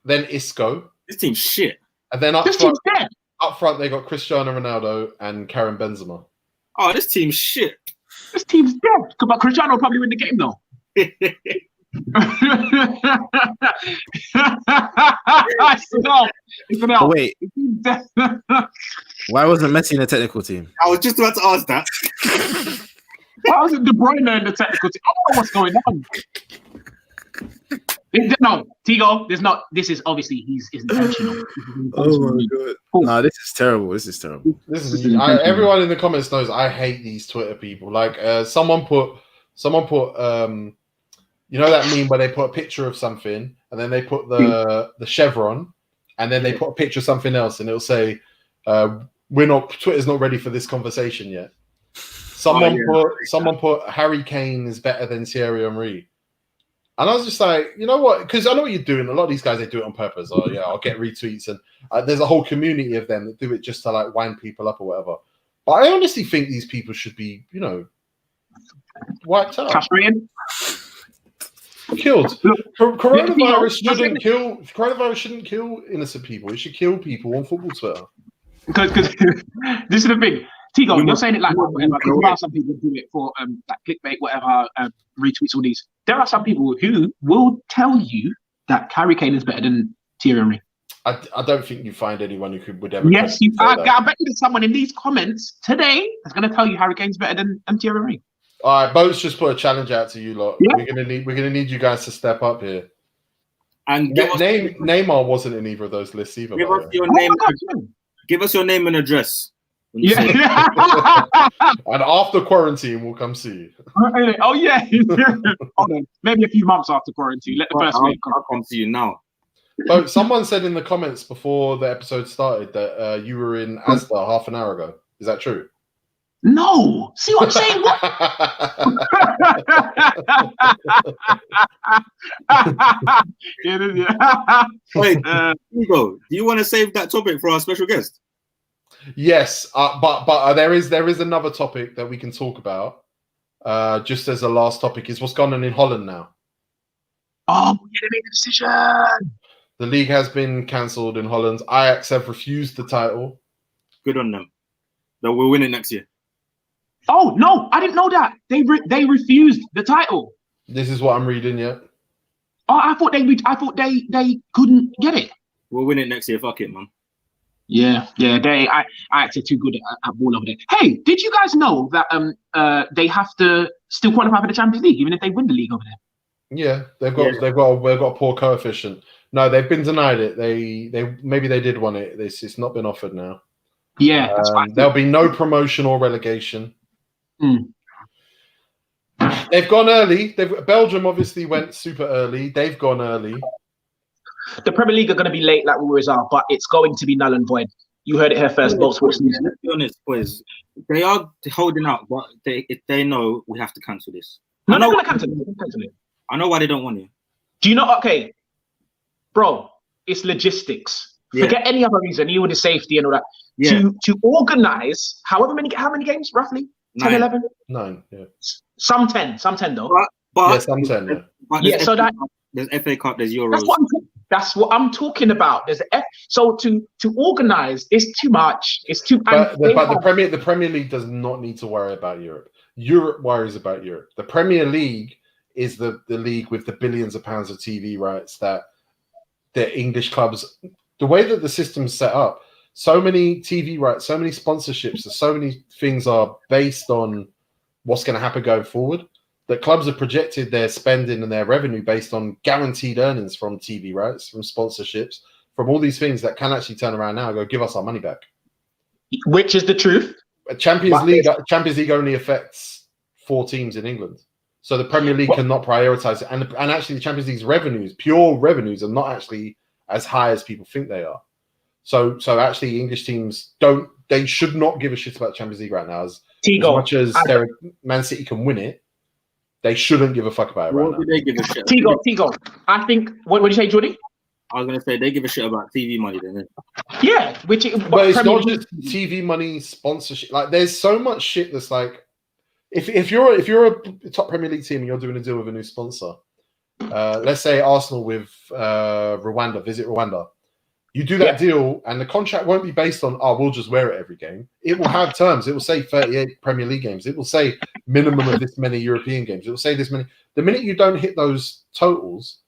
Then Isco. This team's shit. And then up front, they got Cristiano Ronaldo and Karim Benzema. Oh, this team's shit. This team's dead. But Cristiano will probably win the game, though. Wait. Why wasn't Messi in the technical team? I was just about to ask that. Why wasn't De Bruyne in the technical team? I don't know what's going on. No, Tigo, there's not. This is obviously he's intentional. Oh my god! No, this is terrible. This is terrible. Everyone in the comments knows I hate these Twitter people. Like someone put, you know that meme where they put a picture of something and then they put the chevron and then they put a picture of something else and it'll say, Twitter's not ready for this conversation yet. Someone put Harry Kane is better than Thierry Henry. And I was just like, you know what? Because I know what you're doing. A lot of these guys, they do it on purpose. Oh, yeah, I'll get retweets. And there's a whole community of them that do it just to like wind people up or whatever. But I honestly think these people should be, wiped out. Killed. Coronavirus shouldn't kill innocent people. It should kill people on football Twitter. Because this is the thing. Tigo, you're saying it like whatever. There are some people who do it for like clickbait, whatever, retweets, all these. There are some people who will tell you that Harry Kane is better than Thierry Henry. I don't think you find anyone who would ever. Yes, I bet you there's someone in these comments today that's going to tell you Harry Kane's better than Thierry Henry. All right, Boats just put a challenge out to you lot. Yeah. We're gonna need you guys to step up here. And Neymar wasn't in either of those lists either. Give us your name. Give us your name and address. Yeah. And after quarantine, we'll come see you. Oh yeah. Maybe a few months after quarantine. Let the first wave come. I'll come see you now. Oh, someone said in the comments before the episode started that you were in Asda half an hour ago. Is that true? No. See what I'm saying? Wait, Hugo, do you want to save that topic for our special guest? Yes, but there is another topic that we can talk about. Just as a last topic is what's going on in Holland now. Oh, we didn't make a decision. The league has been cancelled in Holland. Ajax have refused the title. Good on them. That we'll win it next year. Oh no, I didn't know that. They refused the title. This is what I'm reading. Yeah. Oh, I thought they couldn't get it. We'll win it next year. Fuck it, man. Yeah. I actually too good at ball over there. Hey, did you guys know that they have to still qualify for the Champions League even if they win the league over there? Yeah, they've got a poor coefficient. No, they've been denied it. They maybe they did want it. It's not been offered now. Yeah, that's fine. There'll be no promotion or relegation. Mm. They've gone early. Belgium obviously went super early. They've gone early. The Premier League are going to be late like we always are, but it's going to be null and void. You heard it here first. Both Sports News. Let's be honest, boys. They are holding out, but they know we have to cancel this. No, they're gonna cancel it. I know why they don't want to. Do you know? Okay, bro, it's logistics. Yeah. Forget any other reason. You with the safety and all that. Yeah. To organize how many games roughly? 10, 11? 9. Yeah. Some 10 though. But yeah, some 10. Yeah. But Yeah, so that there's FA Cup, there's Euros. that's what I'm talking about. There's so to organize is too much. It's too. But the Premier League does not need to worry about Europe. Europe worries about Europe. The Premier League is the league with the billions of pounds of TV rights that the English clubs. The way that the system's set up, so many TV rights, so many sponsorships, so many things are based on what's going to happen going forward. That clubs have projected their spending and their revenue based on guaranteed earnings from TV rights, from sponsorships, from all these things that can actually turn around now and go, give us our money back. Which is the truth. Champions League only affects 4 teams in England. So the Premier League cannot prioritize it. And actually the Champions League's revenues, pure revenues, are not actually as high as people think they are. So actually English teams they should not give a shit about the Champions League right now. As much as Man City can win it, they shouldn't give a fuck about it right now. They give a shit? Tigo. I think. What did you say, Jordy? I was gonna say they give a shit about TV money, then. Yeah, but it's not just TV money, sponsorship. Like, there's so much shit that's like, if you're a top Premier League team and you're doing a deal with a new sponsor, let's say Arsenal with Rwanda, Visit Rwanda. You do that deal, and the contract won't be based on, we'll just wear it every game. It will have terms. It will say 38 Premier League games. It will say minimum of this many European games. It will say this many. The minute you don't hit those totals,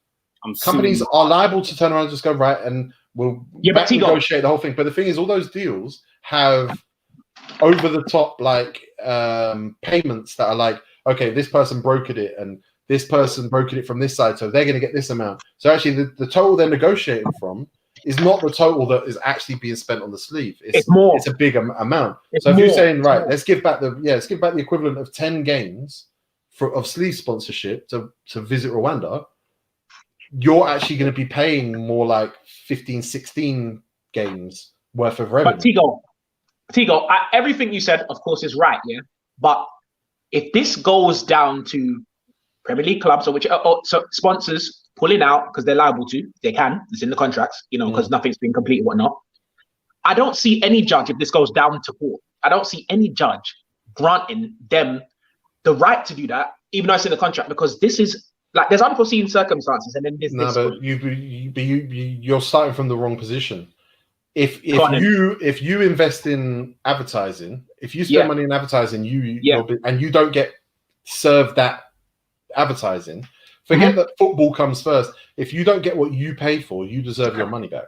companies are liable to turn around and just go, right, and we'll negotiate the whole thing. But the thing is, all those deals have over-the-top payments that are like, okay, this person brokered it, and this person brokered it from this side, so they're going to get this amount. So actually, the total they're negotiating from is not the total that is actually being spent on the sleeve. It's more. It's a big amount. So if you're saying, right, let's give back the equivalent of 10 games of sleeve sponsorship to Visit Rwanda, you're actually going to be paying more like 15, 16 games worth of revenue. But Tigo, everything you said, of course, is right, yeah? But if this goes down to Premier League clubs so sponsors pulling out because they're liable to, they can, it's in the contracts, because nothing's been completed, whatnot. I don't see any judge, if this goes down to court, I don't see any judge granting them the right to do that, even though it's in the contract, because this is like, there's unforeseen circumstances, and then there's this. No, but you're starting from the wrong position. If you invest in advertising, if you spend money in advertising, and you don't get served that advertising, forget that football comes first. If you don't get what you pay for, you deserve your money back.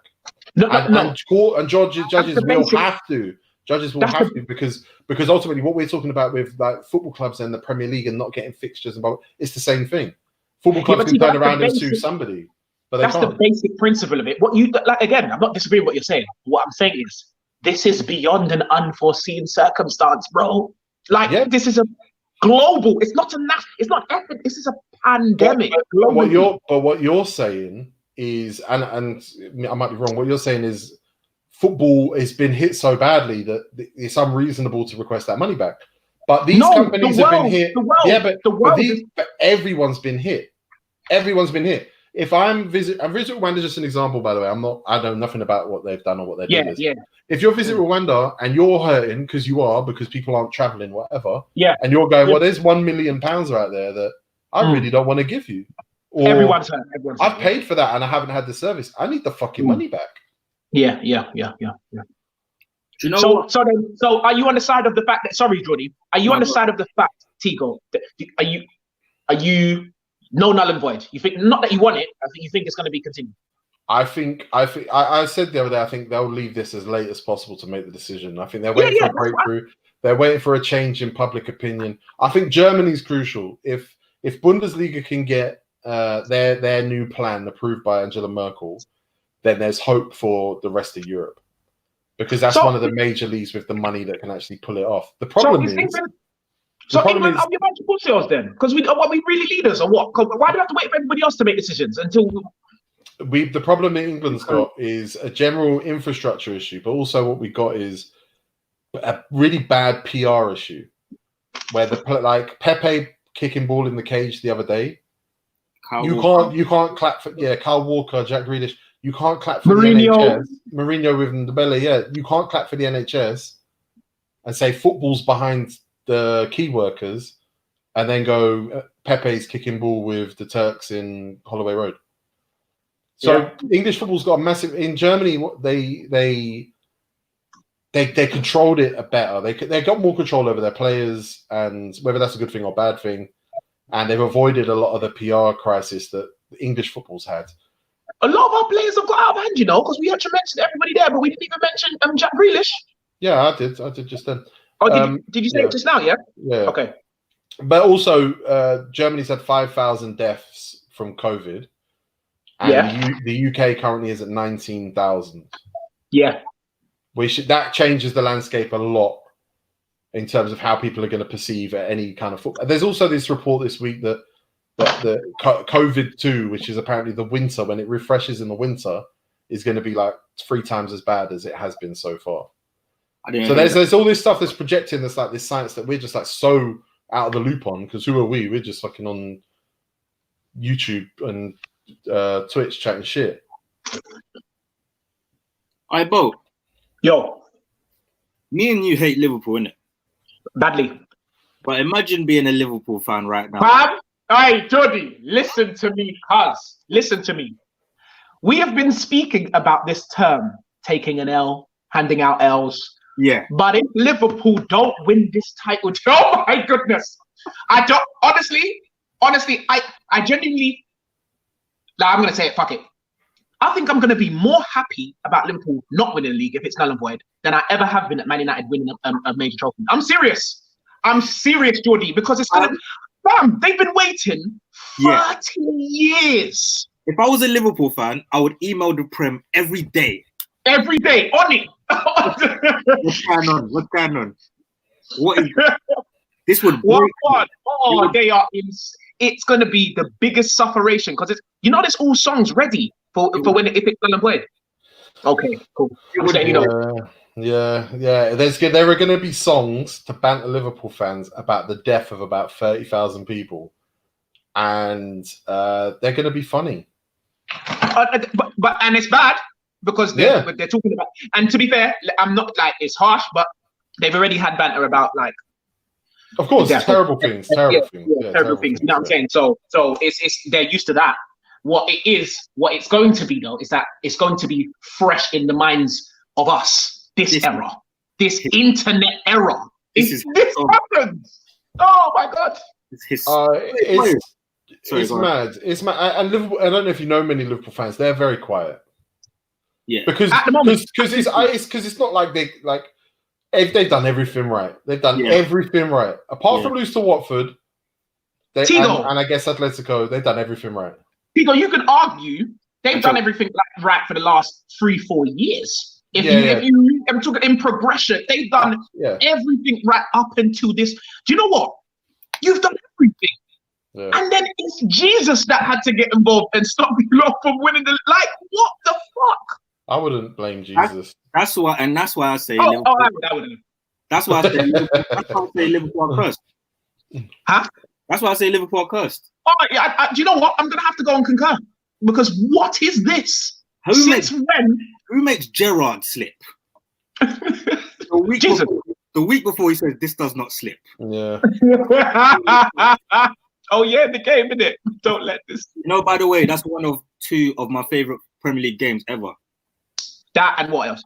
And judges will have to. Judges will have to because ultimately what we're talking about with like football clubs and the Premier League and not getting fixtures and it's the same thing. Football clubs can turn around and sue somebody, but they can't. That's the basic principle of it. What you like, again, I'm not disagreeing with what you're saying. What I'm saying is this is beyond an unforeseen circumstance, bro. This is a global. It's not it's not epic. This is a pandemic. What you're saying is, and I might be wrong. What you're saying is, football has been hit so badly that it's unreasonable to request that money back. But these companies have been hit. But everyone's been hit. Everyone's been hit. If Visit Rwanda is just an example, by the way. I know nothing about what they've done or what they're doing. Yeah. If you're Visit Rwanda and you're hurting because people aren't traveling, whatever. Yeah. And you're going, well, there's £1 million out there that I really don't want to give you. Or everyone's hurt. I've paid for that and I haven't had the service. I need the fucking money back. Yeah. Do you know so are you on the side of the fact that, sorry, Jordy, are you on the side of the fact, Tigo, that are you no null and void? You think, not that you want it, I think you think it's going to be continued. I said the other day, I think they'll leave this as late as possible to make the decision. I think they're waiting for a breakthrough. Right. They're waiting for a change in public opinion. I think Germany's crucial. If Bundesliga can get their new plan approved by Angela Merkel, then there's hope for the rest of Europe. Because that's one of the major leagues with the money that can actually pull it off. The problem is... England, are we about to push sales then? Because are we really leaders or what? Why do we have to wait for everybody else to make decisions until... the problem that England's got is a general infrastructure issue, but also what we got is a really bad PR issue, where like Pepe kicking ball in the cage the other day. You can't clap for Kyle Walker, Jack Grealish. You can't clap for Mourinho. the NHS. Mourinho with Ndebele, you can't clap for the NHS and say football's behind the key workers, and then go Pepe's kicking ball with the Turks in Holloway Road. So English football's got a massive. In Germany, they controlled it better. They got more control over their players, and whether that's a good thing or bad thing, and they've avoided a lot of the PR crisis that English football's had. A lot of our players have got out of hand, you know, because we had to mention everybody there, but we didn't even mention Jack Grealish. Yeah, I did just then. Oh, did you say it just now? Yeah. Yeah. Okay. But also, Germany's had 5,000 deaths from COVID, and the UK currently is at 19,000. Yeah. That changes the landscape a lot in terms of how people are going to perceive any kind of football. There's also this report this week that the COVID-2, which is apparently the winter, when it refreshes in the winter, is going to be like 3 times as bad as it has been so far. So there's all this stuff that's projecting this like this science that we're just like so out of the loop on, because who are we? We're just fucking on YouTube and Twitch chatting shit. I Bo. Yo. Me and you hate Liverpool, innit? Badly. But imagine being a Liverpool fan right now. Fam, hey, Jody, listen to me, cuz. Listen to me. We have been speaking about this term, taking an L, handing out L's. Yeah. But if Liverpool don't win this title, oh my goodness. I don't, honestly, I genuinely, I'm going to say it, fuck it. I think I'm going to be more happy about Liverpool not winning the league if it's null and void than I ever have been at Man United winning a major trophy. I'm serious, Geordie, because it's going to... Bam, they've been waiting 30 years. If I was a Liverpool fan, I would email the Prem every day. Every day, on it. What's going on? What is this? Would what? Oh, they are in... It's going to be the biggest sufferation, because it's, you know, there's all songs ready for when if it's null and void. Okay, cool. Yeah. There are going to be songs to banter Liverpool fans about the death of about 30,000 people, and they're going to be funny. But it's bad because they're talking about. And to be fair, I'm not like it's harsh, but they've already had banter about like. Of course, terrible things. You know what I'm saying? So it's they're used to that. What it's going to be though is that it's going to be fresh in the minds of us. This internet era. This happens. Oh my god! It's mad. It's mad. And Liverpool, I don't know if you know many Liverpool fans. They're very quiet. Yeah. Because it's not like they've done everything right. They've done everything right. Apart from lose to Watford, and I guess Atletico, they've done everything right. Tigo, you could argue they've done everything right for the last 3-4 years. If you took it in progression, they've done everything right up until this. Do you know what? You've done everything. Yeah. And then it's Jesus that had to get involved and stop you lot from winning the... Like, what the fuck? I wouldn't blame Jesus. That's why I say Liverpool. I wouldn't. That's why I say Liverpool are cursed. Huh? That's why I say Liverpool are cursed. Oh, yeah, do you know what? I'm going to have to go and concur. Because what is this? Who makes Gerrard slip? The week before he says, this does not slip. Yeah. Oh, yeah, the game, isn't it? Don't let this. You know, by the way, that's one of 2 of my favorite Premier League games ever. That and what else?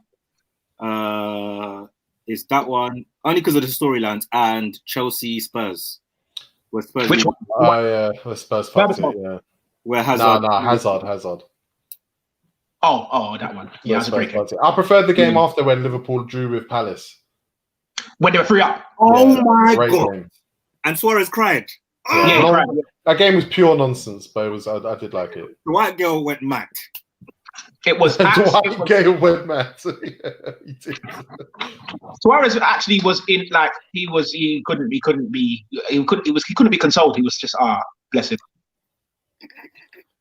Is that one only because of the storylines and Chelsea Spurs. Which one? Oh yeah, the Spurs fucked it, yeah. Where Hazard? No, Hazard. Oh, that one. Yeah, that's a great game. I preferred the game after when Liverpool drew with Palace. When they were 3-up. Oh my god! Game. And Suarez cried. Yeah, that game was pure nonsense, but it was. I did like it. The white girl went mad. It was. Gale went mad. He did. Suarez actually was in like he couldn't be consoled. He was just bless him.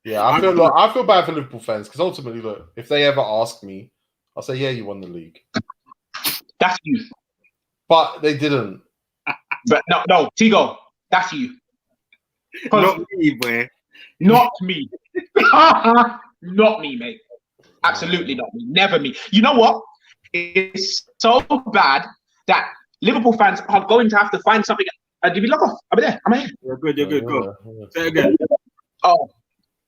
Yeah, I feel bad for Liverpool fans because ultimately, look, if they ever ask me, I'll say, yeah, you won the league. That's you. But they didn't. But no, Tigo, that's you. Not me, boy. Not me. Not me, mate. Absolutely not me. Never me. You know what? It's so bad that Liverpool fans are going to have to find something. Did we log off? I'm there. I'm here. You're good. Go. Say it again. Oh,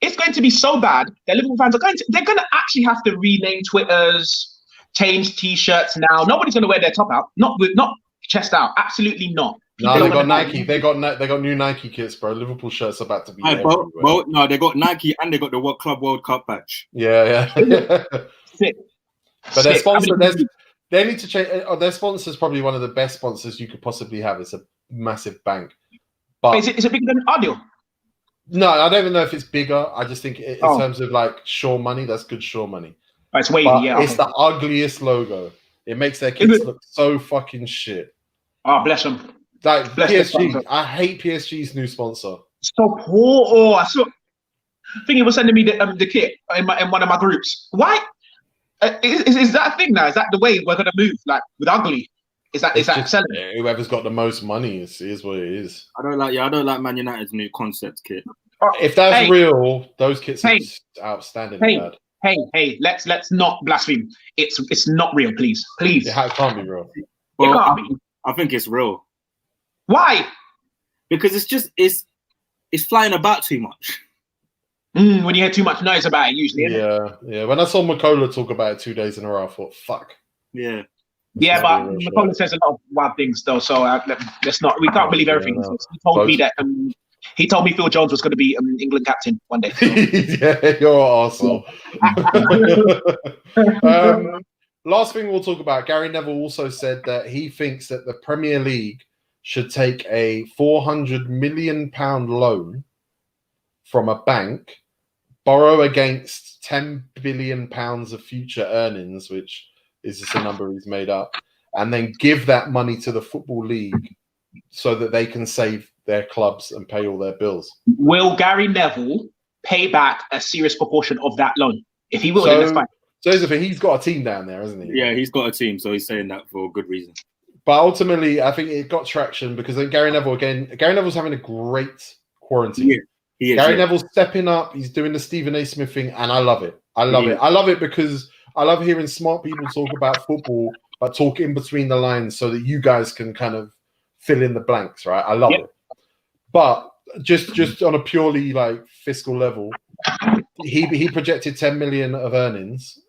it's going to be so bad that Liverpool fans are they're going to actually have to rename Twitters, change T-shirts now. Nobody's going to wear their top out. Not chest out. Absolutely not. No, they got Nike. They got new Nike kits, bro. Liverpool shirts are about to be everywhere. No, they got Nike and they got the Club World Cup badge. Yeah. Sick. But their sponsor, they need to change. Their sponsor is probably one of the best sponsors you could possibly have. It's a massive bank. But is it bigger than Audio? No, I don't even know if it's bigger. I just think in terms of like Shaw money, that's good Shaw money. Oh, it's wavy, but yeah. It's the ugliest logo. It makes their kids look so fucking shit. Oh, bless them. Like PSG, I hate PSG's new sponsor. So poor. Oh, I saw. I think he was sending me the kit in one of my groups. Why? Is that a thing now? Is that the way we're gonna move? Like with ugly? Is that selling? Whoever's got the most money is what it is. I don't like Man United's new concept kit. If that's real, those kits are outstanding. Hey, let's not blaspheme. It's not real, please. It can't be real. Well, it can't be. I think it's real. Why? Because it's flying about too much. When you hear too much noise about it, usually. Yeah. When I saw Makola talk about it 2 days in a row, I thought, fuck. Yeah. Yeah, but Makola says a lot of wild things, though. So let's not. We can't believe everything. He told me that. He told me Phil Jones was going to be England captain one day. So. Yeah, you're an arsehole. Last thing we'll talk about, Gary Neville also said that he thinks that the Premier League should take a £400 million loan from a bank, borrow against £10 billion of future earnings, which is just a number he's made up, and then give that money to the Football League so that they can save their clubs and pay all their bills. Will Gary Neville pay back a serious proportion of that loan? If he will, then that's fine. So he's got a team down there, hasn't he? Yeah, he's got a team, so he's saying that for a good reason. But ultimately, I think it got traction because then Gary Neville's having a great quarantine. He is, Gary Neville's stepping up. He's doing the Stephen A. Smith thing, and I love it. I love it because I love hearing smart people talk about football, but talk in between the lines so that you guys can kind of fill in the blanks, right? I love it. But just on a purely like fiscal level, he projected 10 million of earnings.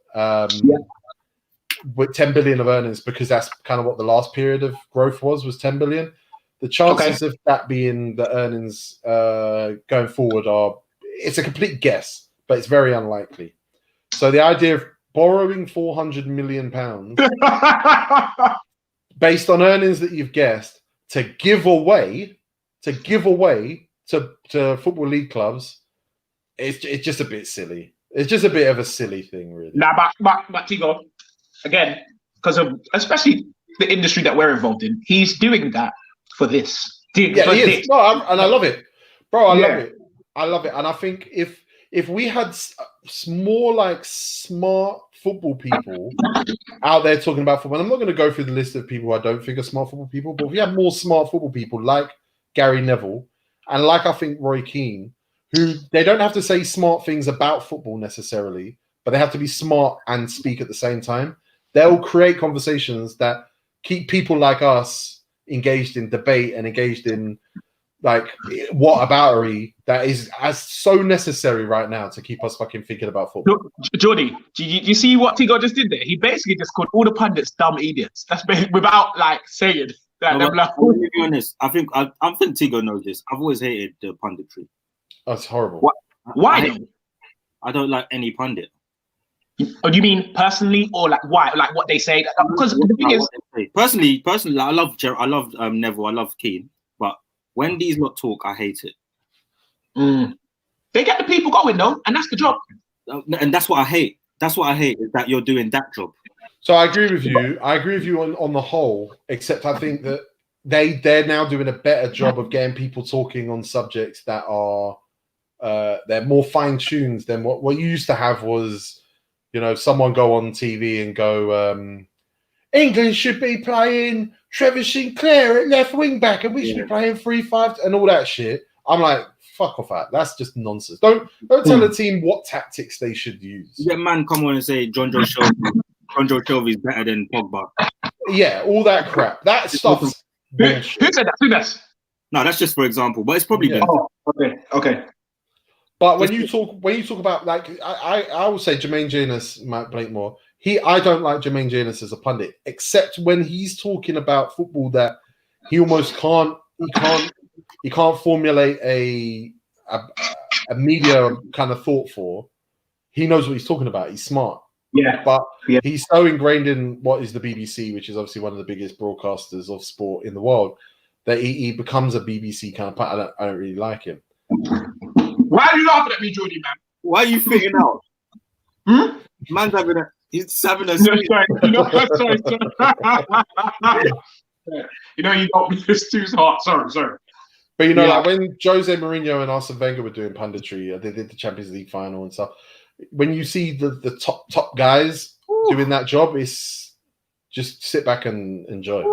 With 10 billion of earnings, because that's kind of what the last period of growth was 10 billion. The chances of that being the earnings going forward it's a complete guess, but it's very unlikely. So the idea of borrowing £400 million based on earnings that you've guessed to give away to Football League clubs, it's just a bit silly. It's just a bit of a silly thing, really. Nah, but Tigo, again, because of especially the industry that we're involved in, he's doing that for this. He is. No, and I love it, bro. I love it, and I think if we had more like smart football people out there talking about football, and I'm not going to go through the list of people I don't think are smart football people, but if we have more smart football people like Gary Neville and like I think Roy Keane, who they don't have to say smart things about football necessarily, but they have to be smart and speak at the same time. They'll create conversations that keep people like us engaged in debate and engaged in like whataboutery that is as so necessary right now to keep us fucking thinking about football. Jordy, do you see what Tigo just did there? He basically just called all the pundits dumb idiots. That's without like saying that. No, to be honest, I think Tigo knows this. I've always hated the punditry. That's horrible. What? Why? I don't like any pundit. Oh, do you mean personally, or like why? Like what they say? Because the thing is, personally, I love Neville, I love Keane, but when these lot talk, I hate it. They get the people going though, and that's the job. And that's what I hate. That's what I hate is that you're doing that job. So I agree with you. I agree with you on the whole, except I think that they're now doing a better job of getting people talking on subjects that are they're more fine-tuned than what you used to have was, you know, someone go on TV and go, England should be playing Trevor Sinclair at left wing back, and we should be playing 3-5 and all that shit. I'm like, fuck off that. That's just nonsense. Don't tell the team what tactics they should use. You get man come on and say John Joe Shelby is better than Pogba. Yeah, all that crap. That stuff's bullshit. Who said that? Who does? No, that's just for example, but it's probably been. Oh, okay. But when you talk about, like, I would say Jermaine Janus might blink more. I don't like Jermaine Janus as a pundit, except when he's talking about football that he almost can't formulate a media kind of thought for. He knows what he's talking about. He's smart. Yeah. But he's so ingrained in what is the BBC, which is obviously one of the biggest broadcasters of sport in the world, that he becomes a BBC kind of pundit. I don't really like him. Why are you laughing at me, Jordy, man? Why are you fitting out? Man's having a... He's having a... Sorry. You know, you got me this too hard. Sorry. But, you know, like when Jose Mourinho and Arsene Wenger were doing punditry, they did the Champions League final and stuff. When you see the top guys doing that job, it's just sit back and enjoy.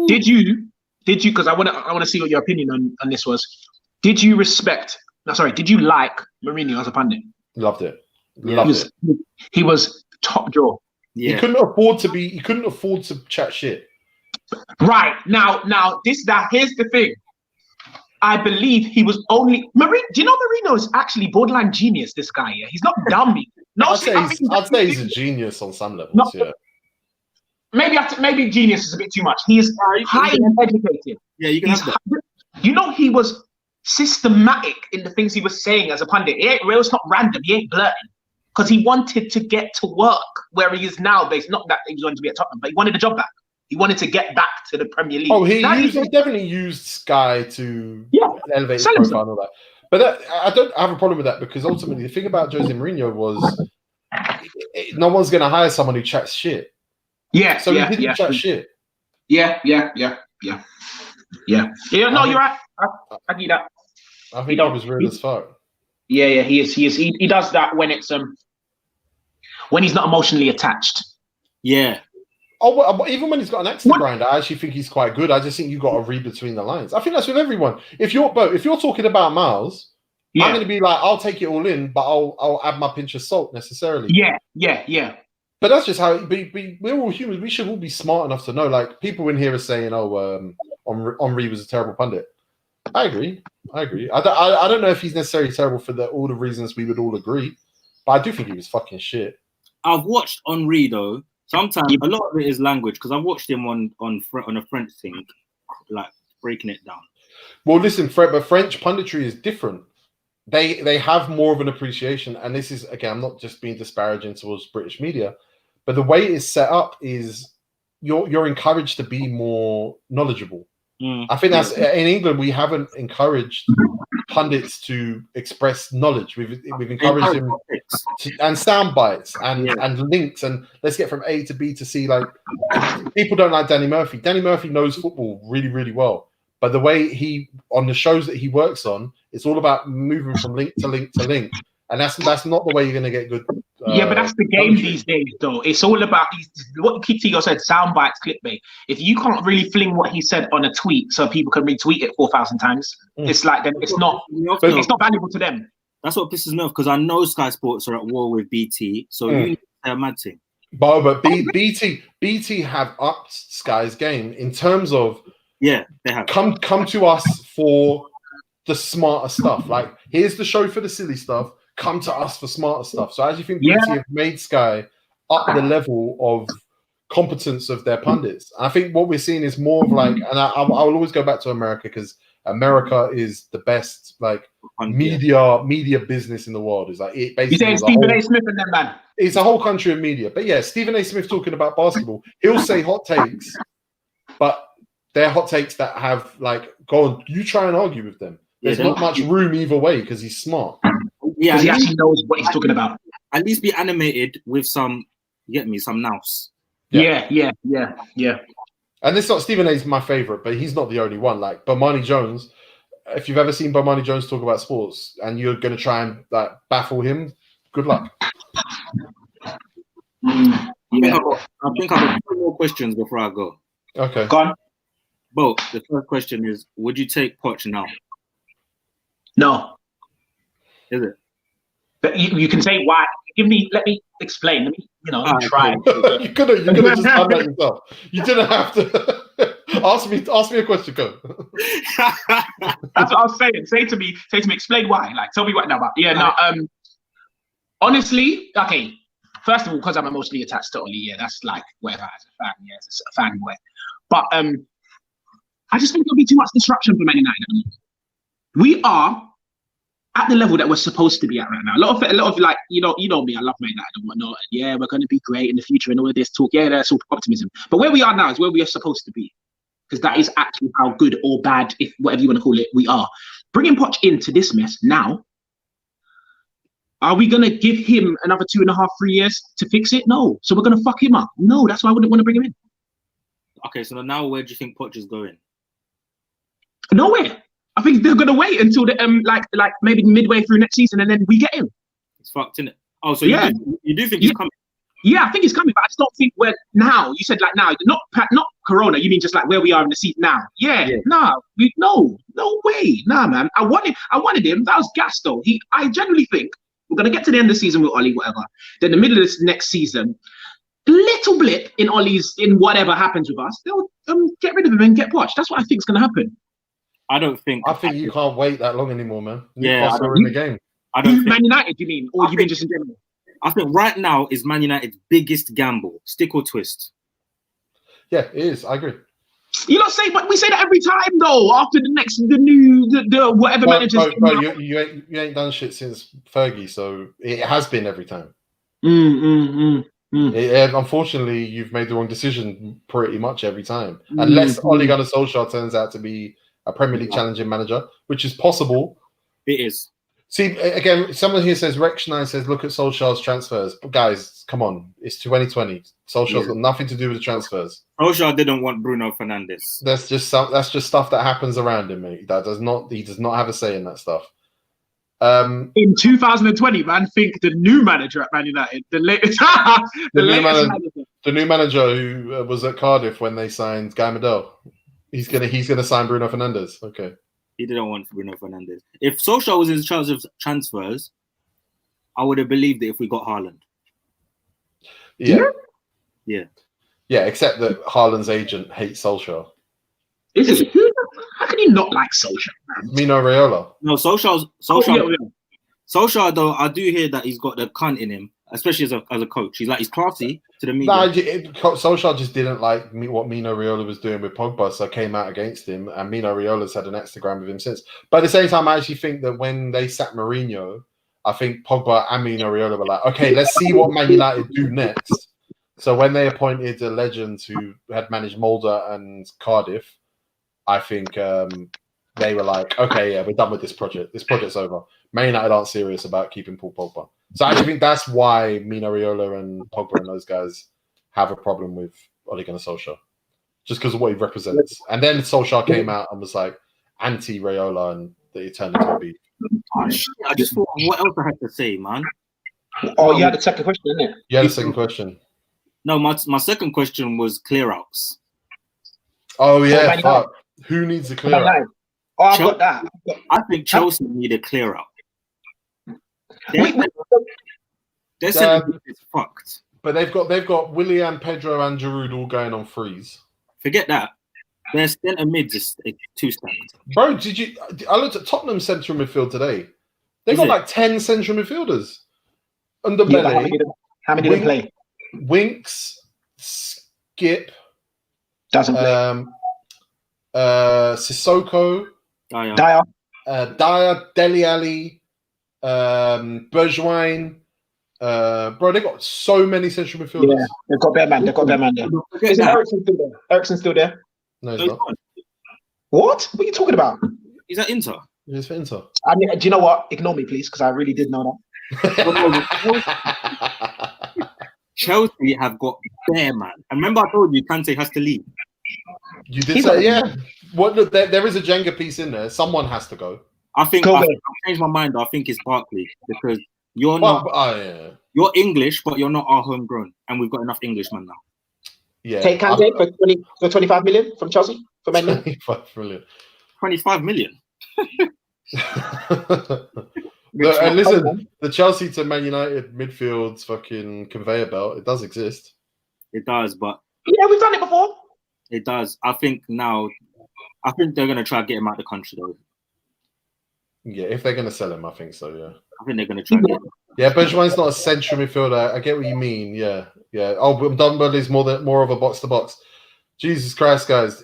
Did you? Because I want to see what your opinion on this was. Did you like Mourinho as a pundit? Loved it. He was top draw. Yeah. He couldn't afford to chat shit. Right. Now here's the thing. I believe he was only Mourinho. Do you know Mourinho is actually borderline genius? This guy, yeah, he's not dumb. I'd say he's a genius on some levels. Maybe genius is a bit too much. He is highly educated. Yeah, you can have that. You know, he was systematic in the things he was saying as a pundit. It ain't real. It's not random. He ain't blurting because he wanted to get to work where he is now. Based not that he was going to be at Tottenham, but he wanted a job back. He wanted to get back to the Premier League. Oh, he definitely used Sky to elevate his profile and all that. But I don't have a problem with that because ultimately the thing about Jose Mourinho was no one's going to hire someone who chats shit. Yeah. So he didn't chat shit. Yeah. No, you're right. I get that. I think he was real as fuck. Yeah, he is. He does that when it's when he's not emotionally attached. Yeah. Oh, even when he's got an axe to grind, I actually think he's quite good. I just think you got to read between the lines. I think that's with everyone. If you're talking about Miles, I'm going to be like, I'll take it all in, but I'll add my pinch of salt necessarily. Yeah. But that's just how we're all humans. We should all be smart enough to know. Like people in here are saying, Henri was a terrible pundit. I agree. I don't know if he's necessarily terrible for all the reasons we would all agree, but I do think he was fucking shit. I've watched Henri though. Sometimes a lot of it is language because I've watched him on a French thing, like breaking it down. Well, listen, but French punditry is different. They have more of an appreciation, and this is again, I'm not just being disparaging towards British media, but the way it's set up is you're encouraged to be more knowledgeable. I think that's in England we haven't encouraged pundits to express knowledge. We've encouraged them and sound bites and links and let's get from A to B to C. Like people don't like Danny Murphy. Danny Murphy knows football really, really well. But the way he on the shows that he works on, it's all about moving from link to link to link. And that's not the way you're going to get good. But that's the game these days, though. It's all about what Tigo said: sound bites, clickbait. If you can't really fling what he said on a tweet, so people can retweet it 4,000 times, it's like then it's not valuable to them. That's what pisses me off because I know Sky Sports are at war with BT, so you need to say a mad thing. But BT have upped Sky's game in terms of they have come to us for the smarter stuff. Like here's the show for the silly stuff. Come to us for smarter stuff. So I actually think BT have made Sky up the level of competence of their pundits. And I think what we're seeing is more of like, and I'll always go back to America because America is the best like media business in the world. Is like it basically. You're saying Stephen A. Smith and them, man. It's a whole country of media. But yeah, Stephen A. Smith talking about basketball, he'll say hot takes, but they're hot takes that have like, go on, you try and argue with them. There's not much room either way because he's smart. Yeah, he actually knows what he's talking about. At least be animated with some nous. Yeah. And this not Stephen A's my favorite, but he's not the only one. Like Bomani Jones, if you've ever seen Bomani Jones talk about sports and you're going to try and like baffle him, good luck. I think I've got 2 more questions before I go. Okay. Go on. Bo, the first question is: would you take Poch now? No. Is it? But you can say why. Let me explain. Let me, try. you could have just done that yourself. You didn't have to ask me a question. Go. That's what I was saying. Say to me, explain why. Like, tell me what now. But yeah, no. Honestly, okay. First of all, because I'm emotionally attached to Oli, yeah, that's like whatever as a fan, yeah, it's a fan way. But I just think there'll be too much disruption for Man United. We are at the level that we're supposed to be at right now. A lot of like, you know me, I love Man United and whatnot. And yeah, we're going to be great in the future and all of this talk. Yeah, that's all optimism. But where we are now is where we are supposed to be, because that is actually how good or bad, if whatever you want to call it, we are. Bringing Poch into this mess now. Are we going to give him another 2.5, 3 years to fix it? No. So we're going to fuck him up? No, that's why I wouldn't want to bring him in. Okay, so now where do you think Poch is going? Nowhere. I think they're going to wait until the like maybe midway through next season, and then we get him. It's fucked, isn't it? Oh, so yeah. you do think he's coming? Yeah, I think he's coming, but I just don't think we're now. You said like now, not Corona. You mean just like where we are in the season now? Yeah. No way, nah, man. I wanted him. That was gas though. I genuinely think we're gonna get to the end of the season with Oli, whatever. Then the middle of this next season, little blip in Oli's in whatever happens with us, they'll get rid of him and get Poch. That's what I think is gonna happen. I think you can't wait that long anymore, man. Yeah, are in the game. I don't think, Man United, you mean, or you mean just in general? I think right now is Man United's biggest gamble, stick or twist. Yeah, it is. I agree. You know, but we say that every time though. After the whatever managers. You ain't done shit since Fergie, so it has been every time. Unfortunately, you've made the wrong decision pretty much every time, unless Ole Gunnar Solskjaer turns out to be a Premier League challenging manager, which is possible. It is. See, again, someone here says, Rex Schneider says, look at Solskjaer's transfers. But guys, come on. It's 2020. Solskjaer's got nothing to do with the transfers. Solskjaer didn't want Bruno Fernandes. That's just stuff that happens around him, mate. He does not have a say in that stuff. In 2020, man, think the new manager at Man United, the new manager who was at Cardiff when they signed Guy Medel. He's gonna sign Bruno Fernandes. Okay. He didn't want Bruno Fernandes. If Solskjaer was in charge of transfers, I would have believed it if we got Haaland. Yeah. Yeah. Yeah, except that Haaland's agent hates Solskjaer. Is it? How can you not like Solskjaer? Mino Raiola. No, Solskjaer, though, I do hear that he's got the cunt in him, especially as a coach. He's classy to the media. Solskjaer just didn't like what Mino Raiola was doing with Pogba, so came out against him, and Mino Raiola's had an Instagram with him since. But at the same time, I actually think that when they sacked Mourinho, I think Pogba and Mino Raiola were like, okay, let's see what Man United do next. So when they appointed a legend who had managed Mulder and Cardiff, I think they were like, okay, yeah, we're done with this project. This project's over. Man United aren't serious about keeping Paul Pogba. So I think that's why Mino Raiola and Pogba and those guys have a problem with Ole Gunnar Solskjaer, just because of what he represents. And then Solskjaer came out and was like anti-Raiola, and they turned into a beef. I just thought, what else I had to say, man? Oh, you had a second question, didn't it? You had a second question. No, my second question was clear-outs. Oh, yeah, fuck. Who needs a clear-out? Oh, I've got that. I think Chelsea need a clear-out. They're saying it's fucked. But they've got Willian, Pedro, and Giroud all going on freeze. Forget that. Their centre mids is too stacked. Bro, I looked at Tottenham's central midfield today. They got like 10 central midfielders. Underbelly. How many did they play? Winks, Skip. Doesn't play. Sissoko. Dyer. Dyer, Dele Alli, Bergwijn. Bro, they got so many central midfielders. Yeah, they've got better man. there. Is Ericsson still there? Ericsson still there? No, he's not. What? What are you talking about? He's at Inter. He's for Inter. I mean, do you know what? Ignore me, please, because I really did know that. Chelsea have got bare man. And remember, I told you Kante has to leave. You did say, yeah. Look, there is a Jenga piece in there. Someone has to go. I think Kobe. I've changed my mind. I think it's Barkley because you're But, not. You're English, but you're not our homegrown, and we've got enough Englishmen now. Yeah. Take Kante for 25 million from Chelsea for Man U. 25 million. 25 million. Look, and listen, the Chelsea to Man United midfield's fucking conveyor belt, it does exist. It does, but Yeah, we've done it before. it does. I think they're gonna try to get him out of the country though. Yeah, if they're going to sell him, I think so, yeah. I think they're gonna try to get him. Yeah, Benjamin's not a central midfielder. I get what you mean, yeah. Oh, Dumbarton's more of a box-to-box. Jesus Christ, guys.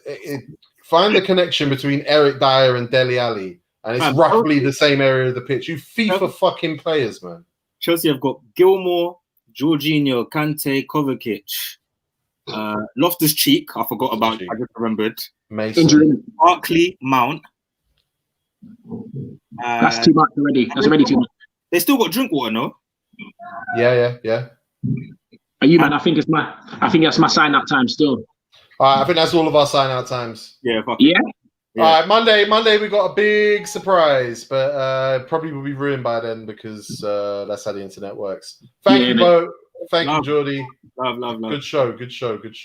Find the connection between Eric Dyer and Dele Alli, and it's roughly the same area of the pitch. You FIFA fucking players, man. Chelsea have got Gilmore, Jorginho, Kante, Kovacic, Loftus-Cheek. I forgot about. I just remembered. Mason. Barkley, Mount. That's too much already. That's already too much. They still got Drinkwater, no? Yeah. Are you, man? I think that's my sign-out time still. All right, I think that's all of our sign-out times. Yeah. Yeah. All right, Monday we got a big surprise, but probably will be ruined by then because that's how the internet works. Thank you, Bo. Thank you, Jordy. Love. Good show.